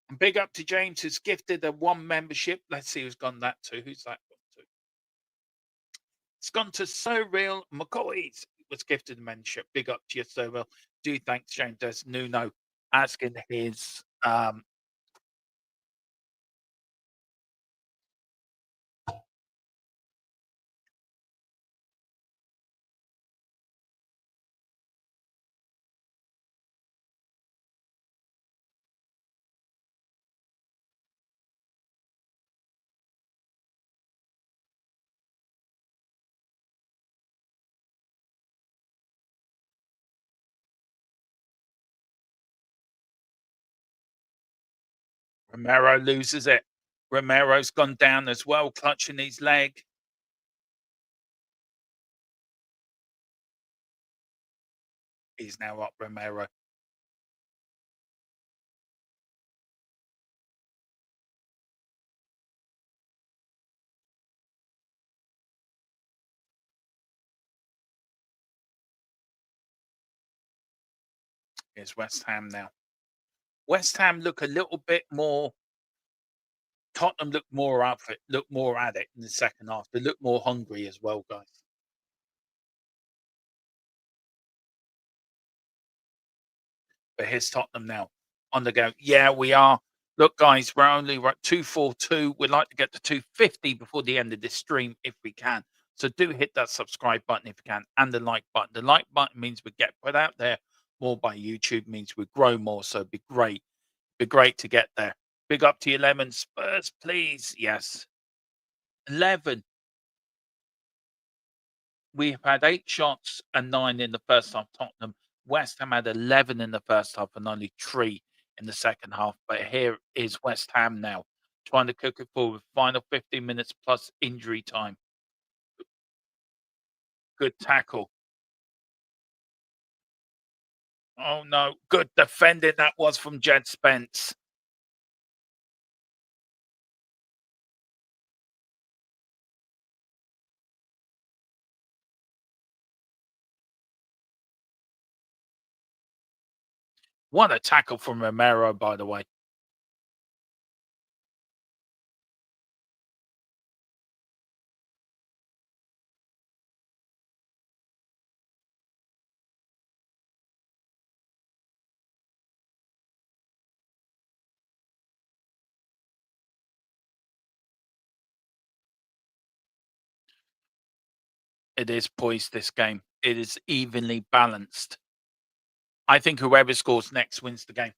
And big up to James, who's gifted a 1 membership. Let's see who's gone that to. Who's that gone to? It's gone to So Real McCoys. Was gifted a membership. Big up to you, So Real. Do thanks, James. There's Nuno asking his Romero loses it. Romero's gone down as well, clutching his leg. He's now up, Romero. Here's West Ham now. West Ham look a little bit more. Tottenham look more up for it, look more at it in the second half. They look more hungry as well, guys. But here's Tottenham now on the go. Yeah, we are. Look, guys, we're only 242. We'd like to get to 250 before the end of this stream if we can. So do hit that subscribe button if you can, and the like button. The like button means we get put out there more by YouTube, means we grow more. So it'd be great. Be great to get there. Big up to you, Lemon. Spurs, please. Yes. 11. We've had 8 shots and 9 in the first half. Tottenham. West Ham had 11 in the first half and only 3 in the second half. But here is West Ham now, trying to cook it forward. Final 15 minutes plus injury time. Good tackle. Oh, no. Good defending that was from Jed Spence. What a tackle from Romero, by the way. It is poised, this game. It is evenly balanced. I think whoever scores next wins the game.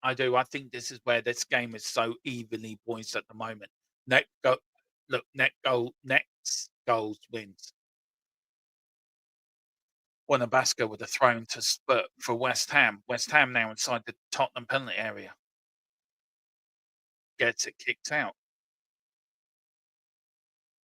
I do. I think this is where this game is so evenly poised at the moment. Net go, look, next goals wins. Wanabasca with a throw to Spurt for West Ham. West Ham now inside the Tottenham penalty area. Gets it kicked out.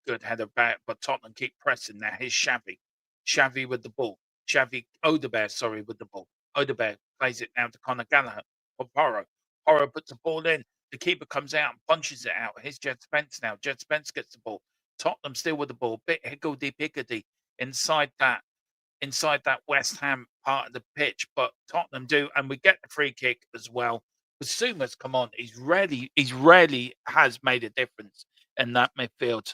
Good header back, but Tottenham keep pressing now. Here's Xavi. Xavi with the ball. Odebear, sorry, with the ball. Odebear plays it now to Conor Gallagher for Porro. Porro puts the ball in. The keeper comes out and punches it out. Here's Jed Spence now. Jed Spence gets the ball. Tottenham still with the ball. Bit higgledy-piggledy inside that West Ham part of the pitch, but Tottenham do, and we get the free kick as well. Basuma's come on. He's really has made a difference in that midfield.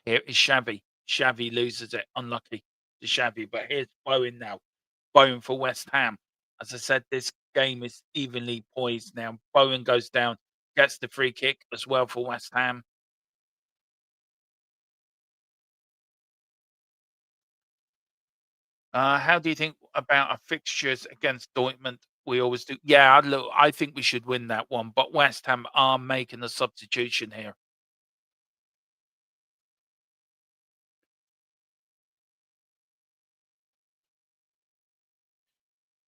Here is Xavi. Xavi loses it. Unlucky to Xavi, but here's Bowen now. Bowen for West Ham. As I said, this game is evenly poised now. Bowen goes down, gets the free kick as well for West Ham. How do you think about our fixtures against Dortmund? We always do. Yeah, look, I think we should win that one, but West Ham are making a substitution here.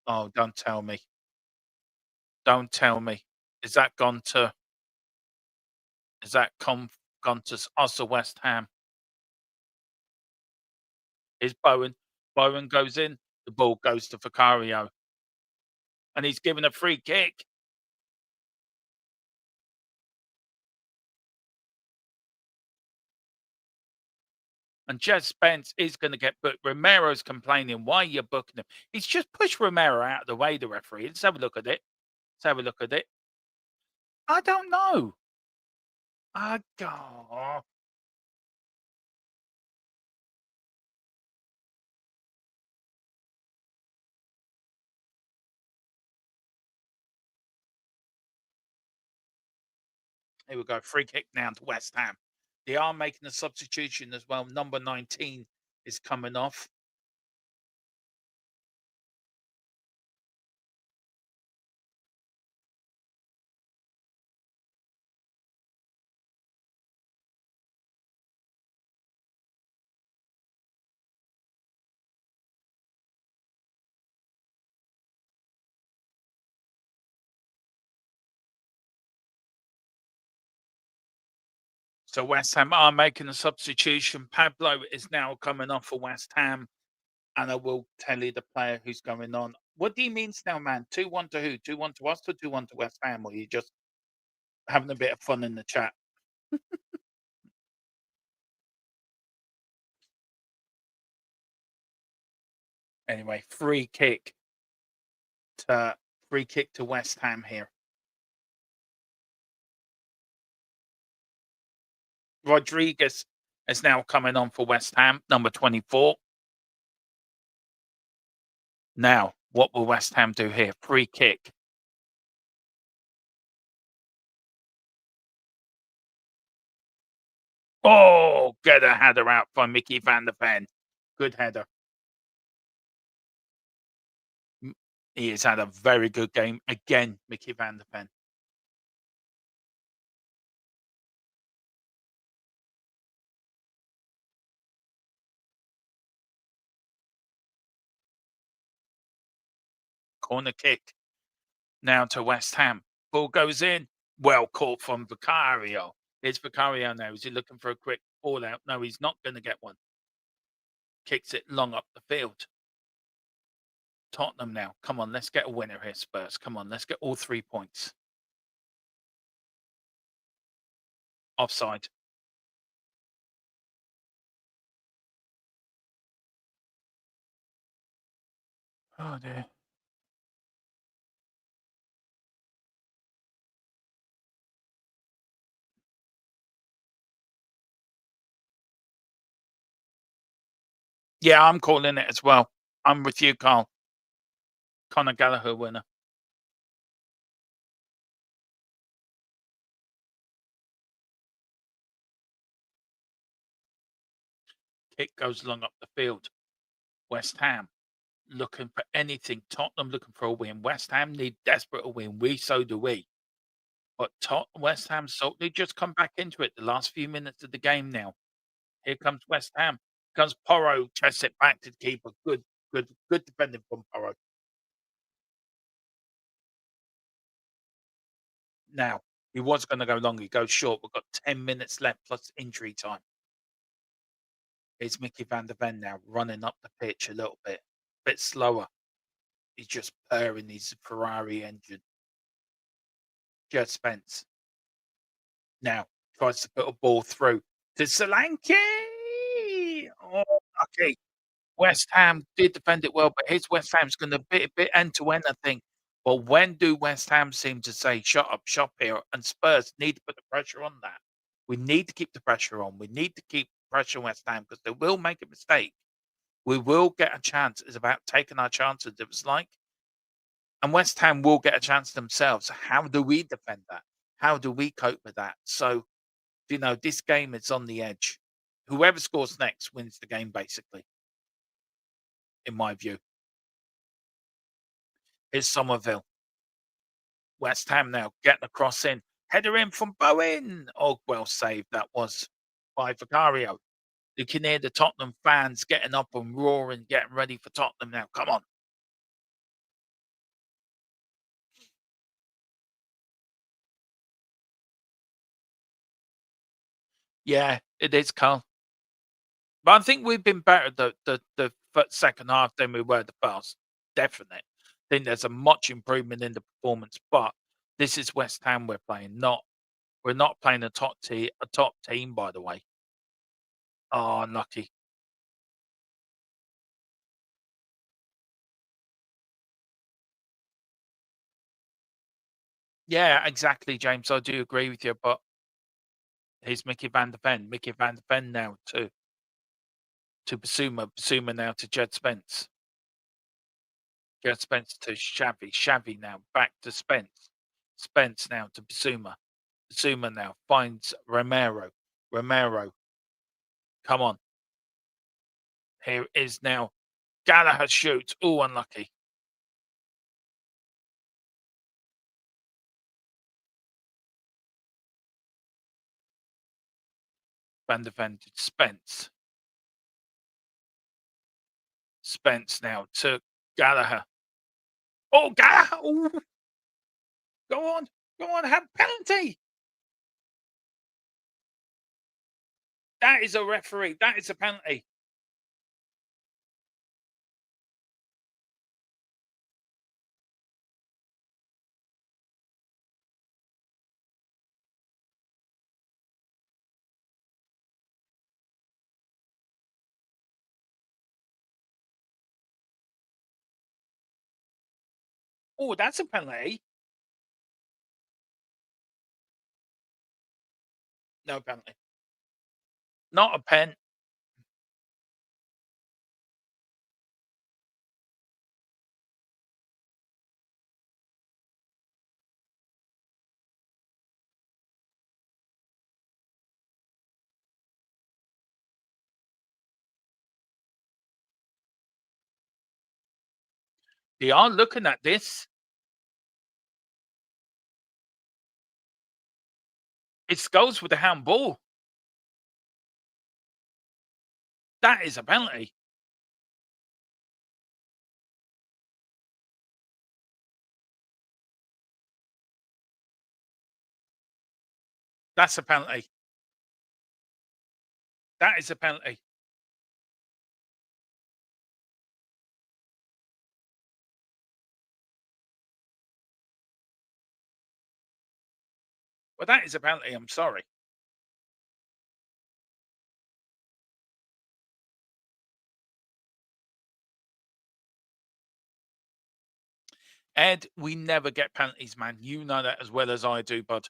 Oh, don't tell me. Don't tell me. Is that is that gone to us or West Ham? Is Bowen? Bowen goes in, the ball goes to Vicario, and he's given a free kick. And Jez Spence is going to get booked. Romero's complaining, why are you booking him? He's just pushed Romero out of the way, the referee. Let's have a look at it. Let's have a look at it. I don't know. I go. Here we go. Free kick now to West Ham. They are making a substitution as well. Number 19 is coming off. So West Ham are making a substitution. Pablo is now coming off for West Ham. And I will tell you the player who's going on. What do you mean now, man? 2-1 to who? 2-1 to us or 2-1 to West Ham? Or are you just having a bit of fun in the chat? Anyway, to free kick to West Ham here. Rodriguez is now coming on for West Ham, number 24. Now, what will West Ham do here? Free kick. Oh, get a header out by Mickey van der Ven. Good header. He has had a very good game again, Mickey van der Ven. Corner kick. Now to West Ham. Ball goes in. Well caught from Vicario. It's Vicario now. Is he looking for a quick ball out? No, he's not going to get one. Kicks it long up the field. Tottenham now. Come on, let's get a winner here, Spurs. Come on, let's get all 3 points. Offside. Oh dear. Yeah, I'm calling it as well. I'm with you, Carl. Conor Gallagher winner. Kick goes long up the field. West Ham looking for anything. Tottenham looking for a win. West Ham need desperate a win. So do we. But West Ham they just come back into it the last few minutes of the game now. Here comes West Ham. Comes Porro, chests it back to the keeper. Good defending from Porro. Now, he was going to go long. He goes short. We've got 10 minutes left plus injury time. Here's Mickey van der Ven now running up the pitch a little bit slower. He's just purring his Ferrari engine. Jed Spence now tries to put a ball through to Solanke. Oh, okay. West Ham did defend it well, but his West Ham's going to be a bit end to end, I think. But when do West Ham seem to say, shut up shop here? And Spurs need to put the pressure on that. We need to keep the pressure on. We need to keep pressure on West Ham because they will make a mistake. We will get a chance. It's about taking our chances. It was like, and West Ham will get a chance themselves. How do we defend that? How do we cope with that? So, this game is on the edge. Whoever scores next wins the game, basically, in my view. Here's Somerville. West Ham now getting the cross in. Header in from Bowen. Oh, well saved that was by Vicario. You can hear the Tottenham fans getting up and roaring, getting ready for Tottenham now. Come on. Yeah, it is, Carl. But I think we've been better the second half than we were the first. Definitely. I think there's a much improvement in the performance, but this is West Ham we're playing, not we're not playing a top team, by the way. Oh, unlucky. Yeah, exactly, James. I do agree with you, but here's Mickey Van de Ven. Mickey Van de Ven now to Basuma. Basuma now to Jed Spence. Jed Spence to Xavi. Xavi now back to Spence. Spence now to Basuma. Basuma now finds Romero. Romero. Come on. Here is now Gallagher shoots. Oh, unlucky. Van de Ven to Spence. Spence now to Gallagher. Oh, Gallagher! Ooh. Go on, have penalty. That is a referee. That is a penalty. Oh, that's a penalty. No penalty. Not a pen. They are looking at this. It goes with the handball. That is a penalty. That's a penalty. That is a penalty. Well, that is a penalty. I'm sorry. Ed, we never get penalties, man. You know that as well as I do, bud.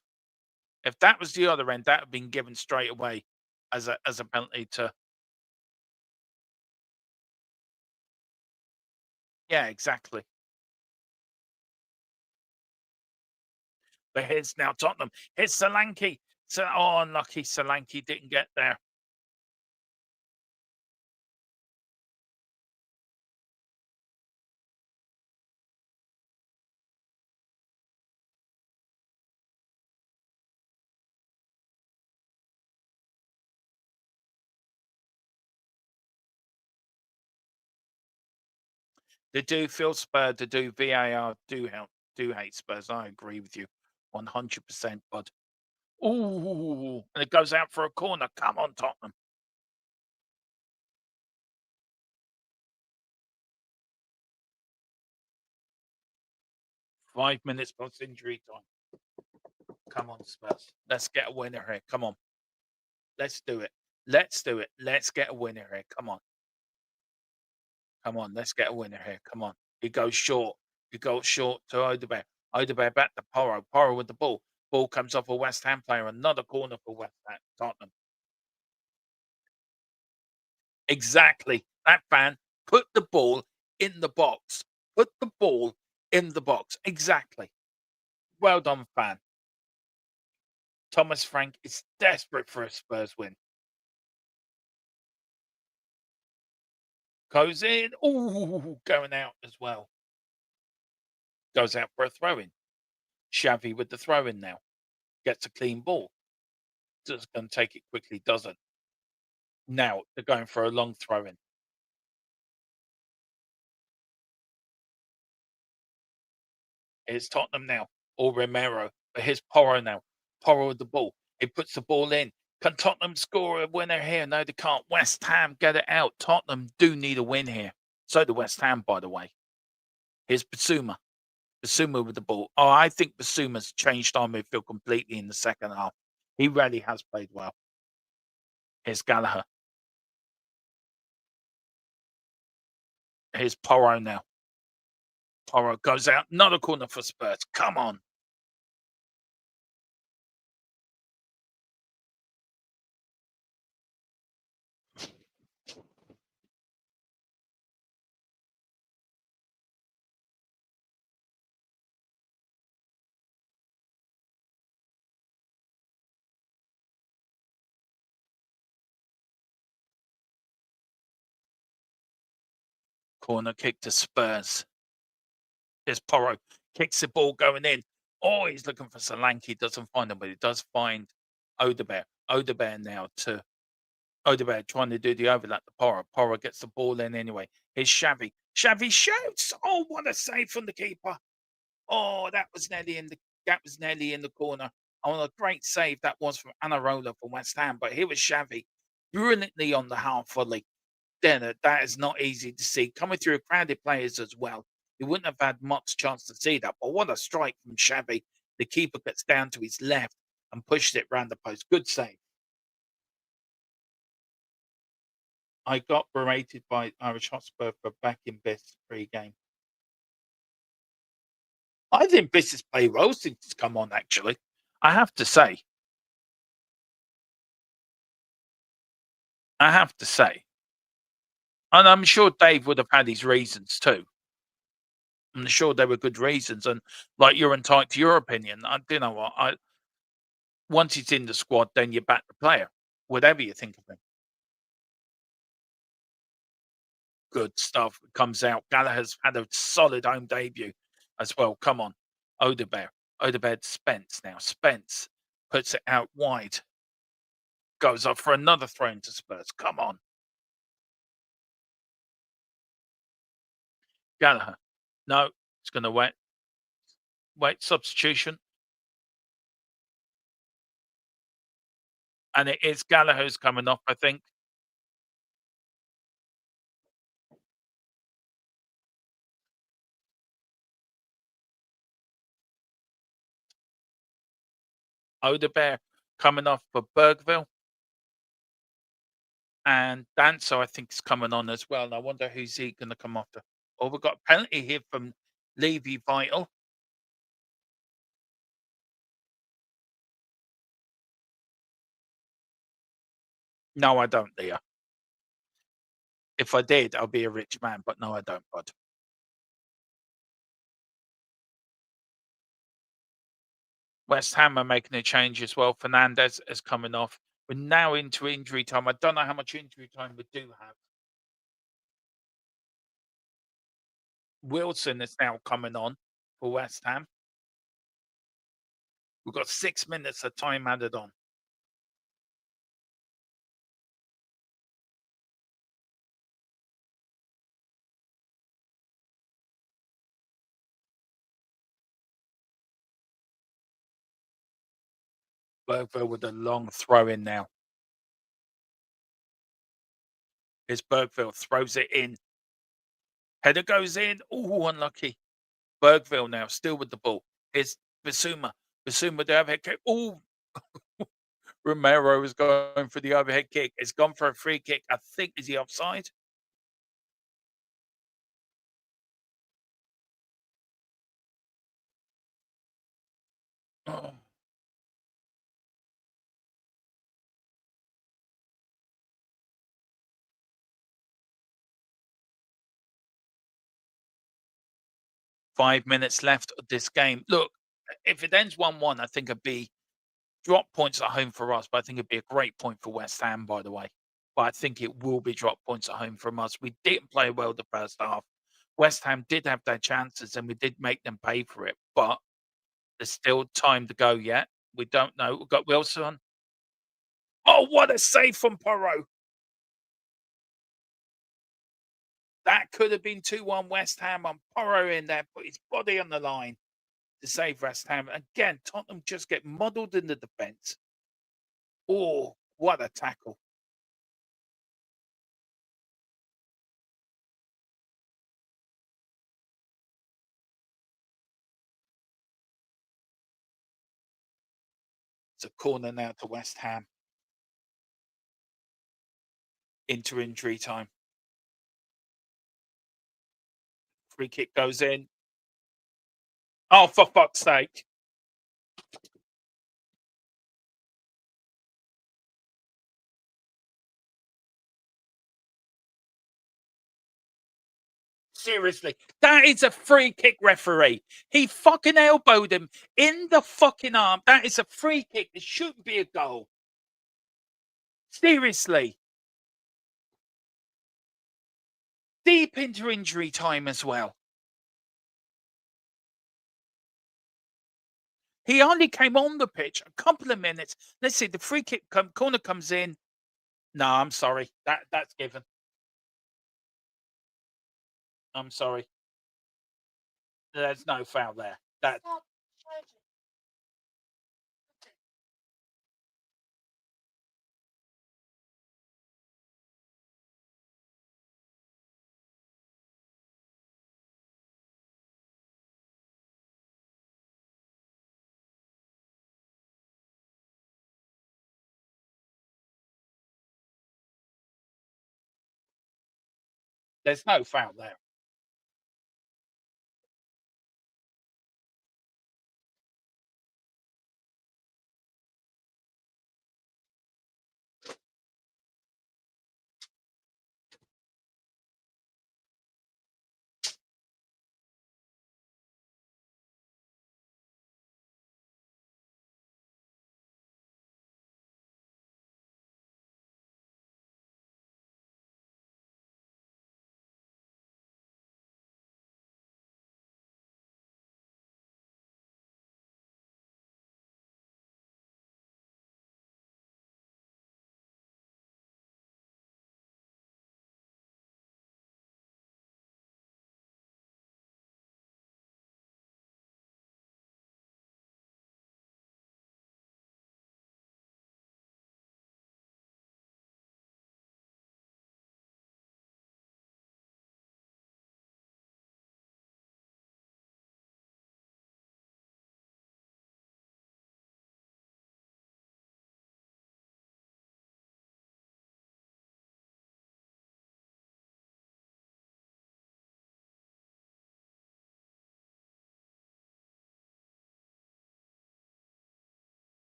If that was the other end, that would have been given straight away as a penalty to. Yeah, exactly. But here's now Tottenham. Here's Solanke. So, oh, unlucky Solanke didn't get there. They do feel Spurs, they do VAR, do hate Spurs. I agree with you 100%, bud. Ooh, and it goes out for a corner. Come on, Tottenham. Five minutes plus injury time. Come on, Spurs. Let's get a winner here. Come on. Let's do it. Let's do it. Let's get a winner here. Come on. Come on. Let's get a winner here. Come on. He goes short. He goes short to Odebear. Odebear back to Porro. Porro with the ball. Ball comes off a West Ham player. Another corner for West Ham. Tottenham. Exactly. That fan put the ball in the box. Put the ball in the box. Exactly. Well done, fan. Thomas Frank is desperate for a Spurs win. Goes in. Ooh, going out as well. Goes out for a throw in. Xavi with the throw in now. Gets a clean ball. Just going to take it quickly, doesn't. Now they're going for a long throw in. Here's Tottenham now. Or Romero. But here's Porro now. Porro with the ball. He puts the ball in. Can Tottenham score a winner here? No, they can't. West Ham get it out. Tottenham do need a win here. So do West Ham, by the way. Here's Basuma. Basuma with the ball. Oh, I think Basuma's changed our midfield completely in the second half. He really has played well. Here's Gallagher. Here's Porro now. Porro goes out. Another corner for Spurs. Come on. Corner kick to Spurs. Here's Porro. Kicks the ball going in. Oh, he's looking for Solanke. Doesn't find him, but he does find Odebear. Odebear now to Odebear trying to do the overlap to Porro. Porro gets the ball in anyway. Here's Xavi. Xavi shoots. Oh, what a save from the keeper. Oh, that was nearly in the corner. Oh, a great save that was from Anarola for West Ham. But here was Xavi brilliantly on the half volley. Then that is not easy to see. Coming through crowded players as well. He wouldn't have had much chance to see that. But what a strike from Xavi. The keeper gets down to his left and pushed it round the post. Good save. I got berated by Irish Hotspur for backing Biss pre-game. I think Biss has played well since it's come on, actually. I have to say. I have to say. And I'm sure Dave would have had his reasons too. I'm sure they were good reasons. And like you're entitled to your opinion. You know what? Once he's in the squad, then you back the player, whatever you think of him. Good stuff comes out. Gallagher's had a solid home debut as well. Come on. Odebear. Odebear to Spence now. Spence puts it out wide. Goes up for another throw into Spurs. Come on. Gallagher. No, it's going to wait. Wait, substitution. And it is Gallagher who's coming off, I think. Odebear coming off for Bergville. And Danso, I think, is coming on as well. And I wonder who's he going to come after. Oh, we've got a penalty here from Levy Vital. No, I don't, Leah. If I did, I'd be a rich man, but no, I don't, bud. West Ham are making a change as well. Fernandez is coming off. We're now into injury time. I don't know how much injury time we do have. Wilson is now coming on for West Ham. We've got 6 minutes of time added on. Bergville with a long throw in now. Here's Bergville, throws it in. Header goes in. Oh, unlucky. Bergville now, still with the ball. Here's Basuma. Basuma with the overhead kick. Oh, Romero is going for the overhead kick. It's gone for a free kick. I think, is he offside? Oh. 5 minutes left of this game. Look, if it ends 1-1, I think it'd be drop points at home for us, but I think it'd be a great point for West Ham, by the way. But I think it will be drop points at home from us. We didn't play well the first half. West Ham did have their chances and we did make them pay for it, but there's still time to go yet. We don't know. We've got Wilson. Oh, what a save from Porro. That could have been 2-1 West Ham, and Porro in there, put his body on the line to save West Ham. Again, Tottenham just get muddled in the defence. Oh, what a tackle. It's a corner now to West Ham. Into injury time. Free kick goes in. Oh, for fuck's sake. Seriously, that is a free kick, referee. He fucking elbowed him in the fucking arm. That is a free kick. It shouldn't be a goal. Seriously. Deep into injury time as well. He only came on the pitch a couple of minutes. Let's see, the free kick corner comes in. No, I'm sorry. That's given. I'm sorry. There's no foul there. There's no foul there.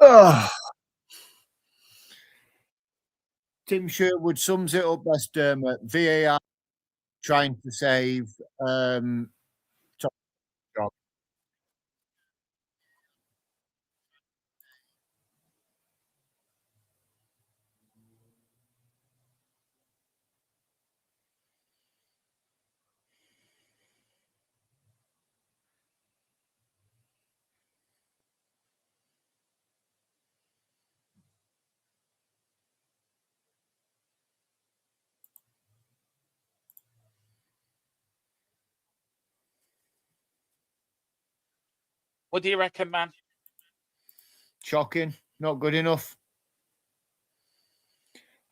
Oh. Tim Sherwood sums it up best, Dermot. VAR trying to save top job. What do you reckon, man? Shocking. Not good enough.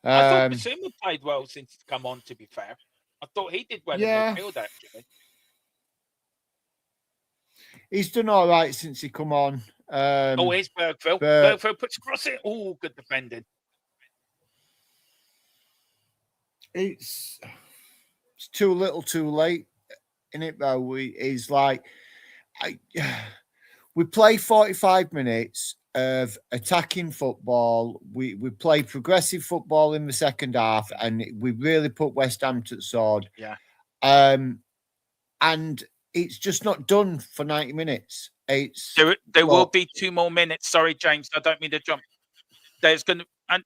I thought Um, Basuma played well since he's come on, to be fair. I thought he did well in yeah, midfield, actually. he's done all right since he come on. Oh, here's Bergville. But Bergville puts across it. Oh, good defending. it's too little, too late, in it though. We play 45 minutes of attacking football. We play progressive football in the second half, and we really put West Ham to the sword. Yeah. And it's just not done for 90 minutes. There will be 2 more minutes. Sorry, James, I don't mean to jump. There's going to, and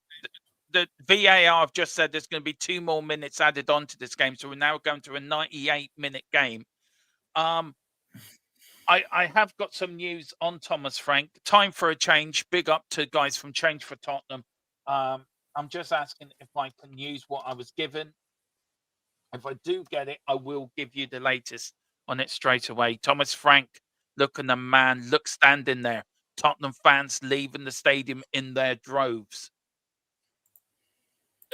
the VAR have just said there's going to be 2 more minutes added on to this game. So we're now going to a 98-minute game. I have got some news on Thomas Frank. Time for a change. Big up to guys from Change for Tottenham. I'm just asking if I can use what I was given. If I do get it, I will give you the latest on it straight away. Thomas Frank, looking the man, look standing there. Tottenham fans leaving the stadium in their droves.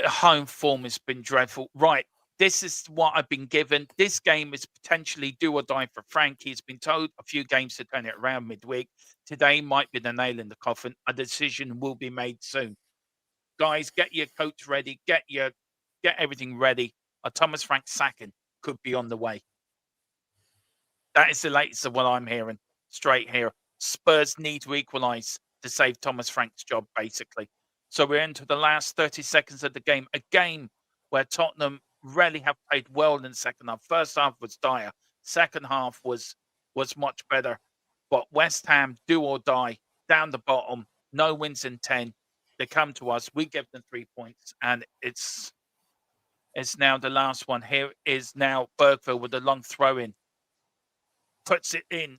Home form has been dreadful. Right. This is what I've been given. This game is potentially do or die for Frank. He's been told a few games to turn it around midweek. Today might be the nail in the coffin. A decision will be made soon. Guys, get your coach ready. Get everything ready. A Thomas Frank sacking could be on the way. That is the latest of what I'm hearing straight here. Spurs need to equalise to save Thomas Frank's job, basically. So we're into the last 30 seconds of the game. A game where Tottenham really have played well in the second half. First half was dire. Second half was much better. But West Ham, do or die, down the bottom, no wins in 10. They come to us. We give them 3 points. And it's now the last one. Here is now Bergville with a long throw in. Puts it in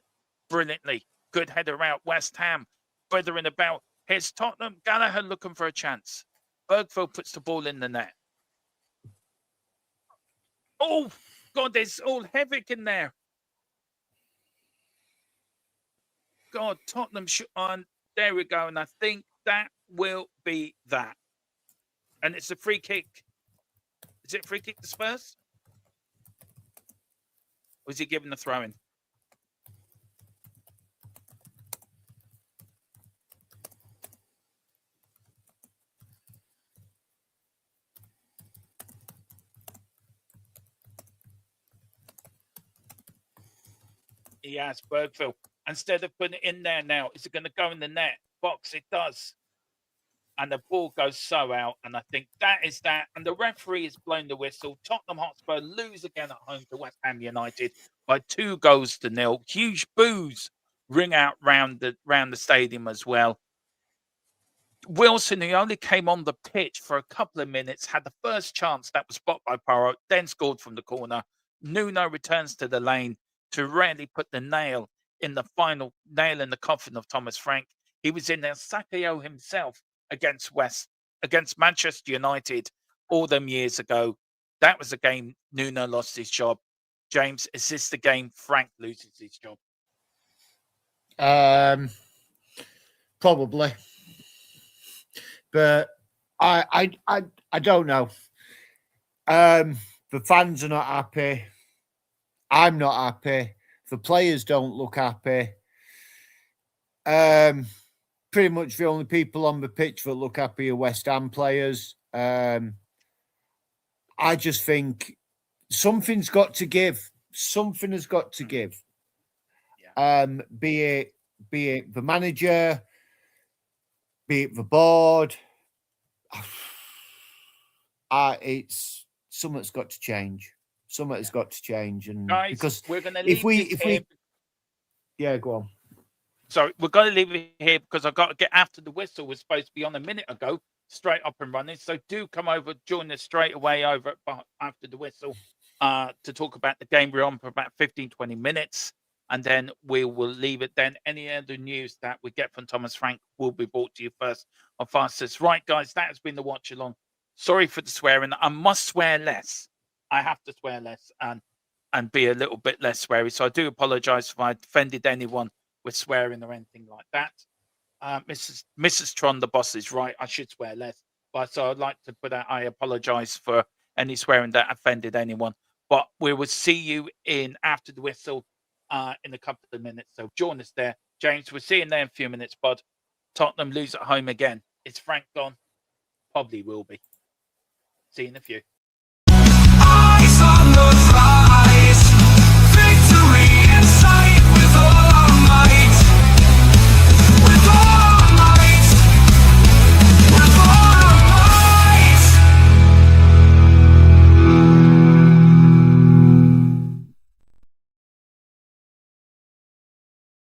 brilliantly. Good header out. West Ham feathering about. Here's Tottenham. Gallagher looking for a chance. Bergville puts the ball in the net. Oh, God, there's all havoc in there. God, Tottenham on. There we go. And I think that will be that. And it's a free kick. Is it a free kick to Spurs? Or is he giving the throw in? He has Bergville. Instead of putting it in there now, is it going to go in the net box? It does. And the ball goes so out. And I think that is that. And the referee is blowing the whistle. Tottenham Hotspur lose again at home to West Ham United by 2-0. Huge boos ring out round the stadium as well. Wilson, who only came on the pitch for a couple of minutes, had the first chance that was blocked by Porro, then scored from the corner. Nuno returns to the lane to really put the nail in the coffin of Thomas Frank. He was in there, Sakio himself, against Manchester United all them years ago. That was a game Nuno lost his job. James, is this the game Frank loses his job? Probably. But I don't know. The fans are not happy. I'm not happy. The players don't look happy. Pretty much the only people on the pitch that look happy are West Ham players. I just think something's got to give. Something has got to give. Yeah. Be it the manager, be it the board. It's something's got to change. Something's got to change, and guys, because we're going to leave yeah, go on. Sorry, we're going to leave it here because I've got to get after the whistle. Was supposed to be on a minute ago, straight up and running. So do come over, join us straight away over after the whistle to talk about the game. We're on for about 15-20 minutes, and then we will leave it then. Any other news that we get from Thomas Frank will be brought to you first or fastest. Right, guys, that has been the watch along. Sorry for the swearing. I must swear less. I have to swear less and be a little bit less sweary. So I do apologise if I offended anyone with swearing or anything like that. Mrs. Tron, the boss, is right. I should swear less. But so I'd like to put out, I apologise for any swearing that offended anyone. But we will see you in after the whistle in a couple of minutes. So join us there. James, we'll see you in there in a few minutes, bud. Tottenham lose at home again. Is Frank gone? Probably will be. See you in a few. Eyes on the